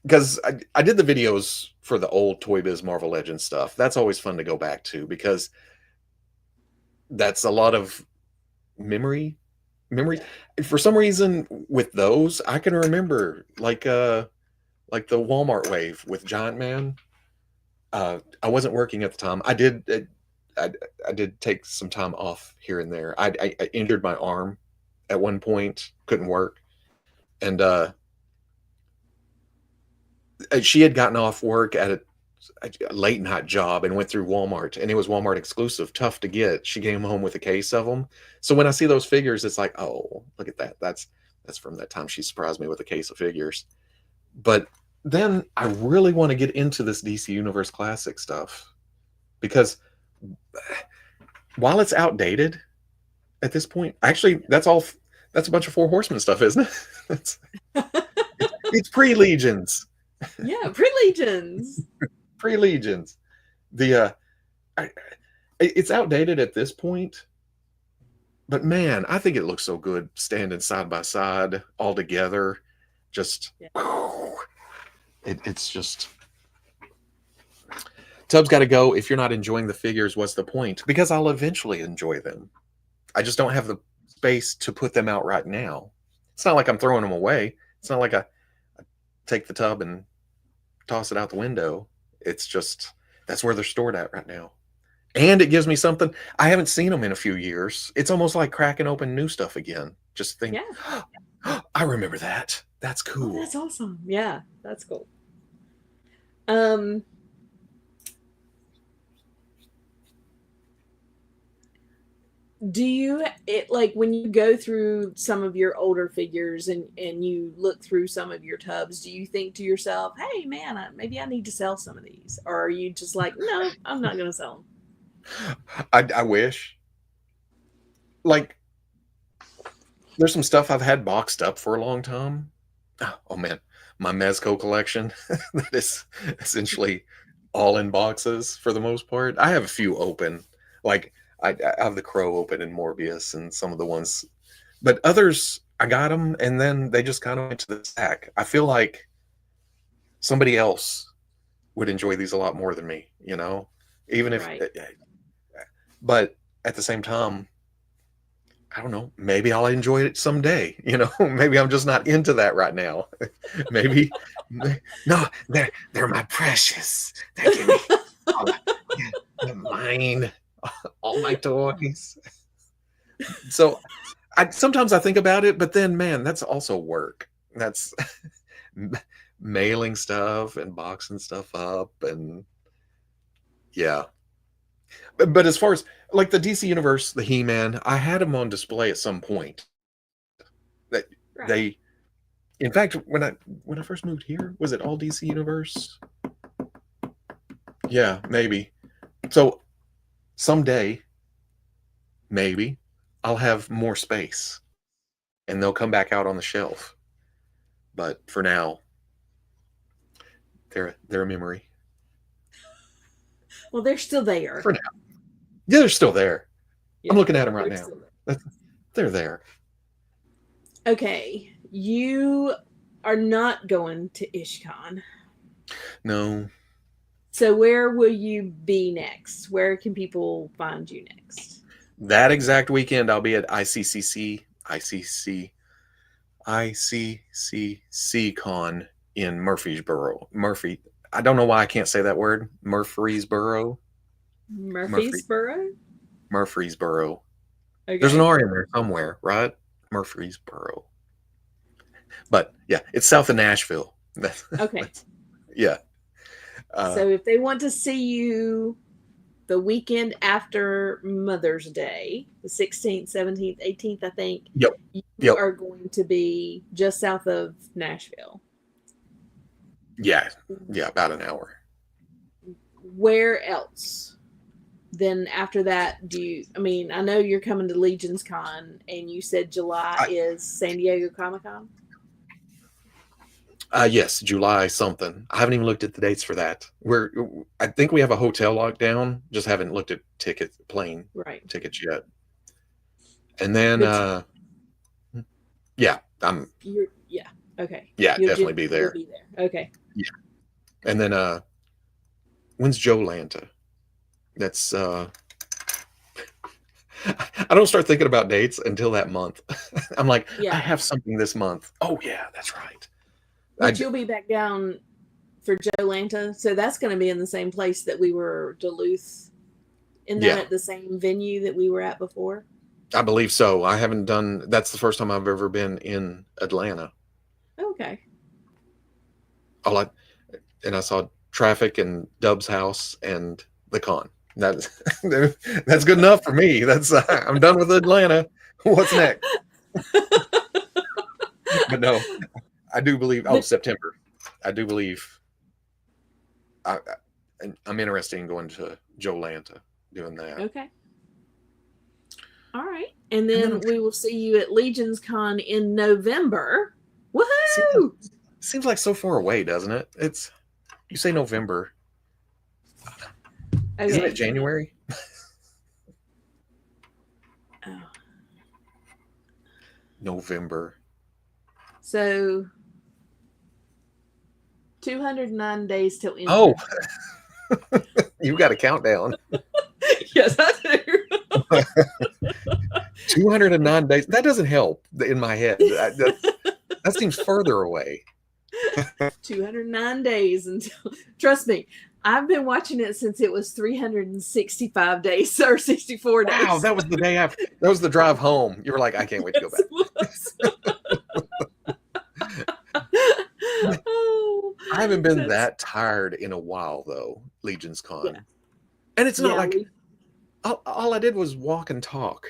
[SPEAKER 2] because I did the videos for the old Toy Biz Marvel Legends stuff. That's always fun to go back to because that's a lot of memories.
[SPEAKER 1] Yeah.
[SPEAKER 2] For some reason, with those, I can remember like the Walmart wave with Giant Man. I wasn't working at the time. I, I did take some time off here and there. I injured my arm at one point, couldn't work, and she had gotten off work at a late night job and went through Walmart, and it was Walmart exclusive, tough to get. She came home with a case of them. So when I see those figures, it's like, oh, look at that. That's from that time she surprised me with a case of figures. But then I really want to get into this DC Universe Classic stuff because while it's outdated at this point, actually, that's a bunch of Four Horsemen stuff, isn't it? It's pre-Legions.
[SPEAKER 1] Yeah, pre-Legions.
[SPEAKER 2] Pre-Legions. The I, it's outdated at this point, but man, I think it looks so good standing side by side all together. Just
[SPEAKER 1] Yeah.
[SPEAKER 2] it's just Tub's got to go. If you're not enjoying the figures, what's the point? Because I'll eventually enjoy them. I just don't have the space to put them out right now. It's not like I'm throwing them away. It's not like I take the tub and toss it out the window. It's just that's where they're stored at right now. And it gives me something. I haven't seen them in a few years. It's almost like cracking open new stuff again. Just think,
[SPEAKER 1] Yeah.
[SPEAKER 2] I remember that. That's
[SPEAKER 1] Oh,
[SPEAKER 2] cool.
[SPEAKER 1] that's awesome. Yeah, that's cool. Um, do you it like when you go through some of your older figures and you look through some of your tubs, do you think to yourself, hey man, maybe I need to sell some of these, or are you just like, no, I'm not going to sell them?
[SPEAKER 2] I wish. Like, there's some stuff I've had boxed up for a long time. Oh man, my Mezco collection that is essentially all in boxes for the most part. I have a few open, like I have the Crow open in Morbius and some of the ones, but others I got them and then they just kind of went to the stack. I feel like somebody else would enjoy these a lot more than me, you know, even if,
[SPEAKER 1] Right.
[SPEAKER 2] but at the same time, I don't know. Maybe I'll enjoy it someday. You know, maybe I'm just not into that right now. Maybe no, they're my precious. They give me all they're mine, all my toys. So sometimes I think about it, but then man, that's also work. That's mailing stuff and boxing stuff up, and yeah. But as far as like the DC Universe, the He-Man, I had them on display at some point. That
[SPEAKER 1] Right.
[SPEAKER 2] they In fact, when I first moved here, was it all DC Universe? Yeah, maybe. So someday, maybe I'll have more space and they'll come back out on the shelf. But for now, they're a memory.
[SPEAKER 1] Well, they're still there.
[SPEAKER 2] For now. Yeah, they're still there.
[SPEAKER 1] Yeah,
[SPEAKER 2] I'm looking at them right
[SPEAKER 1] they're
[SPEAKER 2] now.
[SPEAKER 1] still there.
[SPEAKER 2] They're there.
[SPEAKER 1] Okay, you are not going to IshCon.
[SPEAKER 2] No.
[SPEAKER 1] So where will you be next? Where can people find you next?
[SPEAKER 2] That exact weekend I'll be at ICCC Con in Murfreesboro. I don't know why I can't say that word. Murfreesboro. Murfree.
[SPEAKER 1] Murfreesboro?
[SPEAKER 2] Murfreesboro. There's an
[SPEAKER 1] Okay.
[SPEAKER 2] R in there somewhere, right? Murfreesboro. But yeah, it's south of Nashville.
[SPEAKER 1] Okay.
[SPEAKER 2] Yeah.
[SPEAKER 1] So if they want to see you the weekend after Mother's Day, the 16th, 17th, 18th, I think,
[SPEAKER 2] Yep.
[SPEAKER 1] you
[SPEAKER 2] Yep.
[SPEAKER 1] are going to be just south of Nashville.
[SPEAKER 2] Yeah. Yeah. About an hour.
[SPEAKER 1] Where else? Then after that, I mean, I know you're coming to Legions Con, and you said July is San Diego Comic Con.
[SPEAKER 2] Yes, July something. I haven't even looked at the dates for that. I think we have a hotel lockdown. Just haven't looked at plane
[SPEAKER 1] Right.
[SPEAKER 2] tickets yet. And then,
[SPEAKER 1] But
[SPEAKER 2] yeah,
[SPEAKER 1] yeah. Okay.
[SPEAKER 2] Yeah,
[SPEAKER 1] You'll
[SPEAKER 2] definitely be
[SPEAKER 1] you'll
[SPEAKER 2] there.
[SPEAKER 1] be there. Okay.
[SPEAKER 2] Yeah. And then when's Joe Lanta? That's I don't start thinking about dates until that month. I'm like, I
[SPEAKER 1] Yeah.
[SPEAKER 2] have something this month. Oh yeah, that's right.
[SPEAKER 1] But you'll be back down for Joe Lanta. So that's going to be in the same place that we were, Duluth. Isn't that
[SPEAKER 2] Yeah,
[SPEAKER 1] at the same venue that we were at before?
[SPEAKER 2] I believe so. I haven't done. That's the first time I've ever been in Atlanta.
[SPEAKER 1] Okay.
[SPEAKER 2] All I and I saw Traffic and Dub's house and the con. That's that's good enough for me. That's I'm done with Atlanta. What's next? But no, I do believe. Oh,
[SPEAKER 1] But
[SPEAKER 2] September. I do believe. I'm interested in going to Joe Lanta, doing that.
[SPEAKER 1] okay. All right. And
[SPEAKER 2] And then
[SPEAKER 1] then we will see you at Legions Con in November.
[SPEAKER 2] seems,
[SPEAKER 1] Woohoo!
[SPEAKER 2] seems like so far away, doesn't it? It's you say November, isn't it
[SPEAKER 1] Okay.
[SPEAKER 2] January?
[SPEAKER 1] Oh.
[SPEAKER 2] November.
[SPEAKER 1] So 209 days till
[SPEAKER 2] Oh,
[SPEAKER 1] enter.
[SPEAKER 2] you got a countdown.
[SPEAKER 1] Yes, I do.
[SPEAKER 2] 209 days. That doesn't help in my head. That seems further away.
[SPEAKER 1] 209 days until, trust me, I've been watching it since it was 365 days or 64 days.
[SPEAKER 2] Wow, that was the day after. That was the drive home. You were like, I can't wait to go back.
[SPEAKER 1] Oh,
[SPEAKER 2] I haven't been that tired in a while, though, Legion's Con.
[SPEAKER 1] Yeah.
[SPEAKER 2] And it's not
[SPEAKER 1] Yeah,
[SPEAKER 2] like all I did was walk and talk.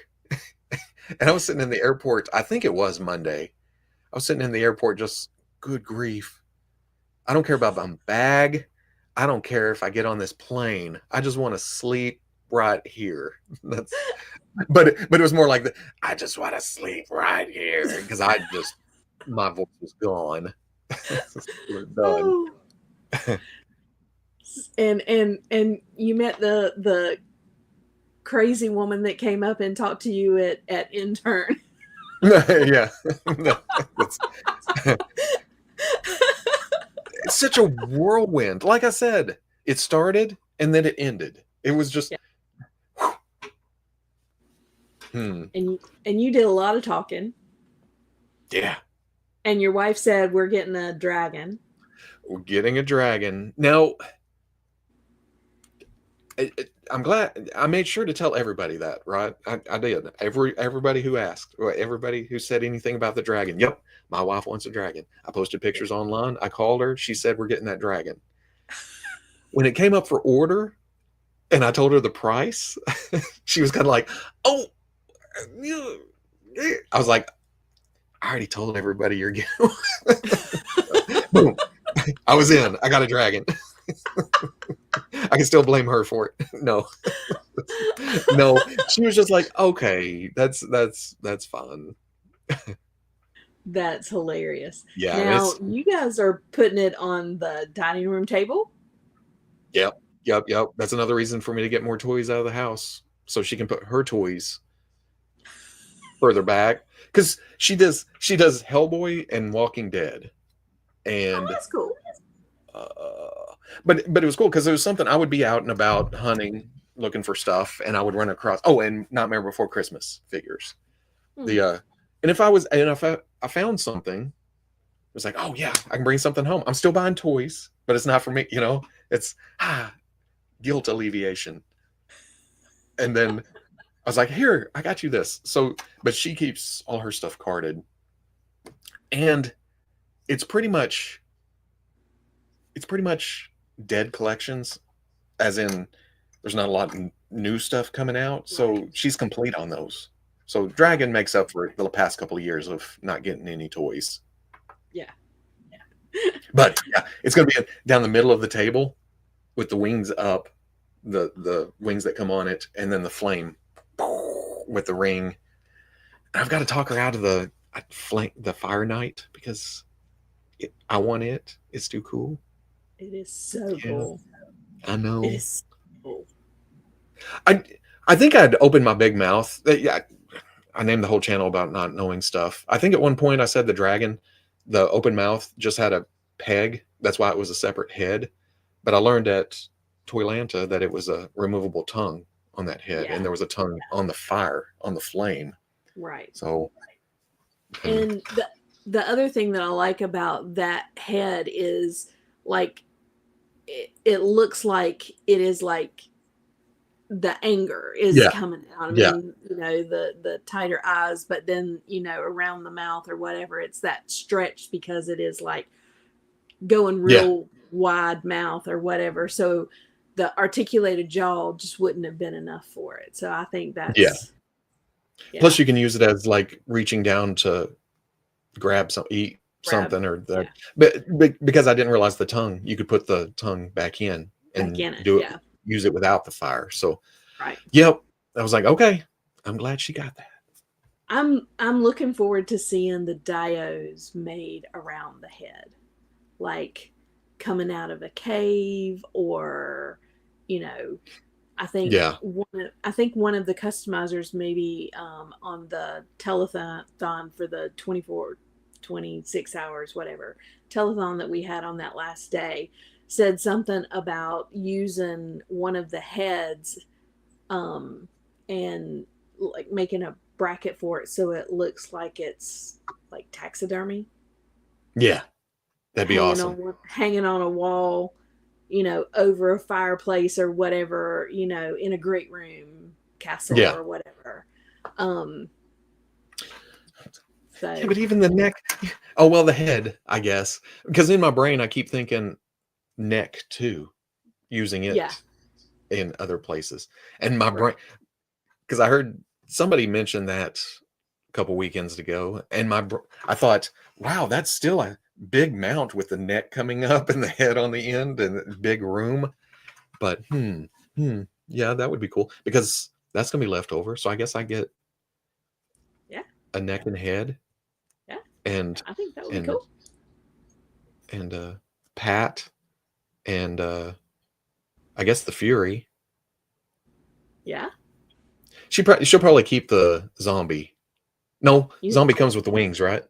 [SPEAKER 2] And I was sitting in the airport. I think it was Monday. I was sitting in the airport just, good grief. I don't care about my bag. I don't care if I get on this plane. I just want to sleep right here. But it was more like I just want to sleep right here because my voice was gone. We're done.
[SPEAKER 1] oh. And you met the crazy woman that came up and talked to you at intern.
[SPEAKER 2] Yeah. It's such a whirlwind. Like I said, it started and then it ended. It was just
[SPEAKER 1] Yeah. And you did a lot of talking.
[SPEAKER 2] Yeah.
[SPEAKER 1] And your wife said we're getting a dragon.
[SPEAKER 2] We're getting a dragon. Now, I'm glad I made sure to tell everybody that, right? I did. Everybody who asked, or everybody who said anything about the dragon. Yep, my wife wants a dragon. I posted pictures online. I called her. She said we're getting that dragon. When it came up for order, and I told her the price, she was kind of like, "Oh," I was like, "I already told everybody you're getting." Boom! I was in. I got a dragon. I can still blame her for it. No, no, she was just like, okay, that's fun.
[SPEAKER 1] That's hilarious.
[SPEAKER 2] Yeah,
[SPEAKER 1] Now you guys are putting it on the dining room table.
[SPEAKER 2] yep. That's another reason for me to get more toys out of the house so she can put her toys further back because she does Hellboy and Walking Dead, and
[SPEAKER 1] Oh, that's cool.
[SPEAKER 2] But it was cool because it was something I would be out and about hunting, looking for stuff, and I would run across. Oh, and Nightmare Before Christmas figures. And if I found something, it was like, oh yeah, I can bring something home. I'm still buying toys, but it's not for me. It's guilt alleviation. And then I was like, here, I got you this. So, but she keeps all her stuff carded, and it's pretty much dead collections, as in there's not a lot of new stuff coming out, so she's complete on those. So Dragon makes up for the past couple of years of not getting any toys.
[SPEAKER 1] Yeah.
[SPEAKER 2] But yeah, it's gonna be down the middle of the table with the wings up, the wings that come on it, and then the flame with the ring. And I've got to talk her out of the Fire Knight because I want it. It's too cool.
[SPEAKER 1] It is so cool.
[SPEAKER 2] I know.
[SPEAKER 1] It is so cool.
[SPEAKER 2] I think I'd open my big mouth. Yeah, I named the whole channel about not knowing stuff. I think at one point I said the dragon, the open mouth just had a peg. That's why it was a separate head. But I learned at Toylanta that it was a removable tongue on that head, and
[SPEAKER 1] Yeah,
[SPEAKER 2] there was a tongue on the fire, on the flame.
[SPEAKER 1] right.
[SPEAKER 2] So,
[SPEAKER 1] And the other thing that I like about that head is like it looks like it is like the anger is
[SPEAKER 2] yeah,
[SPEAKER 1] coming out. I
[SPEAKER 2] yeah,
[SPEAKER 1] mean, the tighter eyes, but then around the mouth or whatever, it's that stretch because it is like going
[SPEAKER 2] yeah,
[SPEAKER 1] real wide mouth or whatever. So the articulated jaw just wouldn't have been enough for it. So I think
[SPEAKER 2] yeah.
[SPEAKER 1] that's
[SPEAKER 2] Plus,
[SPEAKER 1] yeah,
[SPEAKER 2] you can use it as like reaching down to grab some, eat
[SPEAKER 1] grab
[SPEAKER 2] something, or the.
[SPEAKER 1] yeah
[SPEAKER 2] But because I didn't realize the tongue, you could put the tongue back in
[SPEAKER 1] back
[SPEAKER 2] and
[SPEAKER 1] in it.
[SPEAKER 2] do it,
[SPEAKER 1] Yeah,
[SPEAKER 2] use it without the fire. So,
[SPEAKER 1] right.
[SPEAKER 2] yep, I was like, okay, I'm glad she got that.
[SPEAKER 1] I'm looking forward to seeing the dios made around the head, like coming out of a cave, or you know
[SPEAKER 2] Yeah,
[SPEAKER 1] I think one of the customizers maybe on the telethon for the 24 26 hours whatever telethon that we had on that last day said something about using one of the heads um, and like making a bracket for it so it looks like it's like taxidermy
[SPEAKER 2] yeah, that'd be awesome.
[SPEAKER 1] hanging on a wall, over a fireplace or whatever, in a great room castle
[SPEAKER 2] Yeah,
[SPEAKER 1] or whatever. Um,
[SPEAKER 2] yeah,
[SPEAKER 1] so
[SPEAKER 2] but even the neck. Oh well, the head, I guess, because in my brain I keep thinking neck too, using
[SPEAKER 1] yeah,
[SPEAKER 2] it in other places, and my brain,
[SPEAKER 1] right.
[SPEAKER 2] because I heard somebody mention that a couple weekends ago, and I thought, wow, that's still a big mount with the neck coming up and the head on the end and big room. But yeah, that would be cool because that's gonna be left over. So I guess I get
[SPEAKER 1] Yeah,
[SPEAKER 2] a neck and head
[SPEAKER 1] yeah.
[SPEAKER 2] and
[SPEAKER 1] I think that would be
[SPEAKER 2] and
[SPEAKER 1] cool.
[SPEAKER 2] and Pat and I guess the Fury.
[SPEAKER 1] Yeah.
[SPEAKER 2] She'll probably keep the zombie. No,
[SPEAKER 1] You think
[SPEAKER 2] zombie
[SPEAKER 1] so?
[SPEAKER 2] comes with the wings, right?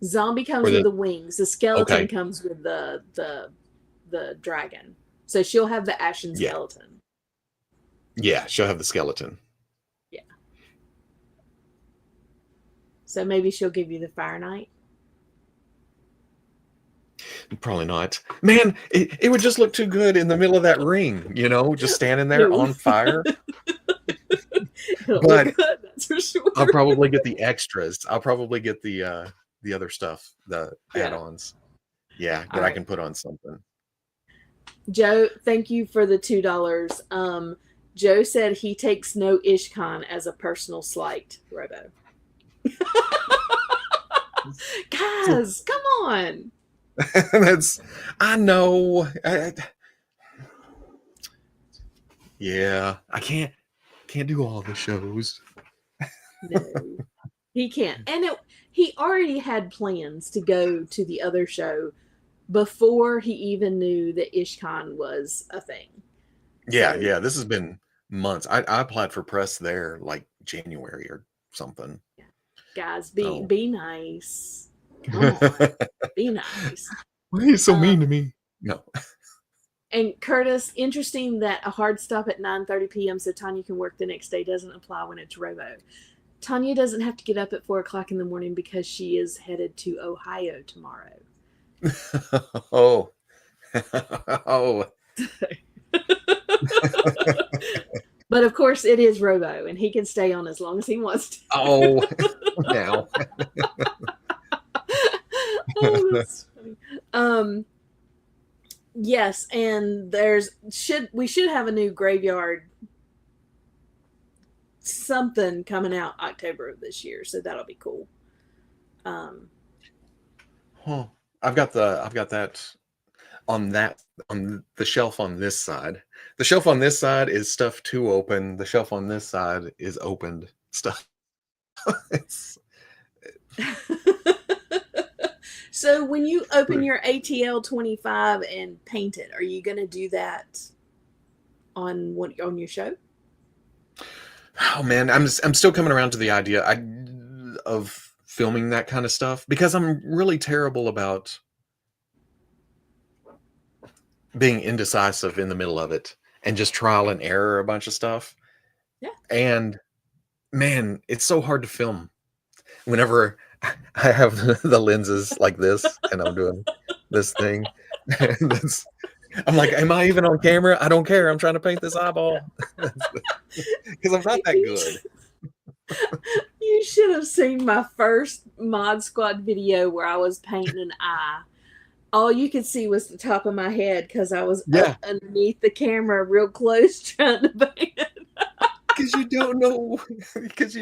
[SPEAKER 1] Zombie
[SPEAKER 2] Or
[SPEAKER 1] comes with
[SPEAKER 2] the
[SPEAKER 1] the wings. The skeleton
[SPEAKER 2] okay,
[SPEAKER 1] comes with the dragon. So she'll have the ashen
[SPEAKER 2] yeah,
[SPEAKER 1] skeleton.
[SPEAKER 2] yeah, she'll have the skeleton.
[SPEAKER 1] Yeah. So maybe she'll give you the Fire Knight.
[SPEAKER 2] Probably not. Man, it would just look too good in the middle of that ring, just standing there
[SPEAKER 1] No.
[SPEAKER 2] on fire.
[SPEAKER 1] It'll look
[SPEAKER 2] But
[SPEAKER 1] good, that's for
[SPEAKER 2] I'll
[SPEAKER 1] sure.
[SPEAKER 2] probably get the extras. I'll probably get the other stuff, the
[SPEAKER 1] Yeah.
[SPEAKER 2] add-ons. Yeah,
[SPEAKER 1] All
[SPEAKER 2] that I
[SPEAKER 1] right.
[SPEAKER 2] can put on something.
[SPEAKER 1] Joe, thank you for the $2. Joe said he takes no Ishcon as a personal slight, Robo. Guys, come on.
[SPEAKER 2] That's I know. Yeah, I can't do all the shows.
[SPEAKER 1] No, he can't. And he already had plans to go to the other show before he even knew that Ishcon was a thing.
[SPEAKER 2] Yeah,
[SPEAKER 1] So,
[SPEAKER 2] yeah, this has been months. I applied for press there like January or something.
[SPEAKER 1] guys, be
[SPEAKER 2] So
[SPEAKER 1] be nice. Come on, be nice.
[SPEAKER 2] why are you so mean
[SPEAKER 1] Um,
[SPEAKER 2] to me? No.
[SPEAKER 1] and Curtis, interesting that a hard stop at 9:30 p.m. so Tanya can work the next day doesn't apply when it's Robo. Tanya doesn't have to get up at 4 o'clock in the morning because she is headed to Ohio tomorrow.
[SPEAKER 2] Oh. Oh.
[SPEAKER 1] But of course, it is Robo, and he can stay on as long as he wants to.
[SPEAKER 2] Oh. Now.
[SPEAKER 1] Oh, that's funny. Yes, and we should have a new graveyard something coming out October of this year, so that'll be cool. Um,
[SPEAKER 2] Huh. I've got on the shelf on this side. The shelf on this side is stuff to open. The shelf on this side is opened stuff. It's
[SPEAKER 1] so when you open your ATL 25 and paint it, are you going to do that on your show?
[SPEAKER 2] oh man, I'm still coming around to the idea of filming that kind of stuff because I'm really terrible about being indecisive in the middle of it and just trial and error a bunch of stuff.
[SPEAKER 1] Yeah.
[SPEAKER 2] And man, it's so hard to film whenever I have the lenses like this and I'm doing this thing. I'm like, am I even on camera? I don't care. I'm trying to paint this eyeball because I'm not that good.
[SPEAKER 1] You should have seen my first Mod Squad video where I was painting an eye. All you could see was the top of my head because I was up underneath the camera real close trying to paint it.
[SPEAKER 2] Because you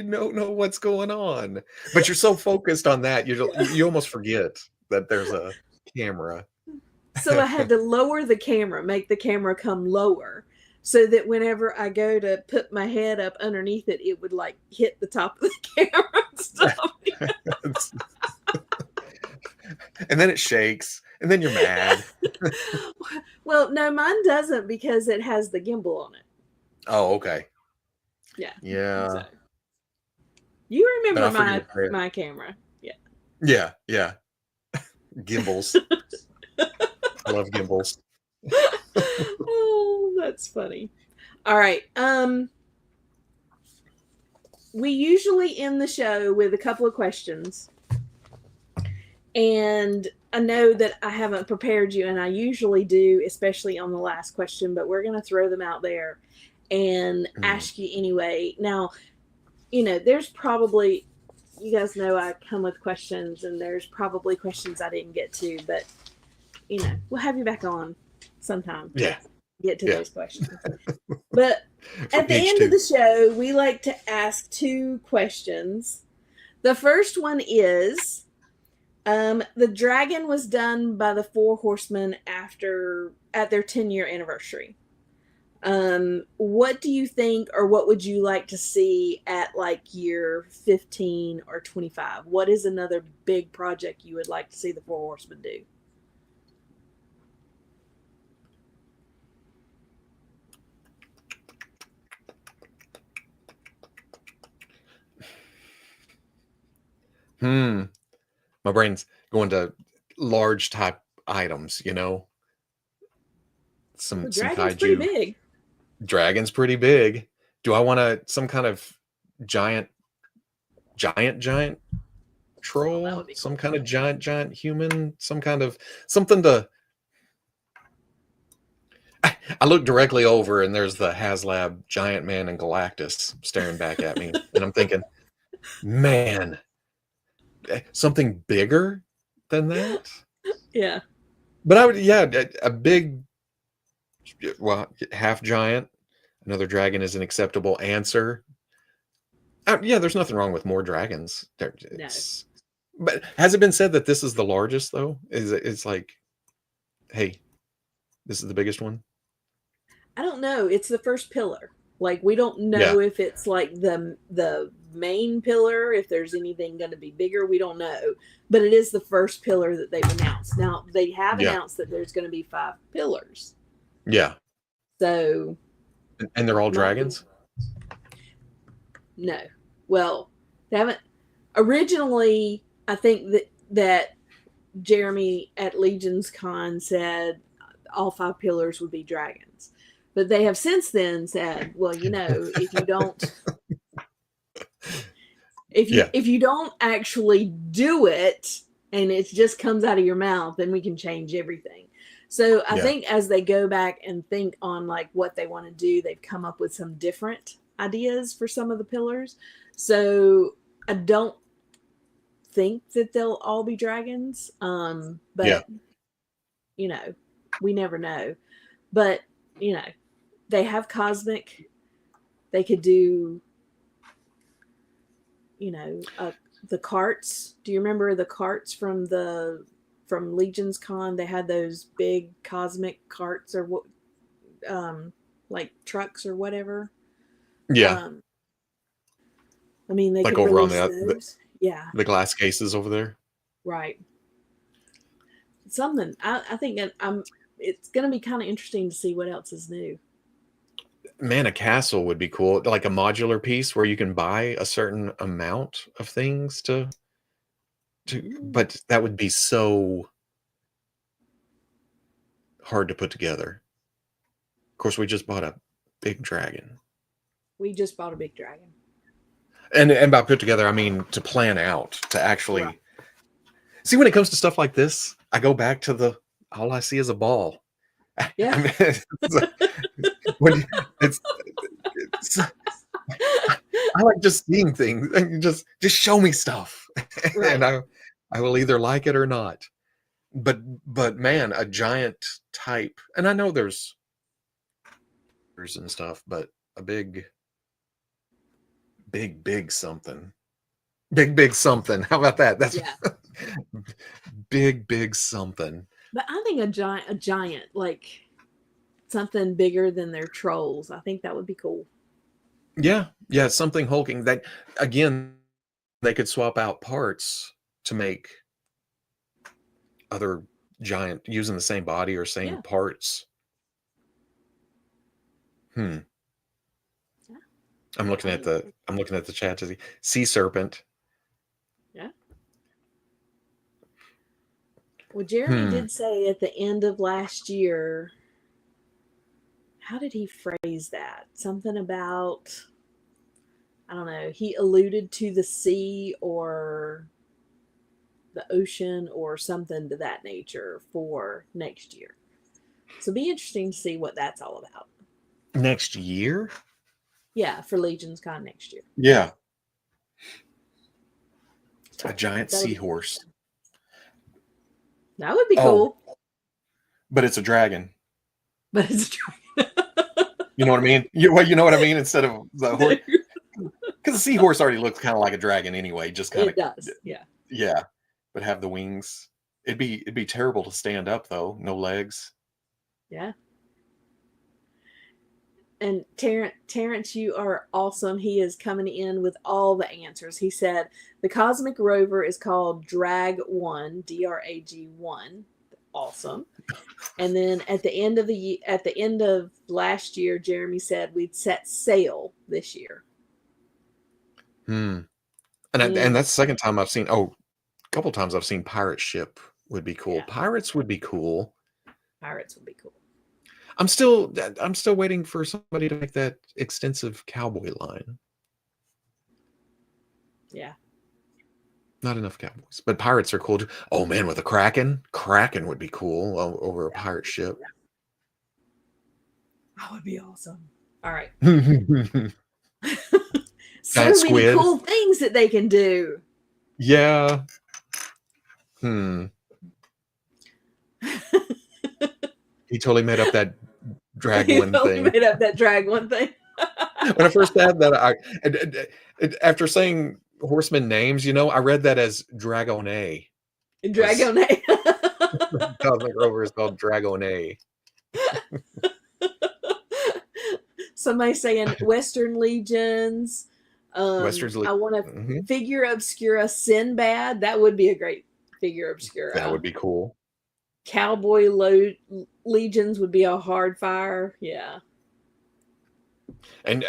[SPEAKER 2] don't know what's going on. But you're so focused on that, you almost forget that there's a camera.
[SPEAKER 1] So I had to lower the camera, make the camera come lower, so that whenever I go to put my head up underneath it, it would like hit the top of the camera and stuff.
[SPEAKER 2] And then it shakes, and then you're mad.
[SPEAKER 1] Well, no, mine doesn't because it has the gimbal on it.
[SPEAKER 2] Oh, okay.
[SPEAKER 1] Yeah.
[SPEAKER 2] Yeah.
[SPEAKER 1] So, you remember my camera. Yeah.
[SPEAKER 2] Yeah, yeah. Gimbals. I love gimbals.
[SPEAKER 1] Oh, that's funny. All right. We usually end the show with a couple of questions. And I know that I haven't prepared you, and I usually do, especially on the last question, but we're going to throw them out there and ask you anyway. Now, there's probably, you guys know I come with questions, and there's probably questions I didn't get to, but, we'll have you back on sometime.
[SPEAKER 2] Yeah.
[SPEAKER 1] Get to those questions. But at the end of the show, we like to ask 2 questions. The first one is, the dragon was done by the 4 horsemen at their 10-year anniversary. What do you think, or what would you like to see at like year 15 or 25? What is another big project you would like to see the 4 horsemen do?
[SPEAKER 2] My brain's going to large type items, some
[SPEAKER 1] dragon's
[SPEAKER 2] kaiju.
[SPEAKER 1] Pretty big.
[SPEAKER 2] Dragon's pretty big. Do I want some kind of giant troll?
[SPEAKER 1] That would be cool.
[SPEAKER 2] Some kind of giant human? Something to... I look directly over and there's the HasLab giant man and Galactus staring back at me. And I'm thinking, man, something bigger than that?
[SPEAKER 1] Yeah.
[SPEAKER 2] But I would, a big, half giant. Another dragon is an acceptable answer. There's nothing wrong with more dragons.
[SPEAKER 1] No.
[SPEAKER 2] But has it been said that this is the largest, though? It's like, hey, this is the biggest one?
[SPEAKER 1] I don't know. It's the first pillar. Like, we don't know if it's like the main pillar, if there's anything going to be bigger. We don't know. But it is the first pillar that they've announced. Now, they have announced that there's going to be 5 pillars.
[SPEAKER 2] Yeah.
[SPEAKER 1] So.
[SPEAKER 2] And they're all dragons?
[SPEAKER 1] No. Well, they haven't. Originally, I think that Jeremy at Legions Con said all 5 pillars would be dragons. But they have since then said, well, if you don't, if you don't actually do it and it just comes out of your mouth, then we can change everything. So I think as they go back and think on like what they want to do, they've come up with some different ideas for some of the pillars. So I don't think that they'll all be dragons. But we never know. But they have cosmic. They could do, the carts. Do you remember the carts from Legions Con? They had those big cosmic carts, or what, like trucks or whatever.
[SPEAKER 2] Yeah.
[SPEAKER 1] They
[SPEAKER 2] like
[SPEAKER 1] could
[SPEAKER 2] over on the glass cases over there.
[SPEAKER 1] Right. Something. I think it's going to be kind of interesting to see what else is new.
[SPEAKER 2] Man, a castle would be cool. Like a modular piece where you can buy a certain amount of things to But that would be so hard to put together. Of course, we just bought a big dragon.
[SPEAKER 1] We just bought a big dragon.
[SPEAKER 2] And by put together, I mean to plan out, to actually
[SPEAKER 1] Right.
[SPEAKER 2] see when it comes to stuff like this, I go back to all I see is a ball.
[SPEAKER 1] Yeah.
[SPEAKER 2] I mean, when it's I like just seeing things and just show me stuff.
[SPEAKER 1] Right.
[SPEAKER 2] And I will either like it or not. But man, a giant type, and I know there's and stuff, but a big something. Big something. How about that? That's
[SPEAKER 1] Yeah.
[SPEAKER 2] big something.
[SPEAKER 1] But I think a giant, like something bigger than their trolls. I think that would be cool.
[SPEAKER 2] Yeah, something hulking that again they could swap out parts to make other giant using the same body or same
[SPEAKER 1] Yeah.
[SPEAKER 2] parts. Hmm.
[SPEAKER 1] Yeah.
[SPEAKER 2] I'm looking at the chat to see sea serpent.
[SPEAKER 1] Yeah. Well, Jeremy
[SPEAKER 2] Hmm.
[SPEAKER 1] did say at the end of last year, how did he phrase that? Something about, I don't know, he alluded to the sea or the ocean or something to that nature for next year. So it'll be interesting to see what that's all about.
[SPEAKER 2] Next year?
[SPEAKER 1] Yeah, for Legions Con next year.
[SPEAKER 2] Yeah. A giant
[SPEAKER 1] That'll be
[SPEAKER 2] seahorse.
[SPEAKER 1] interesting. That would be
[SPEAKER 2] Oh,
[SPEAKER 1] cool.
[SPEAKER 2] but it's a dragon.
[SPEAKER 1] But it's a
[SPEAKER 2] You know what I mean? You know what I mean? Instead of the horse, because the seahorse already looks kind of like a dragon anyway. Just kind
[SPEAKER 1] It
[SPEAKER 2] of,
[SPEAKER 1] does. Yeah.
[SPEAKER 2] yeah. But have the wings. It'd be terrible to stand up though. No legs.
[SPEAKER 1] Yeah. And Terrence, you are awesome. He is coming in with all the answers. He said the cosmic rover is called Drag One, DRAG1. Awesome. And then at the end of last year, Jeremy said we'd set sail this year.
[SPEAKER 2] Hmm.
[SPEAKER 1] And
[SPEAKER 2] And that's the second time I've seen. Oh, a couple times I've seen pirate ship would be cool.
[SPEAKER 1] yeah,
[SPEAKER 2] Pirates would be cool.
[SPEAKER 1] pirates would be cool.
[SPEAKER 2] I'm still waiting for somebody to make that extensive cowboy line.
[SPEAKER 1] Yeah.
[SPEAKER 2] Not enough cowboys, but pirates are cool too. Oh man, with a kraken would be cool over a pirate ship.
[SPEAKER 1] That would be awesome. All right.
[SPEAKER 2] Giant
[SPEAKER 1] So many
[SPEAKER 2] squid.
[SPEAKER 1] cool things that they can do.
[SPEAKER 2] Yeah. Hmm. He totally made up that drag
[SPEAKER 1] He
[SPEAKER 2] one
[SPEAKER 1] totally
[SPEAKER 2] thing.
[SPEAKER 1] made up that drag one thing.
[SPEAKER 2] When I first had that, after saying horseman names, I read that as Dragonet.
[SPEAKER 1] Dragonet.
[SPEAKER 2] Cosmic Rover is called Dragonet.
[SPEAKER 1] Somebody saying Western Legions.
[SPEAKER 2] Westerns.
[SPEAKER 1] I want
[SPEAKER 2] Mm-hmm.
[SPEAKER 1] a figure obscura Sinbad. That would be a great figure obscura.
[SPEAKER 2] That would be cool.
[SPEAKER 1] Cowboy Legions would be a hard fire. Yeah.
[SPEAKER 2] And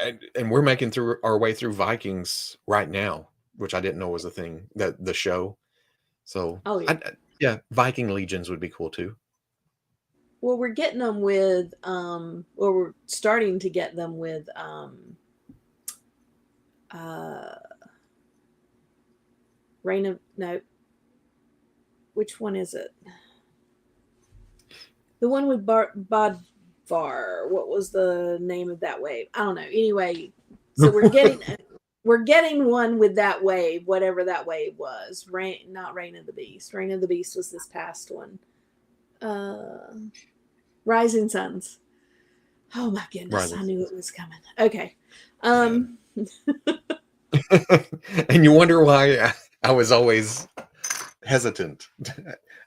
[SPEAKER 2] we're making through our way through Vikings right now, which I didn't know was a thing, that the show. So
[SPEAKER 1] Oh yeah.
[SPEAKER 2] Yeah, Viking Legions would be cool too.
[SPEAKER 1] Well, we're getting them with we're starting to get them with Reign of no. Which one is it? The one with Bodvar. What was the name of that wave? I don't know. Anyway, so we're getting one with that wave, whatever that wave was. Not Reign of the Beast. Reign of the Beast was this past one. Rising Suns. Oh my goodness, I knew it was coming. Okay.
[SPEAKER 2] And you wonder why I was always hesitant.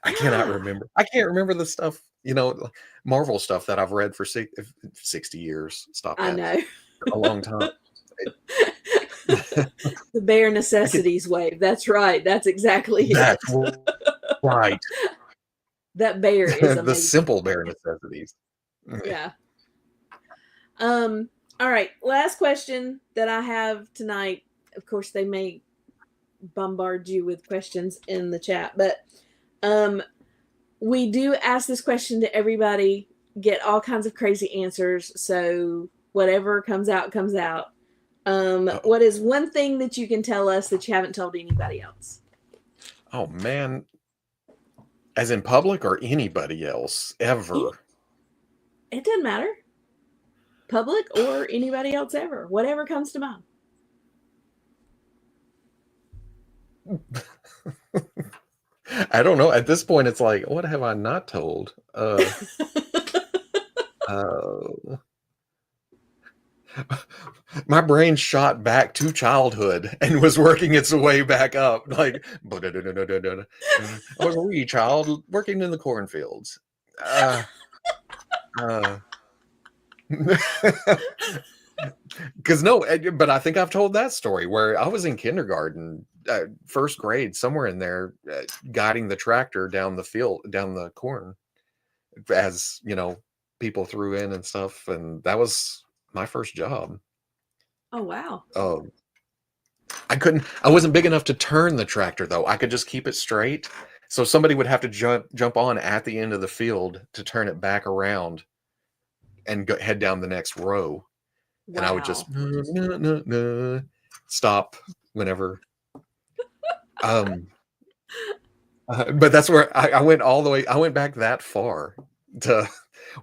[SPEAKER 2] I cannot remember. I can't remember the stuff, Marvel stuff that I've read for 60 years. Stop that.
[SPEAKER 1] I know.
[SPEAKER 2] A long time.
[SPEAKER 1] The bare necessities wave. That's right. That's exactly it.
[SPEAKER 2] That's right.
[SPEAKER 1] That bear is amazing.
[SPEAKER 2] The simple bare necessities.
[SPEAKER 1] Yeah. All right. Last question that I have tonight. Of course, they may bombard you with questions in the chat, but we do ask this question to everybody, get all kinds of crazy answers. So whatever comes out, comes out.
[SPEAKER 2] Uh-oh.
[SPEAKER 1] What is one thing that you can tell us that you haven't told anybody else?
[SPEAKER 2] Oh man, as in public or anybody else ever?
[SPEAKER 1] It doesn't matter. Public or anybody else ever. Whatever comes to mind.
[SPEAKER 2] I don't know. At this point, it's like, what have I not told? My brain shot back to childhood and was working its way back up. Like, I was a wee child working in the cornfields. Because no, but I think I've told that story where I was in kindergarten, first grade, somewhere in there, guiding the tractor down the field, down the corn, as you know, people threw in and stuff, and that was my first job.
[SPEAKER 1] Oh, wow.
[SPEAKER 2] I wasn't big enough to turn the tractor though. I could just keep it straight. So somebody would have to jump on at the end of the field to turn it back around and head down the next row.
[SPEAKER 1] Wow.
[SPEAKER 2] And I would just stop whenever. But that's where I went all the way. I went back that far to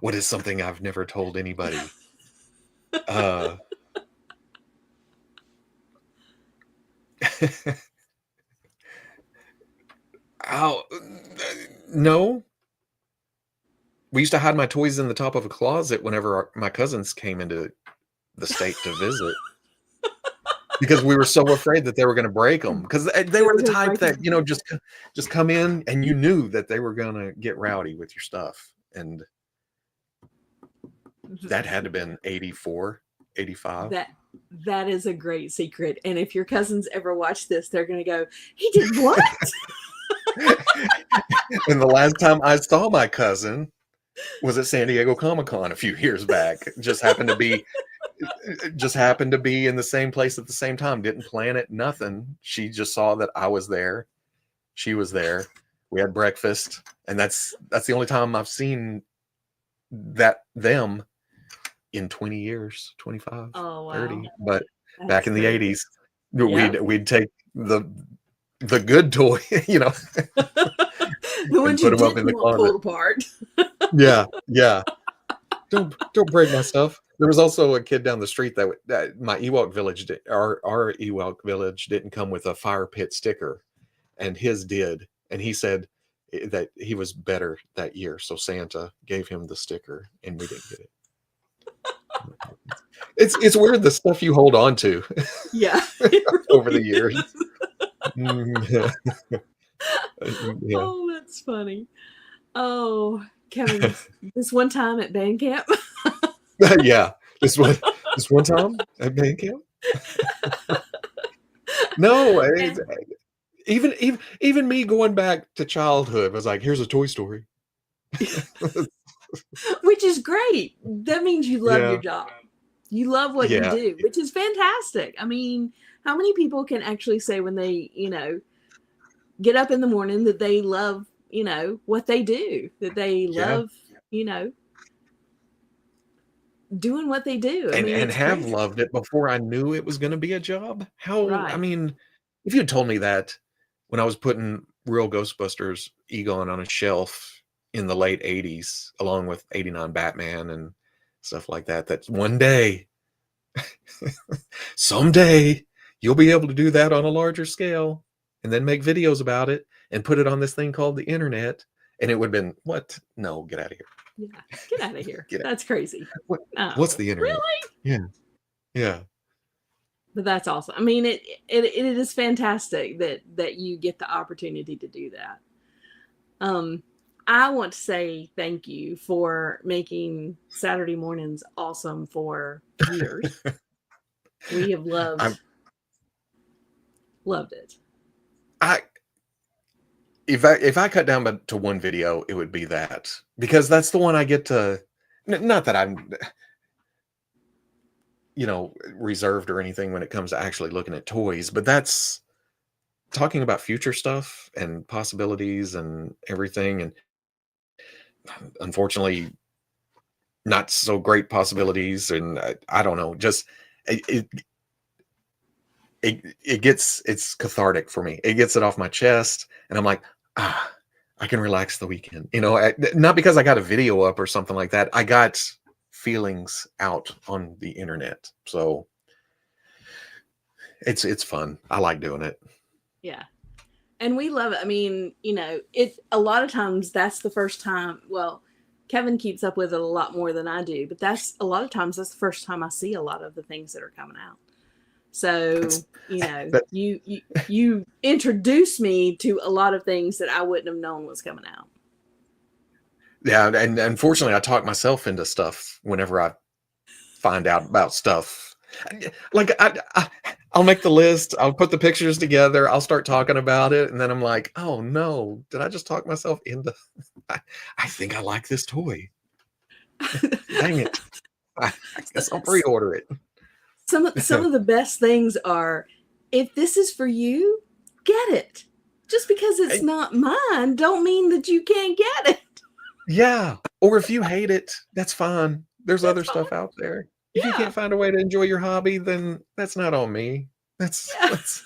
[SPEAKER 2] what is something I've never told anybody. Oh, no. We used to hide my toys in the top of a closet whenever my cousins came into the state to visit. Because we were so afraid that they were going to break them. Because they were the type that, you know, just come in and you knew that they were going to get rowdy with your stuff. And that had to have been 84, 85.
[SPEAKER 1] That is a great secret. And if your cousins ever watch this, they're going to go, he did what?
[SPEAKER 2] And the last time I saw my cousin was at San Diego Comic-Con a few years back. Just happened to be in the same place at the same time. Didn't plan it, nothing. She just saw that I was there. She was there. We had breakfast, and that's the only time I've seen them in 20 years, 25,
[SPEAKER 1] oh, wow.
[SPEAKER 2] 30. But that's back in the 80s, we'd take the good toy, you know,
[SPEAKER 1] the ones you didn't want pulled apart.
[SPEAKER 2] Yeah. Don't break my stuff. There was also a kid down the street that my Ewok village our Ewok village didn't come with a fire pit sticker, and his did. And he said that he was better that year, so Santa gave him the sticker, and we didn't get it. It's weird the stuff you hold on to.
[SPEAKER 1] Yeah,
[SPEAKER 2] over the years.
[SPEAKER 1] Yeah. Oh, that's funny. Oh, Kevin, this one time at band camp.
[SPEAKER 2] Yeah, this one time at band camp. No, even me going back to childhood was like, here's a Toy Story.
[SPEAKER 1] Which is great. That means you love your job. You love what you do, which is fantastic. I mean, how many people can actually say when they, you know, get up in the morning that they love, you know, what they do, that they love, you know, doing what they do.
[SPEAKER 2] And have loved it before I knew it was going to be a job. I mean, if you had told me that when I was putting real Ghostbusters Egon on a shelf in the late 80s, along with 89 Batman and stuff like that, that one day, someday, you'll be able to do that on a larger scale and then make videos about it and put it on this thing called the internet. And it would have been, what? No, get out of here.
[SPEAKER 1] Yeah, get out of here. That's crazy.
[SPEAKER 2] What's the internet? Really? Yeah.
[SPEAKER 1] But that's awesome. I mean, it is fantastic that you get the opportunity to do that. I want to say thank you for making Saturday mornings awesome for years. We have loved it.
[SPEAKER 2] If I cut down to one video, it would be that, because that's the one I get to. Not that I'm, you know, reserved or anything when it comes to actually looking at toys, but that's talking about future stuff and possibilities and everything, and unfortunately, not so great possibilities, and I don't know, just it, it it gets it's cathartic for me. It gets it off my chest, and I'm like, ah, I can relax the weekend. Not because I got a video up or something like that. I got feelings out on the internet, so it's fun. I like doing it.
[SPEAKER 1] Yeah. And we love it. I mean, it a lot of times that's the first time. Well, Kevin keeps up with it a lot more than I do, but that's a lot of times that's the first time I see a lot of the things that are coming out. So,
[SPEAKER 2] It's that
[SPEAKER 1] you introduce me to a lot of things that I wouldn't have known was coming out.
[SPEAKER 2] Yeah, and unfortunately, I talk myself into stuff whenever I find out about stuff. Like I'll make the list, I'll put the pictures together, I'll start talking about it, and then I'm like, oh no, did I just talk myself into? I think I like this toy. Dang it! I guess I'll pre-order it.
[SPEAKER 1] Some of the best things are, if this is for you, get it. Just because it's not mine, don't mean that you can't get it.
[SPEAKER 2] Yeah, or if you hate it, that's fine. There's
[SPEAKER 1] That's
[SPEAKER 2] other
[SPEAKER 1] fine.
[SPEAKER 2] stuff out there. If you
[SPEAKER 1] Yeah.
[SPEAKER 2] can't find a way to enjoy your hobby, then that's not on me. That's
[SPEAKER 1] Yeah.
[SPEAKER 2] that's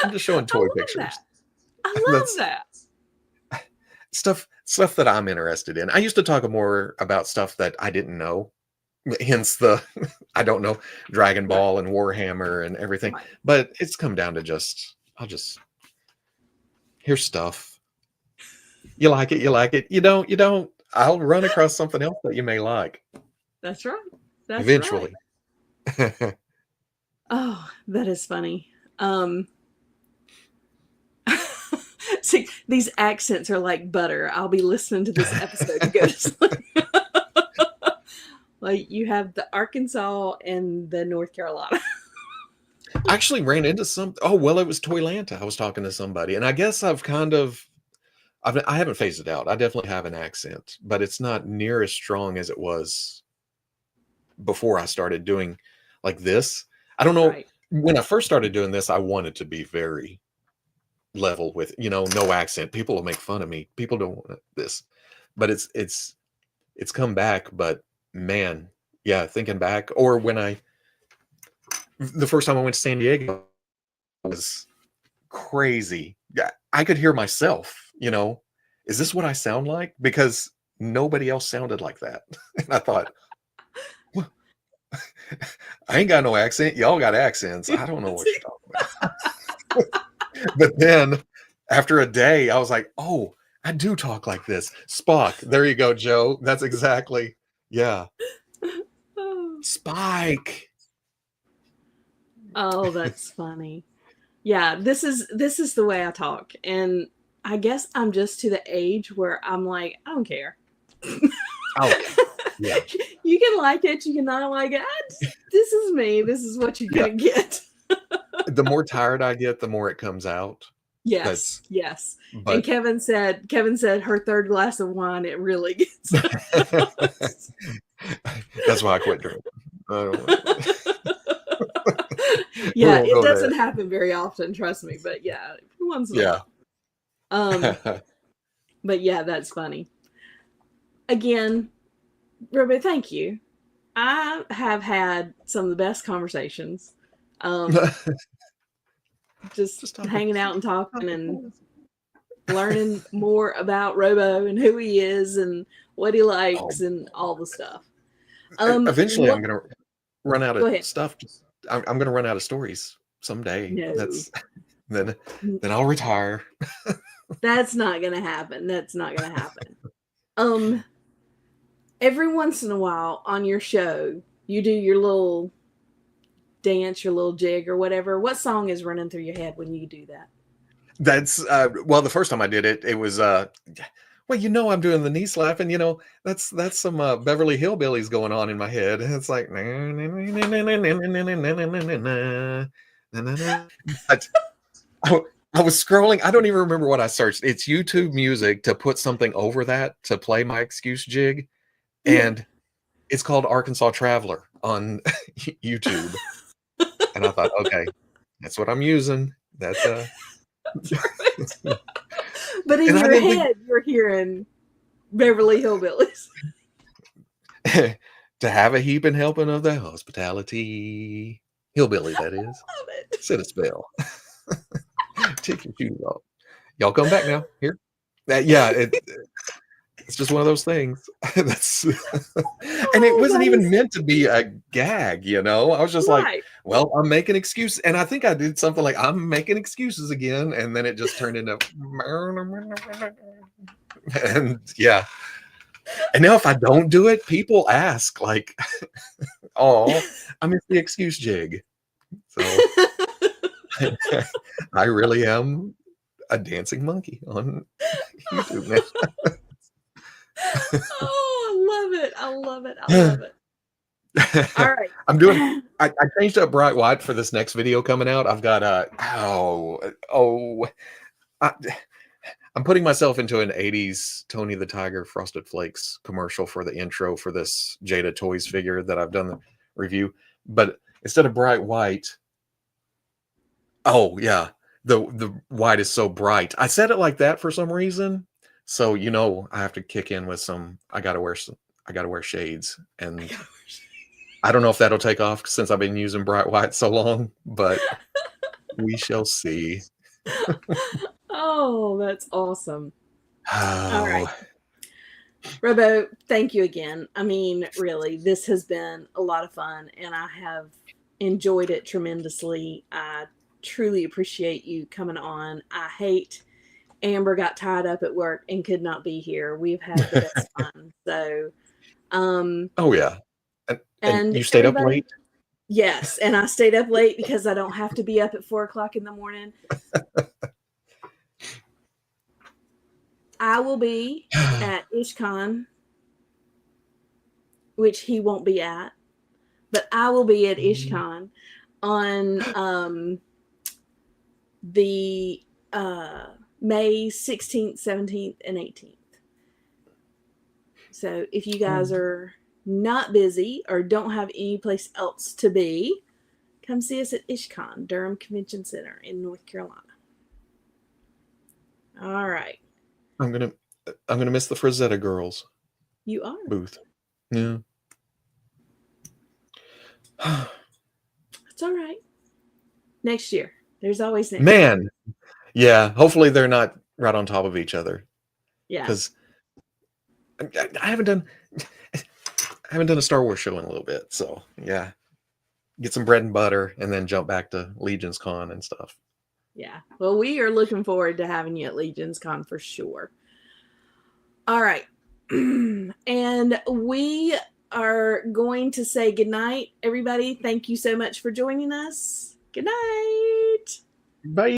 [SPEAKER 2] I'm just showing
[SPEAKER 1] I
[SPEAKER 2] toy
[SPEAKER 1] love
[SPEAKER 2] pictures.
[SPEAKER 1] that. I love
[SPEAKER 2] That's
[SPEAKER 1] that.
[SPEAKER 2] stuff that I'm interested in. I used to talk more about stuff that I didn't know, hence the I don't know Dragon
[SPEAKER 1] Right.
[SPEAKER 2] Ball and Warhammer and everything.
[SPEAKER 1] Right.
[SPEAKER 2] But it's come down to I'll just here's stuff. You like it, you like it. You don't. I'll run across something else that you may like
[SPEAKER 1] That's right. That's right.
[SPEAKER 2] eventually.
[SPEAKER 1] Oh, that is funny. See, these accents are like butter. I'll be listening to this episode to go to sleep. Like you have the Arkansas and the North Carolina.
[SPEAKER 2] I actually ran into oh well, it was Toylanta. I was talking to somebody, and I guess I haven't phased it out. I definitely have an accent, but it's not near as strong as it was before I started doing like this. I don't know.
[SPEAKER 1] Right.
[SPEAKER 2] When I first started doing this, I wanted to be very level with, no accent. People will make fun of me. People don't want this, but it's come back. But man, yeah, thinking back, or the first time I went to San Diego was crazy. Yeah, I could hear myself. Is this what I sound like? Because nobody else sounded like that, and I thought, well, I ain't got no accent. Y'all got accents. I don't know what you're talking about. But then after a day, I was like, oh, I do talk like this. Spock. There you go, Joe. That's exactly. Yeah. Spike.
[SPEAKER 1] Oh, that's funny. Yeah, this is the way I talk, and I guess I'm just to the age where I'm like, I don't care.
[SPEAKER 2] Oh, yeah.
[SPEAKER 1] You can like it, you can not like it. This is me. This is what you're
[SPEAKER 2] Yeah.
[SPEAKER 1] gonna get.
[SPEAKER 2] The more tired I get, the more it comes out.
[SPEAKER 1] Yes, yes. And
[SPEAKER 2] But
[SPEAKER 1] Kevin said her third glass of wine, it really gets.
[SPEAKER 2] that's why I quit drinking. I don't
[SPEAKER 1] Yeah,
[SPEAKER 2] won't
[SPEAKER 1] it
[SPEAKER 2] go
[SPEAKER 1] doesn't
[SPEAKER 2] there.
[SPEAKER 1] happen very often, trust me. But yeah, once in a
[SPEAKER 2] Yeah.
[SPEAKER 1] while. But yeah, that's funny. Again, Robo, thank you. I have had some of the best conversations. Just
[SPEAKER 2] Just talking.
[SPEAKER 1] hanging out and talking and learning more about Robo and who he is and what he likes
[SPEAKER 2] Oh,
[SPEAKER 1] and all the stuff.
[SPEAKER 2] eventually, I'm
[SPEAKER 1] What?
[SPEAKER 2] gonna run out
[SPEAKER 1] Go
[SPEAKER 2] of
[SPEAKER 1] ahead.
[SPEAKER 2] stuff. I'm gonna run out of stories someday.
[SPEAKER 1] No,
[SPEAKER 2] Then I'll retire.
[SPEAKER 1] that's not gonna happen. That's not gonna happen. Um, every once in a while on your show, you do your little dance, your little jig or whatever. What song is running through your head when you do that?
[SPEAKER 2] That's well, the first time I did it, it was well, I'm doing the knee slapping. That's some Beverly Hillbillies going on in my head. It's like, but I was scrolling. I don't even remember what I searched. It's YouTube music to put something over that to play my excuse jig,
[SPEAKER 1] Yeah.
[SPEAKER 2] and it's called Arkansas Traveler on YouTube. And I thought, okay, that's what I'm using. That's
[SPEAKER 1] But in
[SPEAKER 2] and I
[SPEAKER 1] your
[SPEAKER 2] didn't think
[SPEAKER 1] head, you're hearing Beverly Hillbillies.
[SPEAKER 2] to have a heaping helping of the hospitality hillbilly. That is,
[SPEAKER 1] Love it.
[SPEAKER 2] set a spell. Take your shoes off. Y'all come back now. Here. Yeah, it's just one of those things. That's and it
[SPEAKER 1] Oh,
[SPEAKER 2] wasn't
[SPEAKER 1] that
[SPEAKER 2] even
[SPEAKER 1] is
[SPEAKER 2] meant to be a gag, you know. I was just like,
[SPEAKER 1] right.
[SPEAKER 2] well, I'm making excuses. And I think I did something like I'm making excuses again, and then it just turned into and yeah. And now if I don't do it, people ask like, oh, I miss the excuse jig. So I really am a dancing monkey on YouTube now.
[SPEAKER 1] Oh, I love it. I love it. I love it. All right.
[SPEAKER 2] I'm doing. I changed up bright white for this next video coming out. I've got I, I'm putting myself into an '80s Tony the Tiger Frosted Flakes commercial for the intro for this Jada Toys figure that I've done the review. But instead of bright white, oh yeah, the white is so bright. I said it like that for some reason. So you know, I have to kick in with some. I gotta wear shades, and I don't know if that'll take off since I've been using bright white so long, but we shall see.
[SPEAKER 1] Oh, that's awesome. All right.
[SPEAKER 2] Oh,
[SPEAKER 1] Robo, thank you again. I mean, really, this has been a lot of fun, and I have enjoyed it tremendously. I truly appreciate you coming on. I hate Amber got tied up at work and could not be here. We've had the best fun. So,
[SPEAKER 2] oh yeah. And
[SPEAKER 1] and
[SPEAKER 2] you stayed up
[SPEAKER 1] everybody,
[SPEAKER 2] late?
[SPEAKER 1] yes, and I stayed up late because I don't have to be up at 4 o'clock in the morning. I will be at IshCon, which he won't be at, but I will be at IshCon on the May 16th, 17th, and 18th. So if you guys are not busy or don't have any place else to be, come see us at IshCon, Durham Convention Center in North Carolina. All right.
[SPEAKER 2] I'm gonna miss the Frazetta girls
[SPEAKER 1] You are.
[SPEAKER 2] booth. Yeah.
[SPEAKER 1] It's all right. Next year. There's always next year.
[SPEAKER 2] Man. Yeah. Hopefully they're not right on top of each other.
[SPEAKER 1] Yeah.
[SPEAKER 2] Because I haven't done a Star Wars show in a little bit. So yeah. Get some bread and butter and then jump back to Legion's Con and stuff.
[SPEAKER 1] Yeah. Well, we are looking forward to having you at Legion's Con for sure. All right. And we are going to say goodnight, everybody. Thank you so much for joining us. Good night.
[SPEAKER 2] Bye.